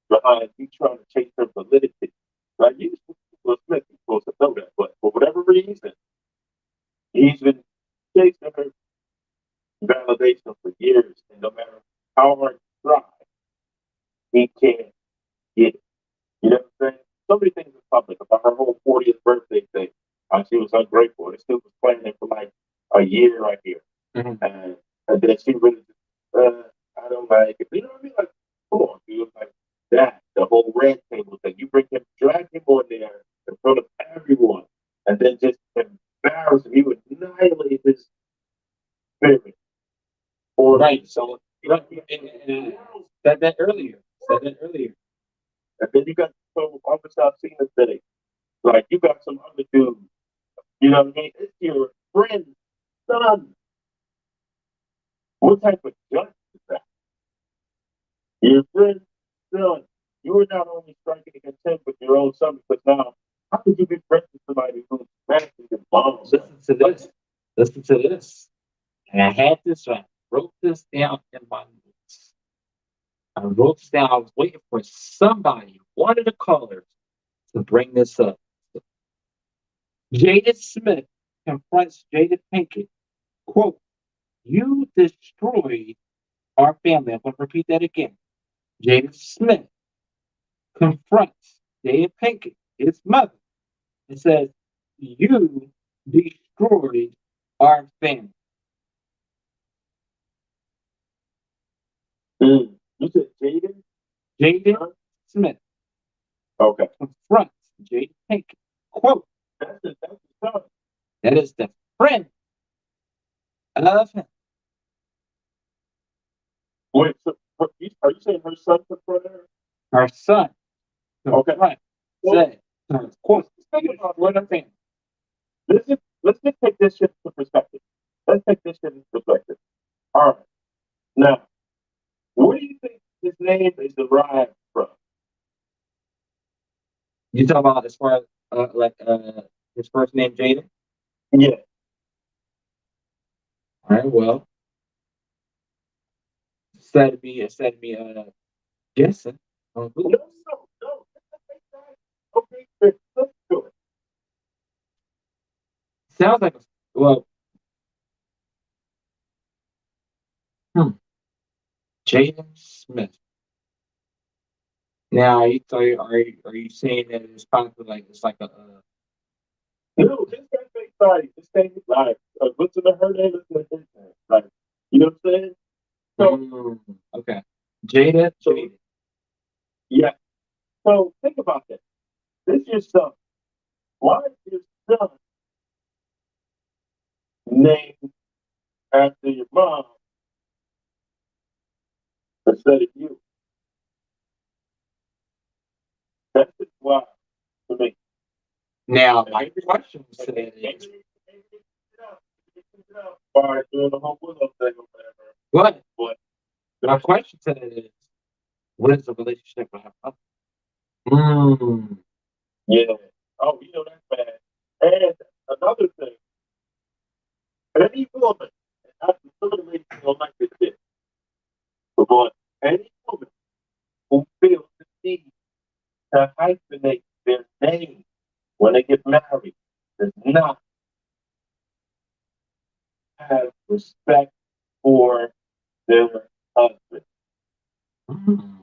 behind you trying to chase her validity. Like you, Will Smith, you're supposed to know that, but for whatever reason, he's been chasing her validation for years, and no matter how hard he tries, he can't get it. You know what I'm saying? So many things in public about her whole 40th birthday thing. She was ungrateful. And still was planning for like a year right here. Mm-hmm. And then she really just, I don't like it. You know what I mean? Like, come on, dude. Like that, the whole red table thing. You bring him, drag him on there in front of everyone, and then just embarrass him. You annihilate his spirit. Or Right. So, and said that earlier. And then you got some officer I've seen today. Like you got some other dude. You know what I mean? It's your friend's son. What type of judge is that? Your friend's son. You are not only striking a contempt with your own son, but now how could you be friends with somebody who's smashing your mom? Listen to this. And I had this, I wrote this down in my notes. I wrote this down. I was waiting for somebody, one of the callers, to bring this up. Jada Smith confronts Jada Pinkett. Quote, you destroyed our family. I'm going to repeat that again. Jada Smith confronts Jada Pinkett, his mother, and says, you destroyed our family. You said Jaden? Jada Smith Okay. confronts Jada Pinkett. Quote, That's the son. that is the friend of him. Wait, so are you saying her son confronted her? Her son. Okay. Right. Said, quote, Think about what I'm saying. Let's just take this shit into perspective. Let's take this shit into perspective. All right. Now, where do you think his name is derived from? You talk about as far as his first name Jada? Yeah. All right, well, instead of me guessing on No, Google. no. Okay, let's do it. Sounds like well, Jaden Smith. Now, are you saying that it's possible like it's like a No, this ain't fake society. This ain't like listen to her name, listen to his name. Like, you know what I'm saying? So, okay, Jada, so Jada. yeah. So think about that. This is your son. Why is your son named after your mom instead of you? That's just why to me. Now, my question said is, By doing the whole Willow thing or whatever. what? My question said is, what is the relationship with her mother? Mm. Yeah. Oh, you know that's bad. And another thing, any woman, and I'm some of the ladies don't like this shit, but any woman who feels the need to hyphenate their name when they get married does not have respect for their husband. Mm.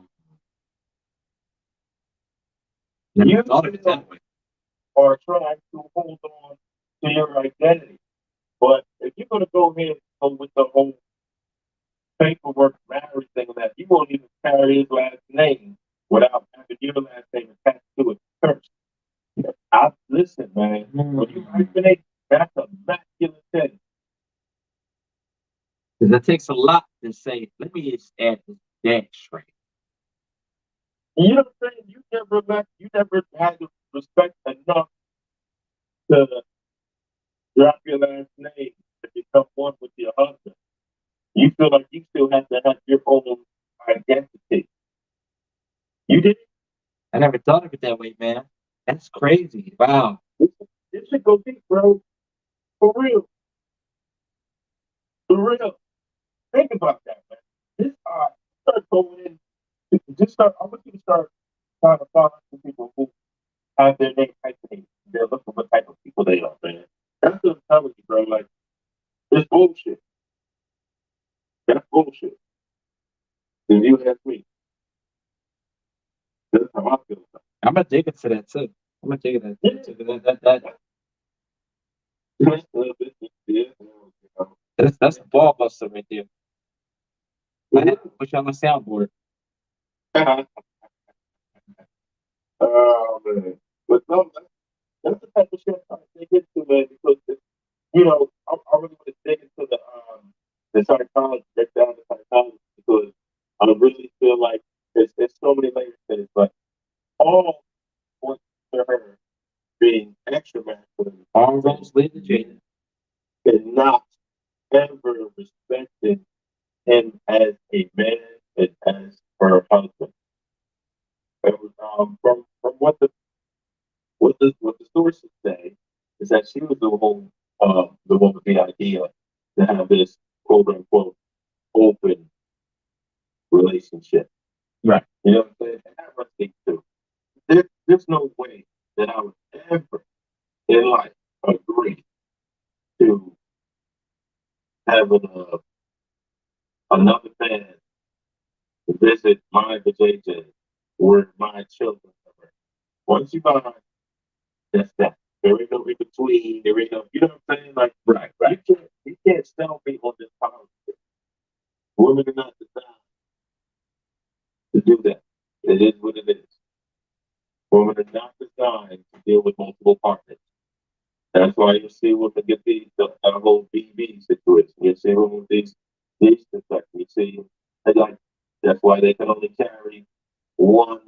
You thought of it that way. are trying to hold on to your identity. But if you're going to go ahead and go with the whole paperwork, marriage thing, and that you won't even carry his last name without having your last name attached to it first. Listen, man. When you hyphenate, that's a masculine thing. Because it takes a lot to say, let me just add this dash right. You know what I'm saying? You never had the respect enough to drop your last name to become one with your husband. You feel like you still have to have your own identity. You did. I never thought of it that way, man. That's crazy. Wow. This should go deep, bro. For real. For real. Think about that, man. This start going in. Just start. I want you to start trying to find some people who have their name hyphenated. They're looking what type of people they are, man. That's what I'm telling you, bro. Like, it's bullshit. That's bullshit. If you ask me, that's how I feel. I'm gonna dig into that too. I'm gonna dig into Yeah. that too. That's a ball buster right there. I have to put you on my soundboard. Oh man, but no, that's the type of shit I dig into, man. Because I really want to dig into the psychology, break down the psychology, because I really feel like there's so many layers to this, but all points to her being extra masculine, All roads lead to Jada. and not ever respecting him as a man and as her husband. It was, from what the sources say is that she was the one with the idea to have this quote unquote open relationship. Right. You know what I'm saying? And that must be too. There's no way that I would ever in life agree to having another man visit my vajayjay where my children are. Once you buy, that's that. There ain't no in between. There ain't no, you know what I'm saying? Like, right. You can't sell me on this policy. Women are not designed to do that. It is what it is. Women are not designed to deal with multiple partners. That's why you see women get the whole BB situation. You see women with these defects. You see, and like that's why they can only carry one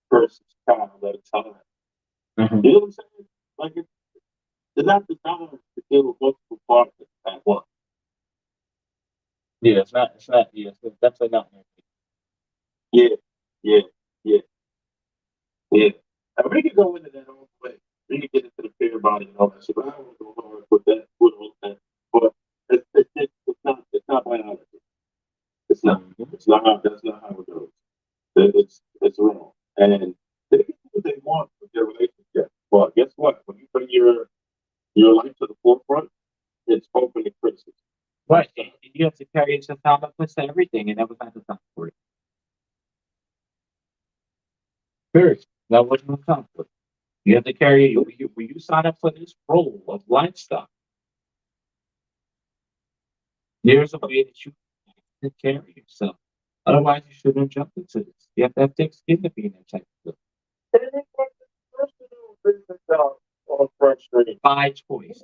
person's child at a time. Mm-hmm. You know what I'm saying? Like they're not designed to deal with multiple partners at once. Yeah, it's not. It's not. Yeah, it's definitely not. Yeah, yeah, yeah, yeah. And we can go into that all the way. We can get into the fear body and all that shit. But I don't want to go hard with that, with all that. But it's not biology. It's not. It's not how. That's not how it goes. It's wrong. And they can do what they want with their relationship. But guess what? When you bring your life to the forefront, it's open to criticism. Right. And you have to carry yourself out of place to everything, and that was not the time for it. Period. That wasn't a conflict. You have to carry when you sign up for this role of lifestyle. There's a way that you can carry yourself. Otherwise, you shouldn't jump into this. You have to have thick skin to be in that type of And it was personal business on Front Street. by choice.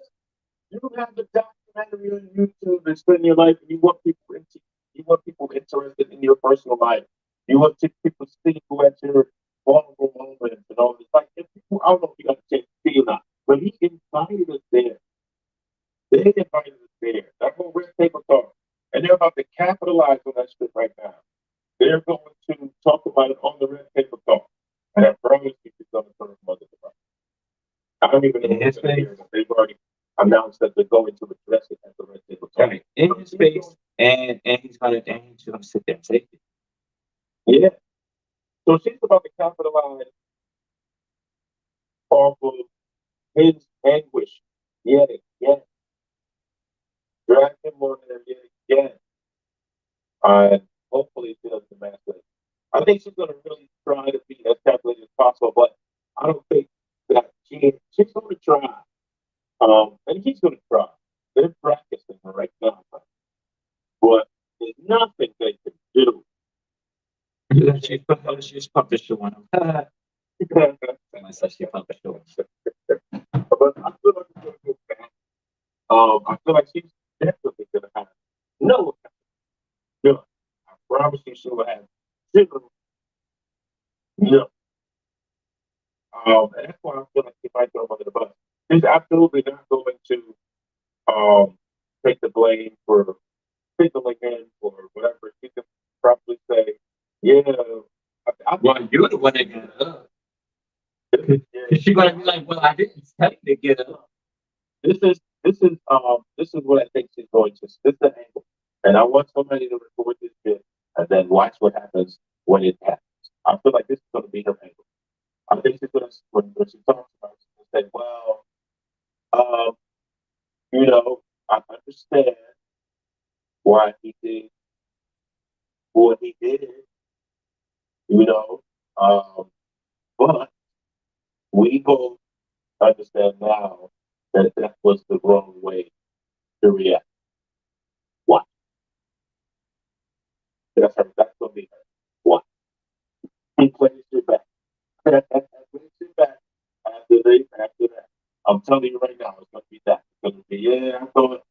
You have the documentary on YouTube and spend your life, and you want people interested in your personal life. You want people to see you at your vulnerable moments and all this. Like, if people, I don't know if you got a chance to see or not, but he invited us there. They invited us there. That whole red paper talk. And they're about to capitalize on that shit right now. They're going to talk about it on the red paper talk. And I promise you, it's going to turn from other devices. I don't even know In his what's going to face, hear, but they've already announced that they're going to address it at the red paper talk. right? In his face, and he's gonna sit there and take it. Yeah. So she's about to capitalize off of his anguish yet again. Drag him on there yet again. And hopefully she doesn't match it. I think she's going to really try to be as calculated as possible, but I don't think that she's going to try. And he's going to try. They're practicing right now. But there's nothing they can do. She's published one. but I said she published one. I feel like it's going to go back. I feel like she's definitely going to have no accountability. I promise you she will have zero. No. And that's why I feel like she might throw him under the bus. She's absolutely not going to take the blame for signaling him or whatever. She can probably say, yeah, Well, you're the one that got up. She's gonna be like, "Well, I didn't tell you to get up." This is what I think she's going to. This is the angle, and I want somebody to record this bit and then watch what happens when it happens. I feel like this is going to be her angle. I think she's going to when she talks about it, she's going to say, "Well, um, I understand why he did what he did, you know, but we both understand now that that was the wrong way to react. What? That's her. That's going to be her. What? He plays your back. Plays your back after that. I'm telling you right now, it's going to be that. It's going to be, yeah, I thought,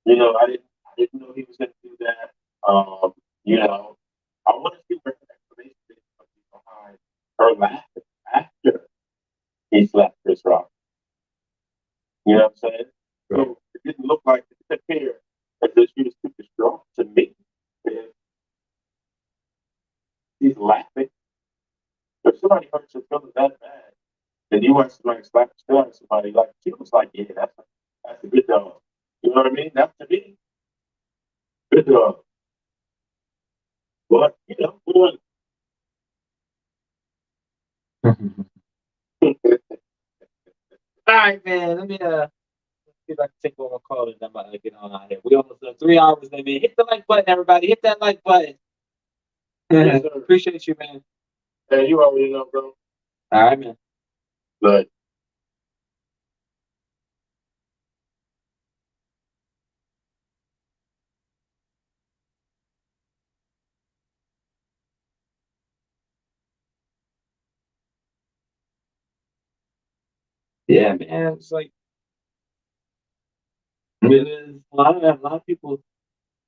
I didn't know he was going to do that. You know, I want to see where the explanation is going to be behind her laughing after he slapped Chris Rock. You know what I'm saying? Right. So it didn't look like it appeared as if she was too distraught to me. And she's laughing. If somebody hurts your feelings that bad, then you want somebody to slap the shit out of somebody, like she was like, yeah, that's a good dog. You know what I mean? That's to me, good dog. But what All right, man. Let me see if I can take one more call and I'm about to get on out here. We almost done 3 hours, man. Hit the like button, everybody. Hit that like button. Yes, sir. Appreciate you, man. Hey, you already know, bro. All right, man. But Yeah, man. It's like it is a lot of people,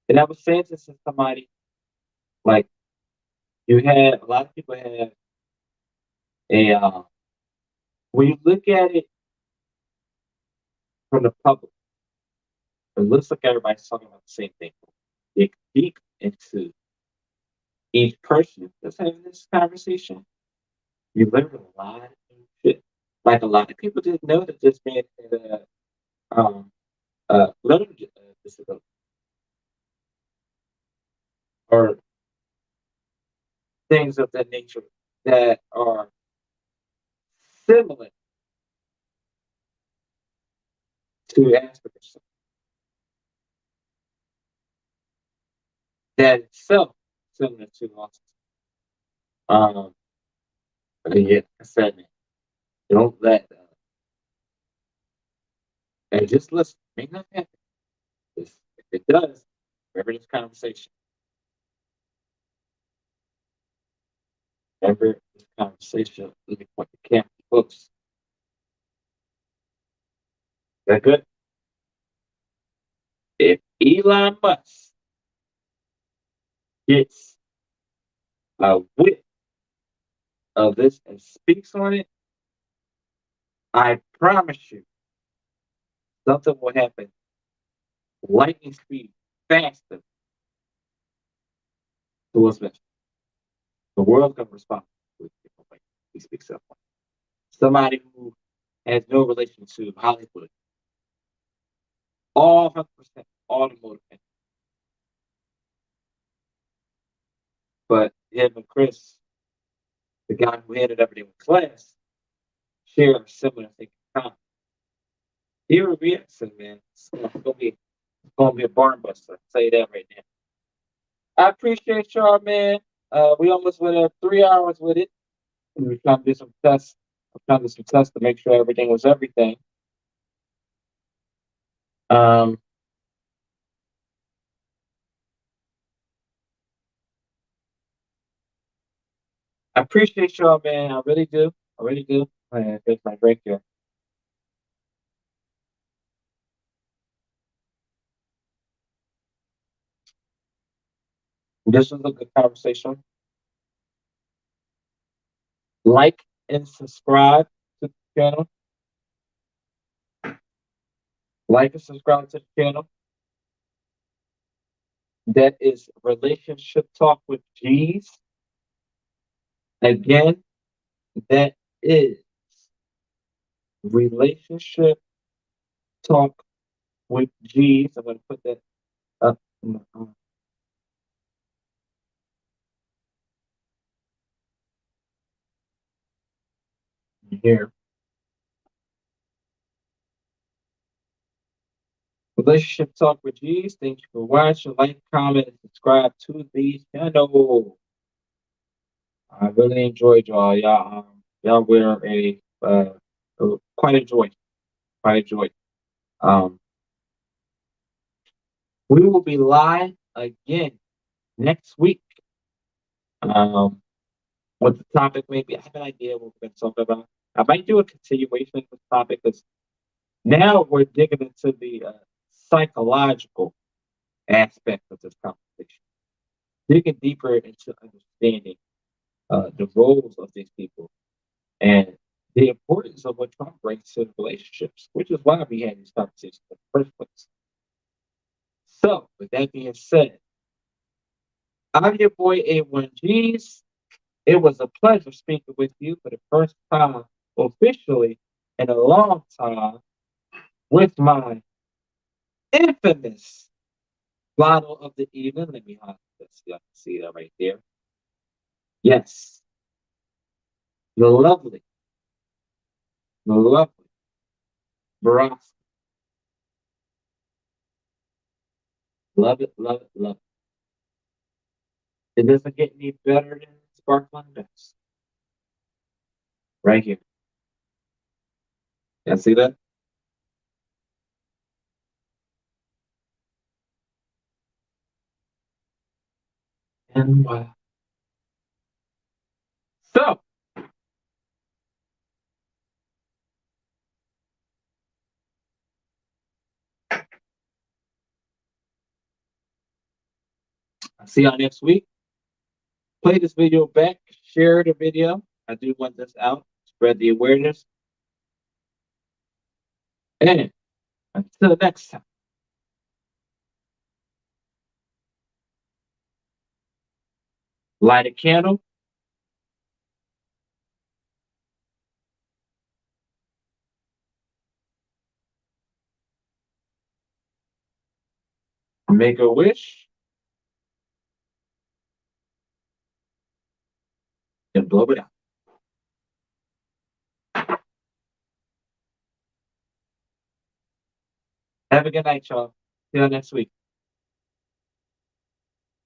and I was saying this to somebody, like you had a lot of people have a when you look at it from the public, it looks like everybody's talking about the same thing. Dig deep into each person that's having this conversation. You learn a lot of new shit. Like a lot of people didn't know that this man had learning disability or things of that nature that are similar to Asperger's. That itself similar to autism. Um, Yeah, I said, man, don't let, and just listen. May not happen. If it does, remember this conversation. Remember this conversation. Let me point the camera close. Is that good? If Elon Musk gets a whiff of this and speaks on it, I promise you something will happen lightning speed faster to what's mentioned. The world's gonna respond with like he speaks up. Somebody who has no relation to Hollywood, all 100% automotive, but him and Chris, the guy who handled everything with class, share a similar thinking time. He would be excellent, man. It's gonna be a barn buster. I'll say that right now. I appreciate y'all, man. We almost went 3 hours with it. We were trying to do some tests. I'm trying to do some tests to make sure everything was everything. Um, I appreciate y'all, man. I really do. I really do. I take my break here. This was a good conversation. Like and subscribe to the channel. Like and subscribe to the channel. That is Relationship Talk with G's. Again, that is Relationship Talk with G's. I'm going to put that up here. Relationship Talk with G's. Thank you for watching. Like, comment, and subscribe to the channel. I really enjoyed y'all. Y'all were quite a joy. Quite a joy. We will be live again next week. What the topic may be, I have an idea what we're going to talk about. I might do a continuation of this topic because now we're digging into the psychological aspect of this conversation, digging deeper into understanding the roles of these people and the importance of what Trump brings to relationships, which is why we had these conversations in the first place. So, with that being said, I'm your boy A1Gs. It was a pleasure speaking with you for the first time officially in a long time with my infamous bottle of the evening. Let me hide this. You can see that right there. Yes, the lovely Barack. Love it, love it, love it. It doesn't get any better than sparkling does. Right here. You see that? And wow. So, I'll see y'all next week. Play this video back, share the video. I do want this out, spread the awareness. And until next time, light a candle, make a wish, and blow it out. Have a good night, y'all. See you next week.